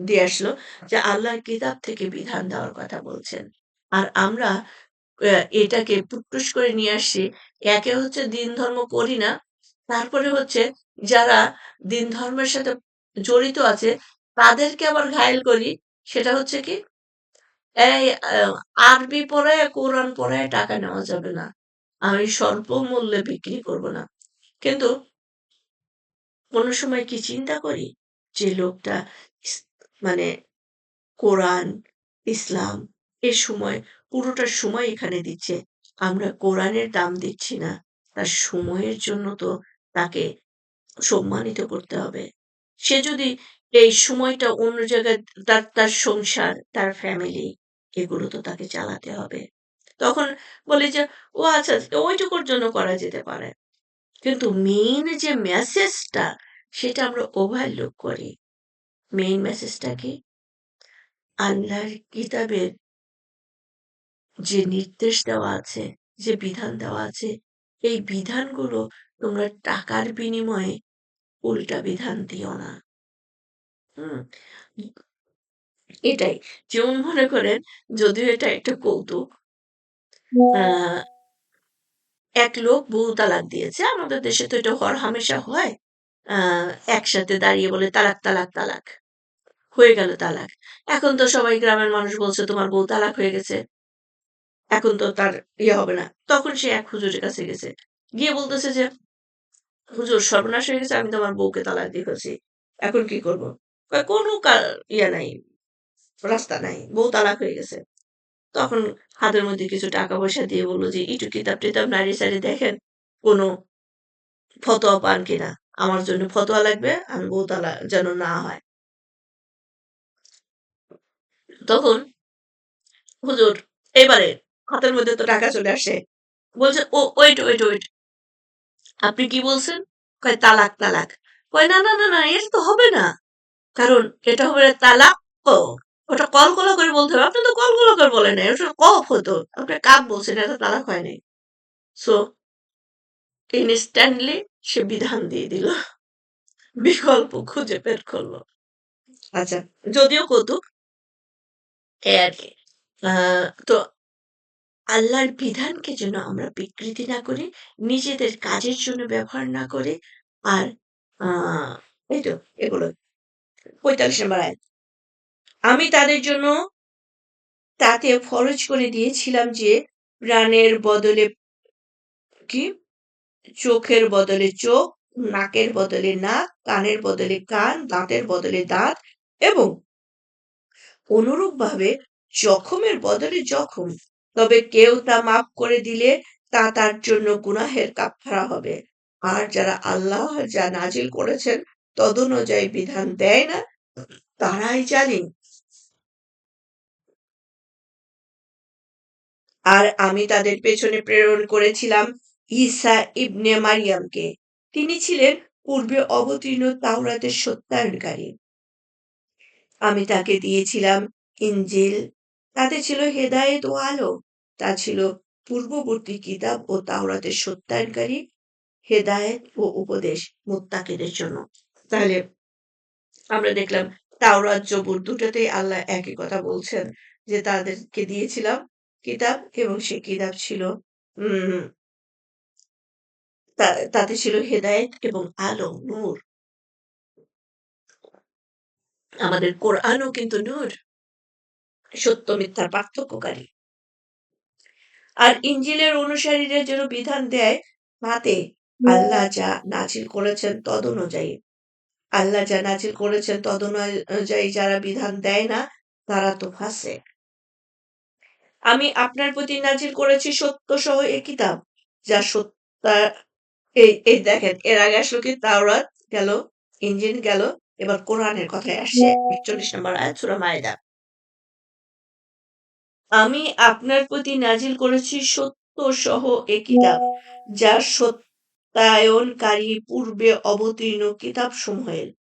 [SPEAKER 1] দিয়ে আসলো, যে আল্লাহর কিতাব থেকে বিধান দেওয়ার কথা বলছেন। আর আমরা এটাকে প্রুক্টোশ করে নিয়ে আসছি। একে হচ্ছে দিন ধর্ম করি না, তারপরে হচ্ছে যারা দিন ধর্মের সাথে জড়িত আছে তাদেরকে আবার ঘায়েল করি। সেটা হচ্ছে কি, এই আরবি পড়ায় কোরআন পড়ায় টাকা নেওয়া যাবে না, আমি স্বল্প মূল্যে বিক্রি করব না। কিন্তু কোনো সময় কি চিন্তা করি যে লোকটা মানে কোরআন, ইসলাম এর সময়, পুরোটা সময় এখানে দিচ্ছে, আমরা কোরআনের দাম দিচ্ছি না, তার সময়ের জন্য তো তাকে সম্মানিত করতে হবে। সে যদি এই সময়টা অন্য জায়গায়, তার সংসার, তার ফ্যামিলি, এগুলো তো তাকে চালাতে হবে। তখন বলি যে, ও আচ্ছা, ওইটুকুর জন্য করা যেতে পারে। কিন্তু মেইন যে মেসেজটা, সেটা আমরা ওভারলুক করি। মেইন মেসেজটা কি? আল্লাহর কিতাবের যে নির্দেশ দেওয়া আছে, যে বিধান দেওয়া আছে, এই বিধানগুলো তোমরা টাকার বিনিময়ে উল্টা বিধান দিও না। হুম? এটাই। যেমন মনে করেন, যদিও এটা একটা কৌতুক, আ এক লোক বউ তালাক দিয়েছে। আমাদের দেশে তো এটা হরহামেশা হয়। আ একসাথে দাঁড়িয়ে বলে, "তালাক, তালাক, তালাক।" হয়ে গেল তালাক। এখন তো সবাই গ্রামের মানুষ বলছে, "তোমার বউ তালাক হয়ে গেছে। এখন তো তার ইয়ে হবে না।" তখন সে এক হুজুরের কাছে গেছে। গিয়ে বলতেছে যে, "হুজুর সর্বনাশ হয়ে গেছে। আমি তো আমার বউকে তালাক দিয়ে ফেলছি। এখন কি করব?" কয়, "কোনো ইয়ে নাই, রাস্তা নাই। বউ তালাক হয়ে গেছে।" তখন হাতের মধ্যে কিছু টাকা-পয়সা দিয়ে বলল যে, "একটু কিতাব-টিতাব নাড়িয়ে-চাড়িয়ে দেখেন, কোনো ফতোয়া পান কিনা। আমার জন্য ফতোয়া লাগবে। আমি বউ তালাক যেন না হয়।" তখন হুজুর এবারে হাতের মধ্যে তো টাকা চলে আসে। বলছে, "ও ওয়েট, ওয়েট, ওয়েট। আপনি কি বলছেন?" কয়, "তালাক, তালাক।" কয়, "না, না, না, না, এটা তো হবে না। কারণ এটা হবে তালাক ক। ওটা কলকলা করে বলতে হবে। আপনি তো কলকলা করে বলেন নাই। ওটা কফ হতো। আপনি কাপ বলছেন, এটা তালাক হয় নাই।" সো ইনস্ট্যান্টলি সে বিধান দিয়ে দিল। বিকল্প খুঁজে বের করল। আচ্ছা, যদিও কৌতুক, এই আরকি। আ তো আল্লাহর বিধানকে যেন আমরা বিকৃতি না করি, নিজেদের কাজের জন্য ব্যবহার না করে। আর আ এই তো এগুলো ৪৫ নম্বর আয়াত। আমি তাদের জন্য তাতে ফরজ করে দিয়েছিলাম যে প্রাণের বদলে কি? চোখের বদলে চোখ, নাকের বদলে নাক, কানের বদলে কান, দাঁতের বদলে দাঁত এবং অনুরূপভাবে জখমের বদলে জখম। তবে কেউ তা মাফ করে দিলে তা তার জন্য গুনাহের কাফফারা হবে। আর যারা আল্লাহ যা নাজিল করেছেন তদনুযায়ী বিধান দেয় না, তারাই জালিম। আর আমি তাদের পেছনে প্রেরণ করেছিলাম ঈসা ইবনে মারিয়ামকে। তিনি ছিলেন পূর্বে অবতীর্ণ তাওরাতের সত্যায়নকারী। আমি তাকে দিয়েছিলাম ইনজিল। তাতে ছিল হেদায়েত ও আলো। তা ছিল পূর্ববর্তী কিতাব ও তাওরাতের সত্যায়নকারী, হেদায়েত ও উপদেশ মুত্তাকিদের জন্য। তাহলে আমরা দেখলাম তাওরাত, জবুর দুটাতেই আল্লাহ একই কথা বলছেন যে তাদেরকে দিয়েছিলাম কিতাব এবং সেই কিতাব ছিল উম তাতে ছিল হেদায়েত এবং আলো, নূর। আমাদের কোরআনও কিন্তু নূর, সত্য মিথ্যার পার্থক্যকারী। আর ইনজিলের অনুসারীরা যেন বিধান দেয় তাতে আল্লাহ যা নাজিল করেছেন তদনুযায়ী। আল্লাহ যা নাজিল করেছেন তদনুযায়ী যারা বিধান দেয় না তারা তো ফাসিক। আমি আপনার প্রতি নাজিল করেছি সত্য সহ এ কিতাব যা সত্য। এই দেখেন, এর আগে আসলো কি? তাওরাত গেল, ইনজিল গেল, এবার কোরআনের কথায় আসছে ৪১ নম্বর আয়াত সূরা মাইদা। আমি আপনার প্রতি নাজিল করেছি সত্য সহ এ কিতাব যা সত্যায়নকারী পূর্বে অবতীর্ণ কিতাবসমূহের।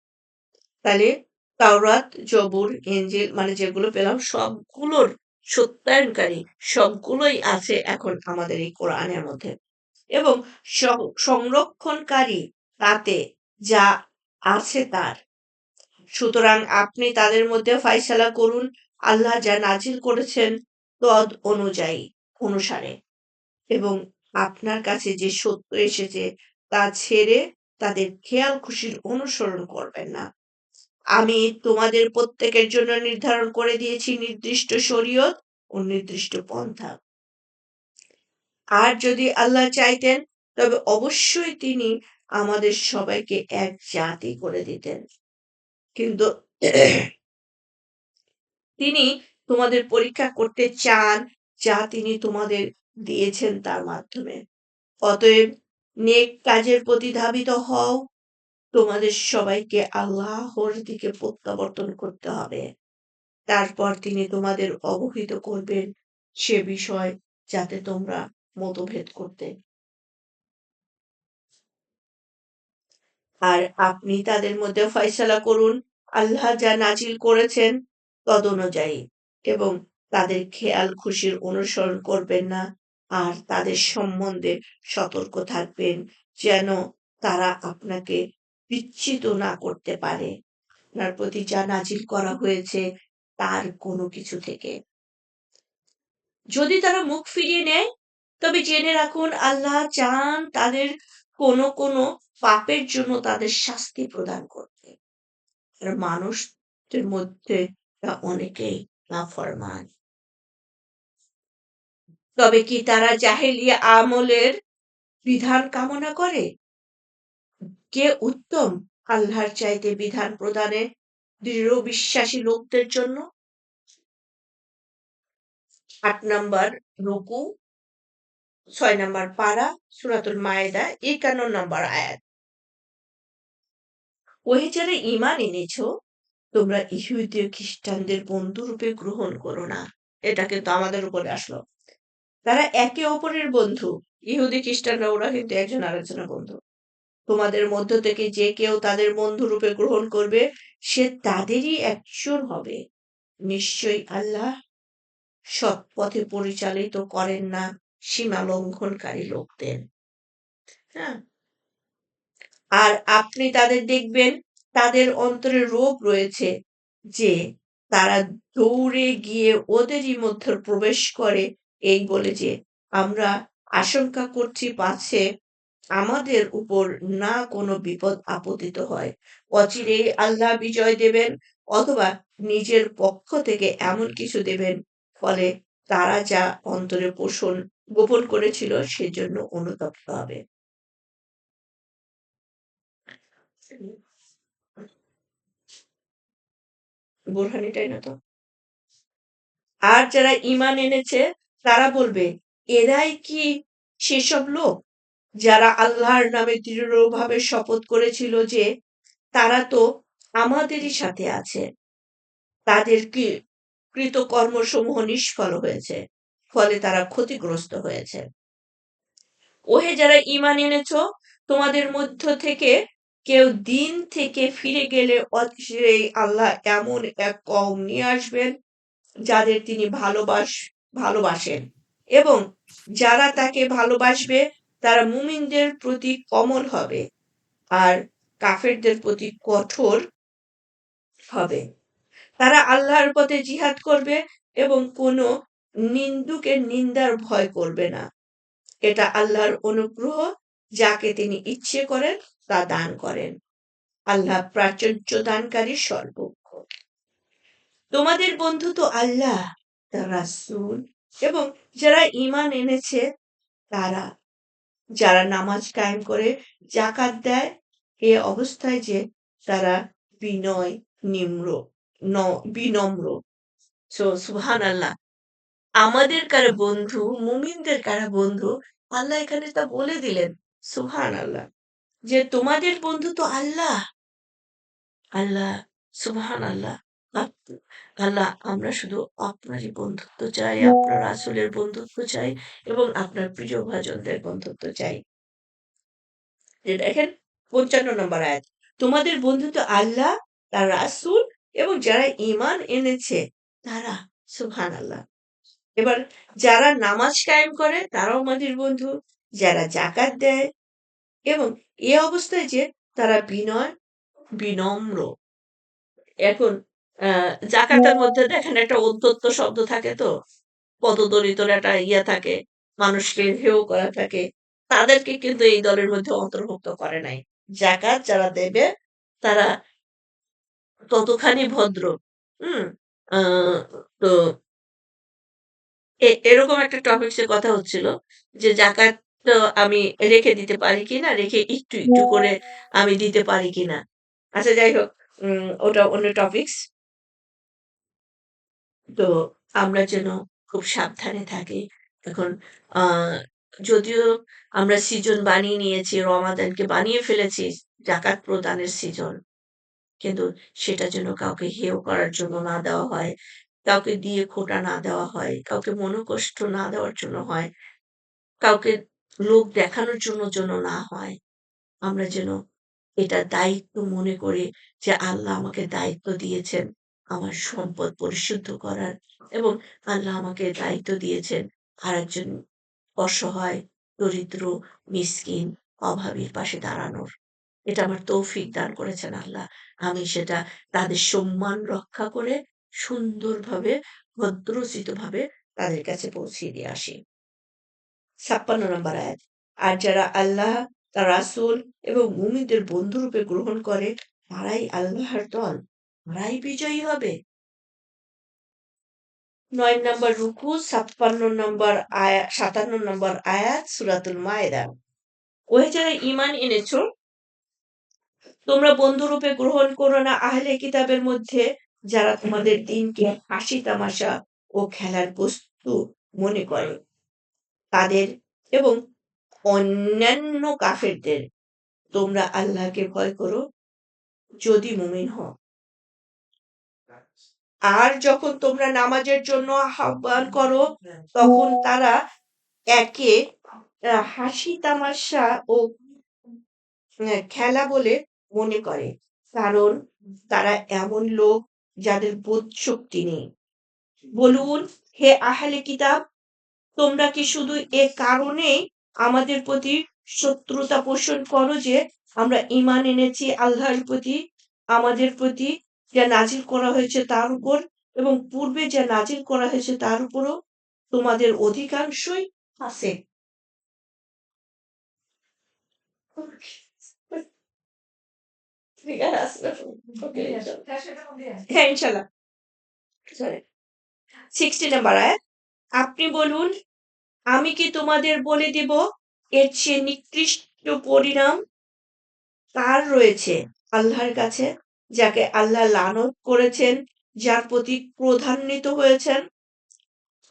[SPEAKER 1] তাহলে তাওরাত, জবুর, ইনজিল মানে যেগুলো পেলাম সবগুলোর সত্যায়নকারী সবগুলোই আছে এখন আমাদের এই কোরআনের মধ্যে। এবং সংরক্ষণকারী তাতে যা আছে তার। সুতরাং আপনি তাদের মধ্যে ফায়সালা করুন আল্লাহ যা নাজিল করেছেন অনুসারে। এবং আপনার কাছে যে সত্য এসেছে তা ছেড়ে তাদের খেয়াল খুশির অনুসরণ করবেন না। আমি তোমাদের প্রত্যেকের জন্য নির্ধারণ করে দিয়েছি নির্দিষ্ট শরীয়ত ও নির্দিষ্ট পন্থা। আর যদি আল্লাহ চাইতেন তবে অবশ্যই তিনি আমাদের সবাইকে এক জাতি করে দিতেন। কিন্তু তিনি তোমাদের পরীক্ষা করতে চান যা তিনি তোমাদের দিয়েছেন তার মাধ্যমে। অতএব নেক কাজের প্রতি ধাবিত হও। তোমাদের সবাইকে আল্লাহর দিকে প্রত্যাবর্তন করতে হবে। তারপর তিনি তোমাদের অবহিত করবেন সে বিষয় যাতে তোমরা মতভেদ করতে। আর আপনি তাদের মধ্যে ফয়সালা করুন আল্লাহ যা নাজিল করেছেন তদনুযায়ী। এবং তাদের খেয়াল খুশির অনুসরণ করবেন না, আর তাদের সম্বন্ধে সতর্ক থাকবেন যেন তারা আপনাকে বিচ্যুত না করতে পারে আপনার প্রতি যা নাজিল করা হয়েছে তার কোনো কিছু থেকে। যদি তারা মুখ ফিরিয়ে নেয়, তবে জেনে রাখুন আল্লাহ চান তাদের কোনো পাপের জন্য তাদের শাস্তি প্রদান করতে। আর মানুষদের মধ্যে অনেকেই নাফরমান। তবে কি তারা জাহেলিয়া আমলের বিধান কামনা করে? কে উত্তম আল্লাহর চাইতে বিধান প্রদানে দৃঢ় বিশ্বাসী লোকদের জন্য? ৮ নাম্বার রুকু, ৬ নাম্বার পারা, সূরাতুল মায়েদা ৫১ নম্বর আয়াত। ওহে যারা ঈমান এনেছ, তোমরা ইহুদী ও খ্রিস্টানদের বন্ধুরূপে গ্রহণ করো না। এটা কিন্তু আমাদের উপরে আসলো। তারা একে অপরের বন্ধু। ইহুদি খ্রিস্টানরা ওরা কিন্তু একজন আরেকজনের বন্ধু। তোমাদের মধ্য থেকে যে কেউ তাদের বন্ধুরূপে গ্রহণ করবে, সে তাদেরই একজন হবে। নিশ্চয়ই আল্লাহ সৎ পথে পরিচালিত করেন না সীমা লঙ্ঘনকারী লোকদের। হ্যাঁ? আর আপনি তাদের দেখবেন তাদের অন্তরে রোগ রয়েছে যে তারা দৌড়ে গিয়ে ওদেরই মধ্যে প্রবেশ করে এই বলে যে আমরা আশঙ্কা করছি পাছে আমাদের উপর না কোনো বিপদ আপতিত হয়। অচিরেই আল্লাহ বিজয় দেবেন অথবা নিজের পক্ষ থেকে এমন কিছু দেবেন ফলে তারা যা অন্তরে গোপন করেছিল সেজন্য অনুতপ্ত হবে। বোরহানিটাই না তো? আর যারা ঈমান এনেছে তারা বলবে, এরাই কি সেসব লোক যারা আল্লাহর নামে দৃঢ়ভাবে শপথ করেছিল যে তারা তো আমাদেরই সাথে আছে। তাদের কৃতকর্মসমূহ নিষ্ফল হয়েছে। ফলে তারা ক্ষতিগ্রস্ত হয়েছে। ওহে যারা ঈমান এনেছ, তোমাদের মধ্য থেকে কেউ দিন থেকে ফিরে গেলে অচিরেই আল্লাহ এমন এক কওম নিয়ে আসবেন যাদের তিনি ভালোবাসেন এবং যারা তাকে ভালোবাসবে তারা মুমিনদের প্রতি কোমল হবে আর কাফেরদের প্রতি কঠোর হবে। তারা আল্লাহর পথে জিহাদ করবে এবং কোনো নিন্দুকের নিন্দার ভয় করবে না। এটা আল্লাহর অনুগ্রহ, যাকে তিনি ইচ্ছে করেন তা দান করেন। আল্লাহ প্রাচুর্য দানকারী সর্বজ্ঞ। তোমাদের বন্ধু তো আল্লাহ, তার রাসূল এবং যারা ঈমান এনেছে তারা। যারা নামাজ কায়েম করে যাকাত দেয় এ অবস্থায় যে তারা বিনয় নিম্র বিনম্র। সুবহানাল্লাহ। আমাদের কারা বন্ধু, মুমিনদের কারা বন্ধু, আল্লাহ এখানে তা বলে দিলেন। সুবহানাল্লাহ। যে তোমাদের বন্ধু তো আল্লাহ। আল্লাহ সুবহানাল্লাহ। আপ আল্লাহ আমরা শুধু আপনারই বন্ধুত্ব চাই, আপনার রাসূলের বন্ধুত্ব চাই এবং আপনার প্রিয়ভাজনদের বন্ধুত্ব চাই। যে দেখেন ৫৫ নম্বর আয়াত। তোমাদের বন্ধু তো আল্লাহ, তার রাসূল এবং যারা ঈমান এনেছে তারা। সুবহানাল্লাহ। এবার যারা নামাজ কায়েম করে তারাও আমাদের বন্ধু। যারা যাকাত দেয় এবং এ অবস্থায় যে তারা বিনম্র। এখন জাকাতের মধ্যে দেখেন একটা উদ্ধত্ত শব্দ থাকে তো, পদদলিতর একটা ইয়া থাকে, মানুষকে হেয় করা থাকে। তাদেরকে কিন্তু এই দলের মধ্যে অন্তর্ভুক্ত করে নাই। যাকাত যারা দেবে তারা ততখানি ভদ্র। হুম? আ তো এরকম একটা টপিকস এ কথা হচ্ছিল যে জাকাত তো আমি রেখে দিতে পারি কিনা, রেখে একটু করে আমি দিতে পারি কিনা। আচ্ছা যাই হোক, ওটা অন্য টপিকস। তো আমরা যেন খুব সাবধানে থাকি। এখন আ যদিও আমরা সিজন বানিয়ে নিয়েছি, রমাদানকে বানিয়ে ফেলেছি জাকাত প্রদানের সিজন। কিন্তু সেটা যেন কাউকে হেয় করার জন্য না দেওয়া হয়। কাউকে দিয়ে খোঁটা না দেওয়া হয়। কাউকে মনোকষ্ট না দেওয়ার জন্য হয়। কাউকে লোক দেখানোর জন্য যেন না হয়। আমরা যেন এটা দায়িত্ব মনে করে যে আল্লাহ আমাকে দায়িত্ব দিয়েছেন। আমার সম্পদ পরিশুদ্ধ করার এবং আল্লাহ আমাকে দায়িত্ব দিয়েছেন আরেকজন অসহায়, দরিদ্র, মিসকিন, অভাবীর পাশে দাঁড়ানোর। এটা আমার তৌফিক দান করেছেন আল্লাহ। আমি সেটা তাদের সম্মান রক্ষা করে সুন্দরভাবে ভদ্রচিতভাবে তাদের কাছে পৌঁছিয়ে দিয়ে আসি। ৫৬ নম্বর আয়াত। আর যারা আল্লাহ, তার রাসূল এবং মুমিনদের বন্ধুরূপে গ্রহণ করে তারাই আল্লাহর দল। তারাই বিজয়ী হবে। ৯ নম্বর রুকু, ৫৬ নম্বর ৫৭ নম্বর আয়াত সূরাতুল মায়েদা। ওহে যারা ঈমান এনেছ, তোমরা বন্ধুরূপে গ্রহণ করো না আহলে কিতাবের মধ্যে যারা তোমাদের দিনকে হাসি তামাশা ও খেলার বস্তু মনে করে তাদের এবং অন্যান্য কাফেরদের। তোমরা আল্লাহকে ভয় করো যদি মুমিন হও। আর যখন তোমরা নামাজের জন্য আহ্বান করো তখন তারা একে হাসি তামাশা ও খেলা বলে মনে করে, কারণ তারা এমন লোক যাদের বোধশক্তি নেই। বলুন, হে আহলে কিতাব, তোমরা কি শুধু এ কারণেই আমাদের প্রতি শত্রুতা পোষণ করো যে আমরা ঈমান এনেছি আল্লাহর প্রতি, আমাদের প্রতি যা নাজিল করা হয়েছে তার উপর এবং পূর্বে যা নাজিল করা হয়েছে তার উপরও তোমাদের অধিকাংশই ফাসিক। হ্যাঁ, ইনশাল্লাহ। সরি। 60 নাম্বার আয়াত। আপনি বলুন, আমি কি তোমাদের বলে দেব এর চেয়ে নিকৃষ্ট পরিণাম কার রয়েছে আল্লাহর কাছে, যাকে আল্লাহ লানত করেছেন, যার প্রতি ক্রোধান্বিত হয়েছেন,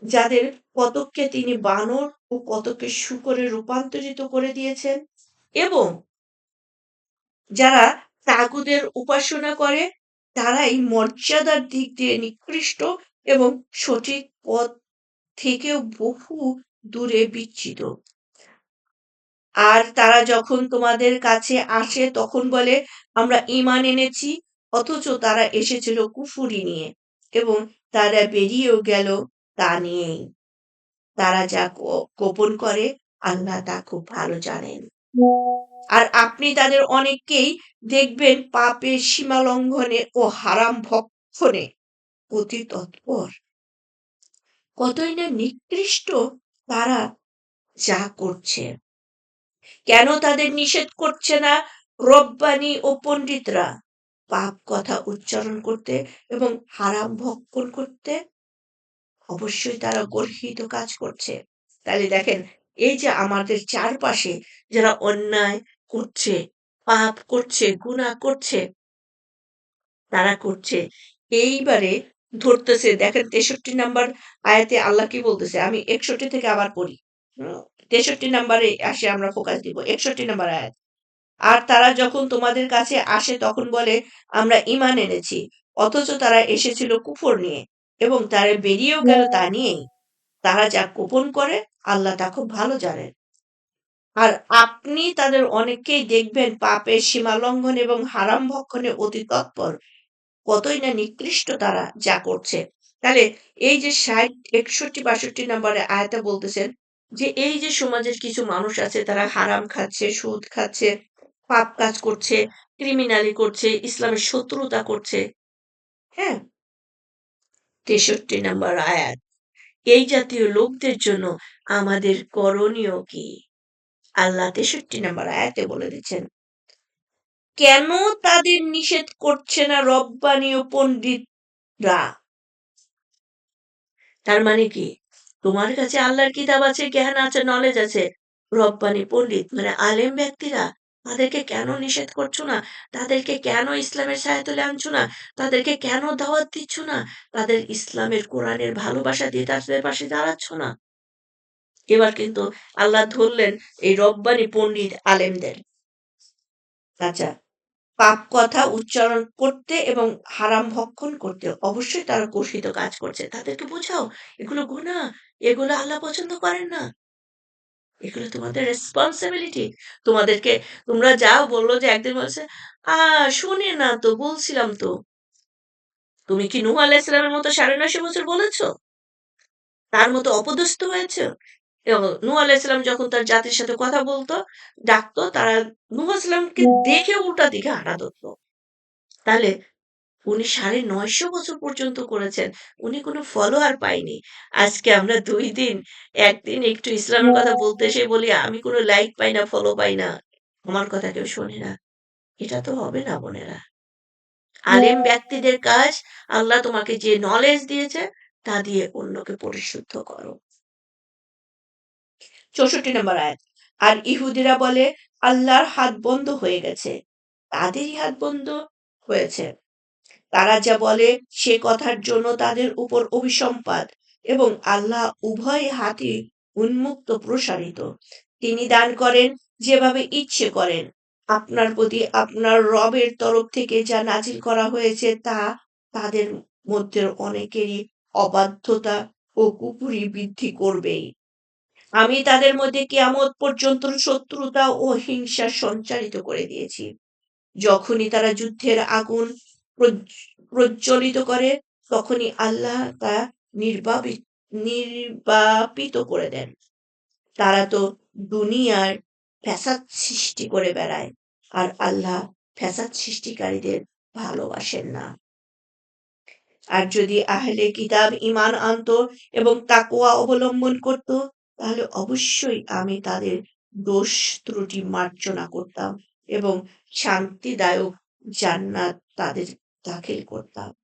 [SPEAKER 1] যাদের কতককে তিনি বানর ও কতককে শূকরে রূপান্তরিত করে দিয়েছেন এবং যারা তাগুদের উপাসনা করে তারাই মর্যাদার দিক দিয়ে নিকৃষ্ট এবং সঠিক পথ থেকেও বহু দূরে বিচ্যুত। আর তারা যখন তোমাদের কাছে আসে তখন বলে আমরা ঈমান এনেছি, অথচ তারা এসেছিল কুফরি নিয়ে এবং তারা বেরিয়েও গেল তা নিয়েই। তারা যা গোপন করে আল্লাহ তা খুব ভালো জানেন। আর আপনি তাদের অনেককেই দেখবেন পাপের সীমা লঙ্ঘনে ও হারাম ভক্ষণে অতি তৎপর। কতই না নিকৃষ্ট তারা যা করছে। কেন তাদের নিষেধ করছে না রব্বানি ও পণ্ডিতরা পাপ কথা উচ্চারণ করতে এবং হারাম ভক্ষণ করতে? অবশ্যই তারা গর্হিত কাজ করছে। তাহলে দেখেন, এই যে আমাদের চারপাশে যারা অন্যায় করছে, পাপ করছে, গুনাহ করছে, তারা করছে। এইবারে ধরতেছে, দেখেন 63 নাম্বার আয়াতে আল্লাহ কি বলতেছে? আমি 61 থেকে আবার পড়ি। 63 নাম্বারে আসে আমরা ফোকাস দিব। 61 নাম্বার আয়াত। আর তারা যখন তোমাদের কাছে আসে তখন বলে আমরা ঈমান এনেছি, অথচ তারা এসেছিল কুফর নিয়ে এবং তারা বেরিয়েও গেল তা নিয়েই। তারা যা গোপন করে আল্লাহ তা খুব ভালো জানেন। আর আপনি তাদের অনেককেই দেখবেন পাপের সীমা লঙ্ঘন এবং হারাম ভক্ষণে অতি তৎপর। কতই না নিকৃষ্ট তারা যা করছে। তাহলে এই যে ৬০, ৬১, ৬২ নম্বরে আয়াতে বলতেছেন যে এই যে সমাজের কিছু মানুষ আছে তারা হারাম খাচ্ছে, সুদ খাচ্ছে, পাপ কাজ করছে, ক্রিমিনালি করছে, ইসলামের শত্রুতা করছে। হ্যাঁ? ৬৩ নম্বর আয়াত। এই জাতীয় লোকদের জন্য আমাদের করণীয় কি? আল্লাহ ৬৩ নম্বর আয়াতে বলে দিচ্ছেন। কেন তাদের নিষেধ করছে না রব্বানি ও পণ্ডিতরা? তার মানে কি? তোমার কাছে আল্লাহর কিতাব আছে, জ্ঞান আছে, নলেজ আছে। রব্বানি পণ্ডিত মানে আলেম ব্যক্তিরা, তাদেরকে কেন নিষেধ করছো না? তাদেরকে কেন ইসলামের ছায়াতলে আনছো না? তাদেরকে কেন দাওয়াত দিচ্ছ না? তাদের ইসলামের কোরআনের ভালোবাসা দিয়ে তাদের পাশে দাঁড়াচ্ছ না? এবার কিন্তু আল্লাহ ধরলেন এই রব্বানি পণ্ডিত আলেমদের। আচ্ছা, পাপ কথা উচ্চারণ করতে এবং হারাম ভক্ষণ করতে অবশ্যই তারা কুৎসিত কাজ করছে। তাদেরকে বোঝাও এগুলো গুনাহ, এগুলো আল্লাহ পছন্দ করেন না। এগুলো তোমাদের রেসপনসিবিলিটি। তোমাদেরকে তোমরা যাও বলল যে একদিন বলছে, শোনে না তো বলছিলাম তো। তুমি কি নূহ আলাইহিসসালামের মতো ৯৫০ বছর বলেছ? তার মতো অপদস্থ হয়েছে? এবং নূহ আলাইহিসসালাম যখন তার জাতির সাথে কথা বলতো, ডাকতো, তারা নূহ আলাইহিসসালামকে দেখে উল্টা দিকে হাঁটা ধরত। তাহলে উনি ৯৫০ বছর পর্যন্ত করেছেন। উনি কোনো ফলোয়ার পায়নি। আজকে আমরা ২ দিন, ১ দিন একটু ইসলামের কথা বলতে এসে বলি, "আমি কোনো লাইক পাই না, ফলো পাই না। আমার কথা কেউ শোনে না।" এটা তো হবে না বোনেরা। আলেম ব্যক্তিদের কাজ, আল্লাহ তোমাকে যে নলেজ দিয়েছে, তা দিয়ে অন্যকে পরিশুদ্ধ করো। ৬৪ নম্বর আয়াত। আর ইহুদিরা বলে, আল্লাহর হাত বন্ধ হয়ে গেছে। তাদেরই হাত বন্ধ হয়েছে। তারা যা বলে সে কথার জন্য তাদের উপর অভিসম্পাত, এবং আল্লাহ উভয় হাতই উন্মুক্ত প্রসারিত। তিনি দান করেন যেভাবে ইচ্ছে করেন। আপনার প্রতি আপনার রবের তরফ থেকে যা নাজিল করা হয়েছে তা তাদের মধ্যে অনেকেরই অবাধ্যতা ও কুফরি বৃদ্ধি করবেই। আমি তাদের মধ্যে কিয়ামত পর্যন্ত শত্রুতা ও হিংসা সঞ্চারিত করে দিয়েছি। যখনই তারা যুদ্ধের আগুন প্রজ্বলিত করে, তখনই আল্লাহ তা নির্বাপিত করে দেন। তারা তো দুনিয়ার ফ্যাসাদ সৃষ্টি করে বেড়ায়, আর আল্লাহ ফ্যাসাদ সৃষ্টিকারীদের ভালোবাসেন না। আর যদি আহলে কিতাব ঈমান আনত এবং তাকওয়া অবলম্বন করত, তাহলে অবশ্যই আমি তাদের দোষ ত্রুটি মার্জনা করতাম এবং শান্তিদায়ক জান্নাত তাদের দাখিল করতাম।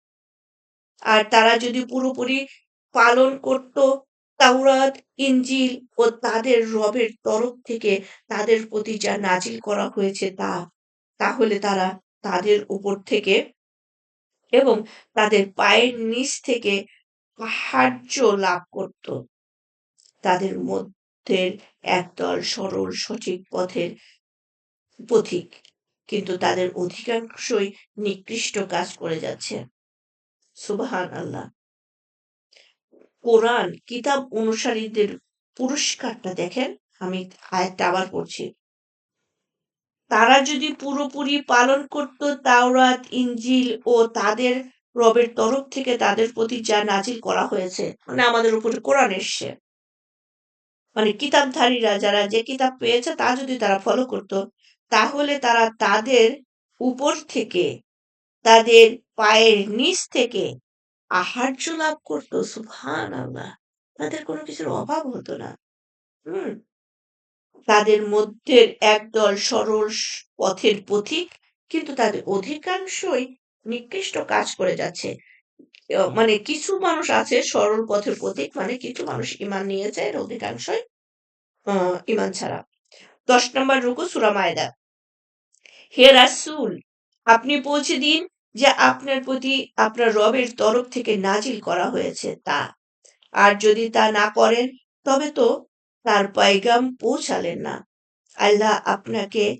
[SPEAKER 1] আর তারা যদি পুরোপুরি পালন করত তাওরাত, ইনজিল ও তাদের রবের তরফ থেকে তাদের প্রতি যা নাজিল করা হয়েছে তা, তাহলে তারা তাদের উপর থেকে এবং তাদের পায়ের নিচ থেকে সাহায্য লাভ করত। তাদের মধ্যে একদল সরল সঠিক পথের পথিক, কিন্তু তাদের অধিকাংশই নিকৃষ্ট কাজ করে যাচ্ছে। সুবহান আল্লাহ। কোরআন কিতাব অনুসারীদের পুরস্কারটা দেখেন। আমি আয়াতটা আবার পড়ছি। তারা যদি পুরোপুরি পালন করত তাওরাত, ইনজিল ও তাদের রবের তরফ থেকে তাদের প্রতি যা নাজিল করা হয়েছে, মানে আমাদের উপরে কোরআন এসছে, মানে কিতাবধারীরা যারা যে কিতাব পেয়েছে তা যদি তারা ফলো করত, তাহলে তারা তাদের উপর থেকে, তাদের পায়ের নিচ থেকে আহার্য লাভ করত। সুবহানাল্লাহ। তাদের কোনো কিছুর অভাব হতো না। হুম। তাদের মধ্যে একদল সরল পথের পথিক, কিন্তু তাদের অধিকাংশই নিকৃষ্ট কাজ করে যাচ্ছে। মানে কিছু মানুষ আছে সরল পথের পথিক, মানে কিছু মানুষ ঈমান নিয়েছে, এর অধিকাংশই ঈমান ছাড়া। ১০ নম্বর রুকু সূরা মায়দা। হে রাসূল, আপনি পৌঁছে দিন যে আপনার প্রতি আপনার রবের তরফ থেকে নাজিল করা হয়েছে তা। আর যদি তা না করেন, তবে তো তার পয়গাম পৌঁছালেন না। আল্লাহ আপনাকে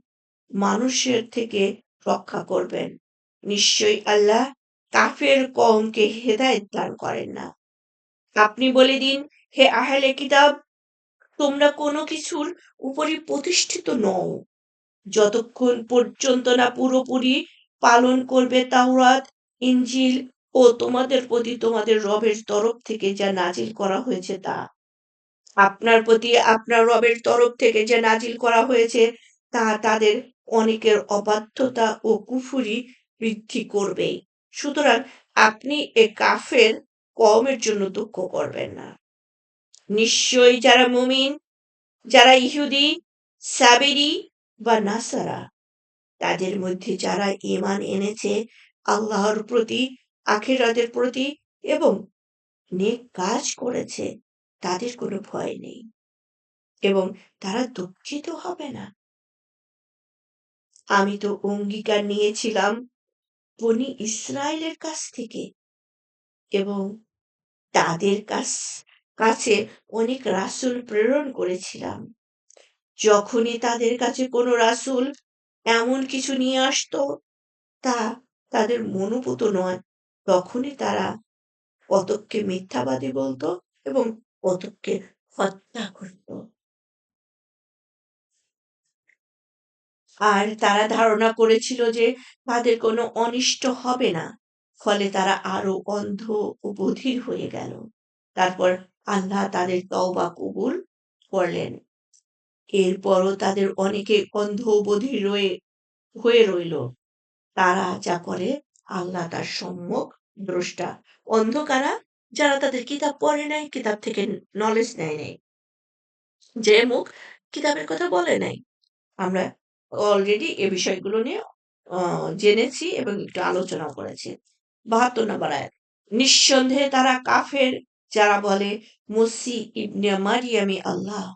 [SPEAKER 1] মানুষের থেকে রক্ষা করবেন। নিশ্চয়ই আল্লাহ কাফের কওমকে হেদায়েত দান করেন না। আপনি বলে দিন, হে আহলে কিতাব, তোমরা কোনো কিছুর উপরই প্রতিষ্ঠিত নও, যতক্ষণ পর্যন্ত না পুরোপুরি পালন করবে তাওরাত, ইনজিল ও তোমাদের প্রতি তোমাদের রবের তরফ থেকে যা নাজিল করা হয়েছে তা। আপনার প্রতি আপনার রবের তরফ থেকে যে নাজিল করা হয়েছে তা তাদের অনেকের অবাধ্যতা ও কুফরি বৃদ্ধি করবেই। সুতরাং আপনি এ কাফের কওমের জন্য দুঃখ করবেন না। নিশ্চয়ই যারা মুমিন, যারা ইহুদি, সাবেরি বা নাসারা, তাদের মধ্যে যারা ঈমান এনেছে আল্লাহর প্রতি, আখিরাতের প্রতি এবং নেক কাজ করেছে, তাদের কোনো ভয় নেই এবং তারা দুঃখিত হবে না। আমি তো অঙ্গীকার নিয়েছিলাম বনী ইসরায়েলের কাছ থেকে এবং তাদের কাছে অনেক রাসূল প্রেরণ করেছিলাম। যখনই তাদের কাছে কোনো রাসূল এমন কিছু নিয়ে আসতো তা তাদের মনোপুত নয়, তখনই তারা কতককে মিথ্যাবাদী বলতো এবং কতককে হত্যা করত। আর তারা ধারণা করেছিল যে তাদের কোনো অনিষ্ট হবে না। ফলে তারা আরো অন্ধ ও বধির হয়ে গেল। তারপর আল্লাহ তাদের তওবা কবুল করলেন। এরপরও তাদের অনেকে অন্ধ ও বধির হয়ে রইল। তারা যা করে আল্লাহ তার সম্যক দ্রষ্টা। অন্ধ কারা? যারা তাদের কিতাব পড়ে নাই, কিতাব থেকে নলেজ নেয় নাই, যে মুখ কিতাবের কথা বলে নাই। আমরা অলরেডি এ বিষয়গুলো নিয়ে জেনেছি এবং একটু আলোচনা করেছি। ৭২ নম্বর আয়াত। নিঃসন্দেহে তারা কাফের যারা বলে মসিহ ইবনে মারিয়ামই আল্লাহ,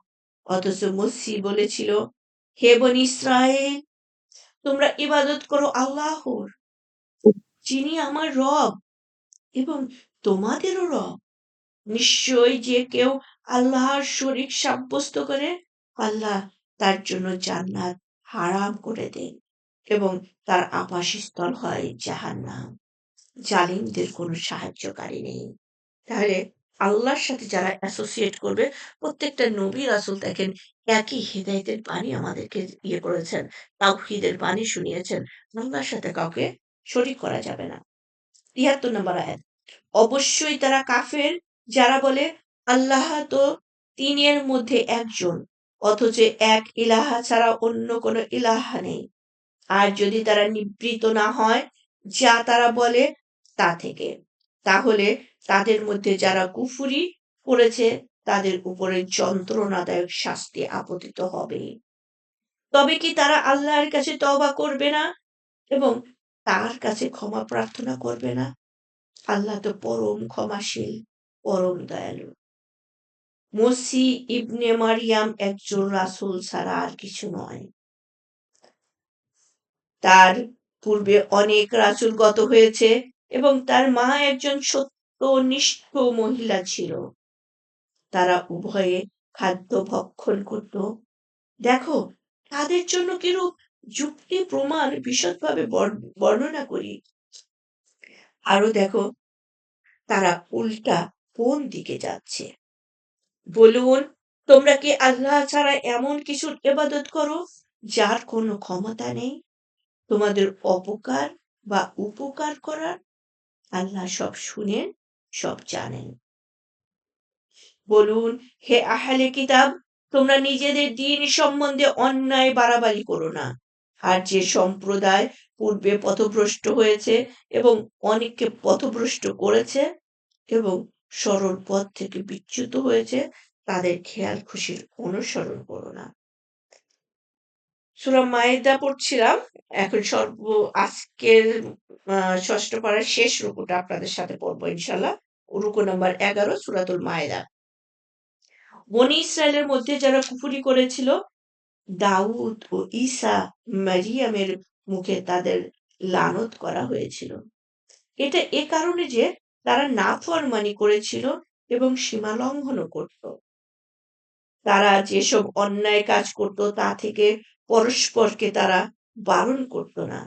[SPEAKER 1] অথচ মসিহ বলেছিল, হে বনী ইসরায়েল, তোমরা ইবাদত করো আল্লাহর, যিনি আমার রব এবং তোমাদেরও রব। নিশ্চয়ই যে কেউ আল্লাহর শরীক সাব্যস্ত করে, আল্লাহ তার জন্য জান্নাত হারাম করে দেন এবং তার আবাসস্থল হয় জাহান্নাম। জালিমদের কোনো সাহায্যকারী নেই। তাহলে আল্লাহর সাথে যারা অ্যাসোসিয়েট করবে, প্রত্যেকটা নবী রাসূল দেখেন একই হেদায়েতের বাণী আমাদেরকে করেছেন, তাওহীদের বাণী শুনিয়েছেন। আল্লাহর সাথে কাউকে শরীক করা যাবে না। ৭৩ নম্বর আয়াত। অবশ্যই তারা কাফের যারা বলে আল্লাহ তো তিনের মধ্যে একজন, অথচ এক ইলাহা ছাড়া অন্য কোনো ইলাহা নেই। আর যদি তারা নিবৃত না হয় যা তারা বলে তা থেকে, তাহলে তাদের মধ্যে যারা কুফরি করেছে তাদের উপরে যন্ত্রণাদায়ক শাস্তি আপতিত হবে। তবে কি তারা আল্লাহর কাছে তওবা করবে না এবং তার কাছে ক্ষমা প্রার্থনা করবে না? আল্লাহ তো পরম ক্ষমাশীল, পরম দয়ালু। মসিহ ইবনে মারিয়াম একজন রাসূল ছাড়া আর কিছু নয়। তার পূর্বে অনেক রাসূল গত হয়েছে এবং তার মা একজন সত্যনিষ্ঠ মহিলা ছিল। তারা উভয়ে খাদ্য ভক্ষণ করত। দেখো তাদের জন্য কিরূপ যুক্তি প্রমাণ বিশদভাবে বর্ণনা করি। আরো দেখো তারা উল্টা কোন দিকে যাচ্ছে। বলুন, তোমরা কি আল্লাহ ছাড়া এমন কিছুর ইবাদত করো যার কোনো ক্ষমতা নেই তোমাদের অপকার বা উপকার করার? আল্লাহ সব শুনেন, সব জানেন। বলুন, হে আহলে কিতাব, তোমরা নিজেদের দ্বীন সম্বন্ধে অন্যায় বাড়াবাড়ি করো না। আর যে সম্প্রদায় পূর্বে পথভ্রষ্ট হয়েছে এবং অনেককে পথভ্রষ্ট করেছে এবং সরল পথ থেকে বিচ্যুত হয়েছে, তাদের খেয়াল খুশির অনুসরণ করো না। সূরা মাইদা পড়ছিলাম। এখন আজকের ষষ্ঠ পারার শেষ রুকুটা আপনাদের সাথে পড়বো ইনশাআল্লাহ। রুকু নাম্বার ১১ সূরাতুল মাইদা। বনী ইসরায়েলের মধ্যে যারা কুফরি করেছিল, দাউদ ও ঈসা মারিয়ামের মুখে তাদের লানত করা হয়েছিল। এটা এ কারণে যে তারা নাফরমানি করেছিল এবং সীমা লঙ্ঘনও করত। তারা যেসব অন্যায় কাজ করত তা থেকে পরস্পরকে তারা বারণ করত না।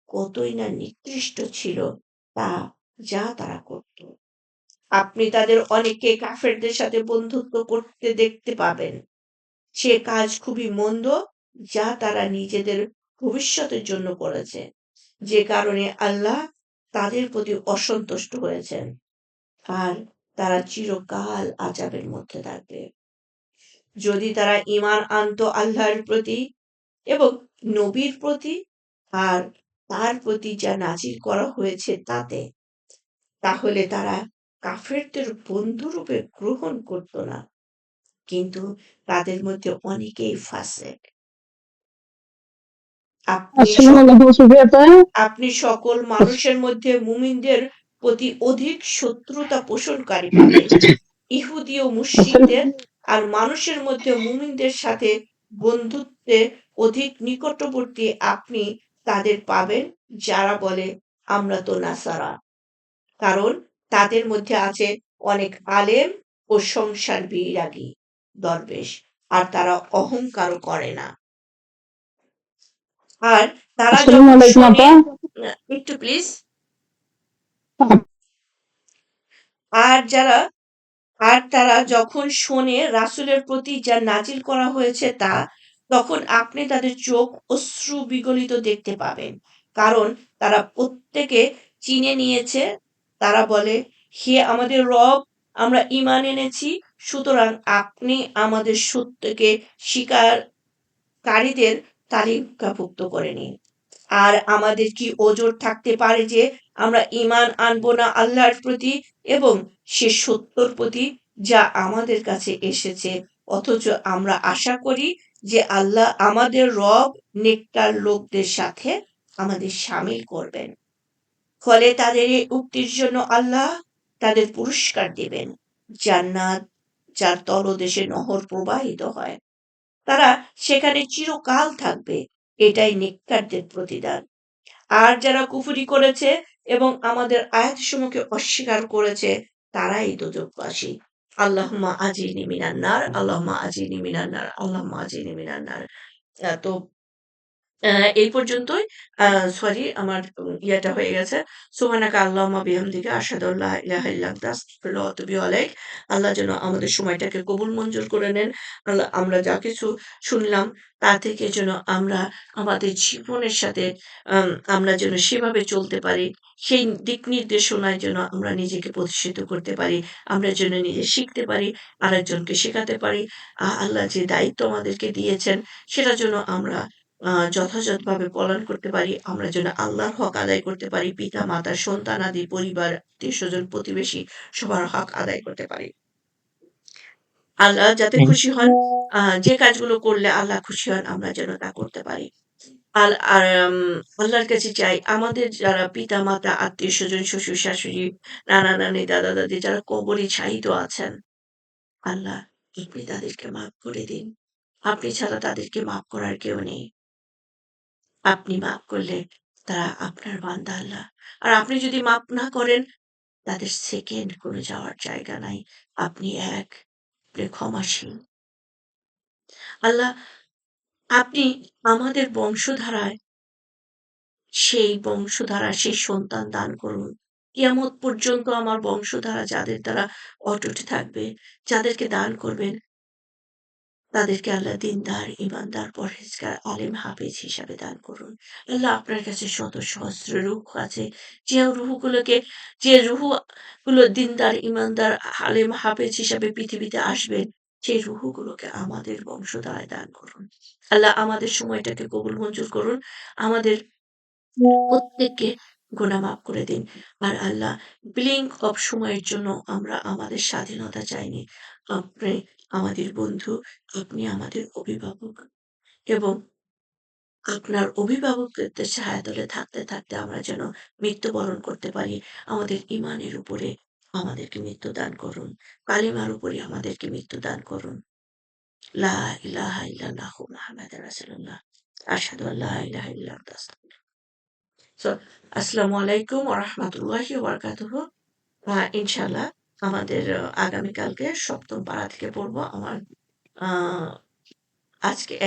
[SPEAKER 1] কতই না নিকৃষ্ট ছিল তা যা তারা করত। আপনি তাদের অনেককে কাফেরদের সাথে বন্ধুত্ব করতে দেখতে পাবেন। সে কাজ খুবই মন্দ যা তারা নিজেদের ভবিষ্যতের জন্য করেছে, যে কারণে আল্লাহ তাদের প্রতি অসন্তুষ্ট হয়েছেন আর তারা চিরকাল আযাবের মধ্যে থাকবে। যদি তারা ঈমান আনতো আল্লাহর প্রতি এবং নবীর প্রতি আর তার প্রতি যা নাজিল করা হয়েছে তাতে, তাহলে তারা কাফেরদের বন্ধুরূপে গ্রহণ করত না। কিন্তু তাদের মধ্যে অনেকেই ফাসেক। আপনি সকল মানুষের মধ্যে মুমিনদের প্রতি অধিক শত্রুতা পোষণকারী পাবেন। ইহুদি ও মুশরিকদের আর মানুষের মধ্যে মুমিনদের সাথে বন্ধুত্বে অধিক নিকটবর্তী আপনি তাদের পাবেন যারা বলে আমরা তো নাসারা। কারণ তাদের মধ্যে আছে অনেক আলেম ও সংসার বিরাগী দরবেশ, আর তারা অহংকারও করে না। আর তারা যখন শোনে, একটু প্লিজ, আর তারা যখন শোনে রাসূলের প্রতি যা নাজিল করা হয়েছে তা, তখন আপনি তাদের চোখ অশ্রু বিগলিত দেখতে পাবেন। কারণ তারা প্রত্যেকে চিনে নিয়েছে। তারা বলে, হে আমাদের রব, আমরা ঈমান এনেছি, সুতরাং আপনি আমাদের সত্যকে স্বীকারকারীদের তালিকাভুক্ত করে নিন। আর আমাদের কি ওজর থাকতে পারে যে আমরা ঈমান আনবো না আল্লাহর প্রতি এবং সে সত্যর প্রতি যা আমাদের কাছে এসেছে, অথচ আমরা আশা করি যে আল্লাহ আমাদের রব নেককার লোকদের সাথে আমাদের শামিল করবেন। ফলে তাদের এই উক্তির জন্য আল্লাহ তাদের পুরস্কার দিবেন, জান্নাত যার তলদেশে নহর প্রবাহিত হয়। তারা সেখানে চিরকাল থাকবে। এটাই নেককারদের প্রতিদান। আর যারা কুফরি করেছে এবং আমাদের আয়াতসমূহকে অস্বীকার করেছে, তারাই দোজখবাসী। আল্লাহুম্মা আজিরনি মিনান নার, আল্লাহুম্মা আজিরনি মিনান নার, আল্লাহুম্মা আজিরনি মিনান নার। তো এই পর্যন্তই। সরি, আমার ইয়েটা হয়ে গেছে। সুবহানাকা আল্লাহুম্মা বিহামদিকা আশহাদু আল্লা ইলাহা ইল্লা আনতা আস্তাগফিরুকা ওয়া আতুবু ইলাইক। আল্লাহ যেন আমাদের সময়টাকে কবুল মঞ্জুর করে নেন। আল্লাহ, আমরা যা কিছু শুনলাম তা থেকে যেন আমরা আমাদের জীবনের সাথে আমরা যেন সেভাবে চলতে পারি। সেই দিক নির্দেশনায় যেন আমরা নিজেকে প্রতিষ্ঠিত করতে পারি। আমরা যেন নিজে শিখতে পারি, আরেকজনকে শেখাতে পারি। আল্লাহ যে দায়িত্ব আমাদেরকে দিয়েছেন সেটা যেন আমরা যথাযথভাবে পালন করতে পারি। আমরা যেন আল্লাহর হক আদায় করতে পারি। পিতা-মাতা, সন্তানাদি, পরিবার, আত্মীয়স্বজন, প্রতিবেশী সবার হক আদায় করতে পারি। আল্লাহ যাতে খুশি হন, যে কাজগুলো করলে আল্লাহ খুশি হন আমরা যেন তা করতে পারি। আর আল্লাহর কাছে চাই আমাদের যারা পিতা-মাতা, আত্মীয়স্বজন, শ্বশুর-শাশুড়ি, নানা-নানি, দাদা-দাদি যারা কবরে শায়িত আছেন, আল্লাহ আপনি তাদেরকে মাফ করে দিন। আপনি ছাড়া তাদেরকে মাফ করার কেউ নেই। আপনি মাফ করলে তারা আপনার বান্দা আল্লাহ। আর আপনি যদি মাফ না করেন, তাদের সেকেন্ড কোনো যাওয়ার জায়গা নাই। আপনি এক, আপনি ক্ষমাশীল। আল্লাহ, আপনি আমাদের বংশধারায় সেই সন্তান দান করুন। কিয়ামত পর্যন্ত আমার বংশধারা যাদের দ্বারা অটুট থাকবে, যাদেরকে দান করবেন, তাদেরকে আল্লাহ দিনদার, ঈমানদার, পরহেজগার, আলেম, হাফেজ হিসাবে দান করুন। আল্লাহ, আপনার কাছে শত সহস্র রূহ আছে। যে রূহগুলো দিনদার, ঈমানদার, আলেম, হাফেজ হিসাবে পৃথিবীতে আসবেন, সেই রূহগুলোকে আমাদের বংশধারায় দান করুন। আল্লাহ, আমাদের সময়টাকে কবুল মঞ্জুর করুন। আমাদের প্রত্যেককে গুনাহ মাফ করে দিন। আর আল্লাহ, ব্লিঙ্ক অফ সময়ের জন্য আমরা আমাদের স্বাধীনতা চাইনি। আপনি আমাদের বন্ধু, আপনি আমাদের অভিভাবক এবং আপনার অভিভাবকত্বের ছায়াতলে থাকতে, থাকতে আমরা যেন মৃত্যুবরণ করতে পারি। আমাদের ঈমানের উপরে আমাদেরকে মৃত্যু দান করুন। কালিমার উপরে আমাদেরকে মৃত্যু দান করুন। লা ইলাহা ইল্লাল্লাহু মুহাম্মাদুর রাসূলুল্লাহ। আশহাদু আল্লা ইলাহা ইল্লা আনতা আস্তাগফিরুকা। সো আসসালামু আলাইকুম ওয়া রাহমাতুল্লাহি ওয়া বারাকাতুহু। ইনশাআল্লাহ আমাদের আগামীকালকে ৭ম পারা থেকে পড়ব। আমার আ আজকে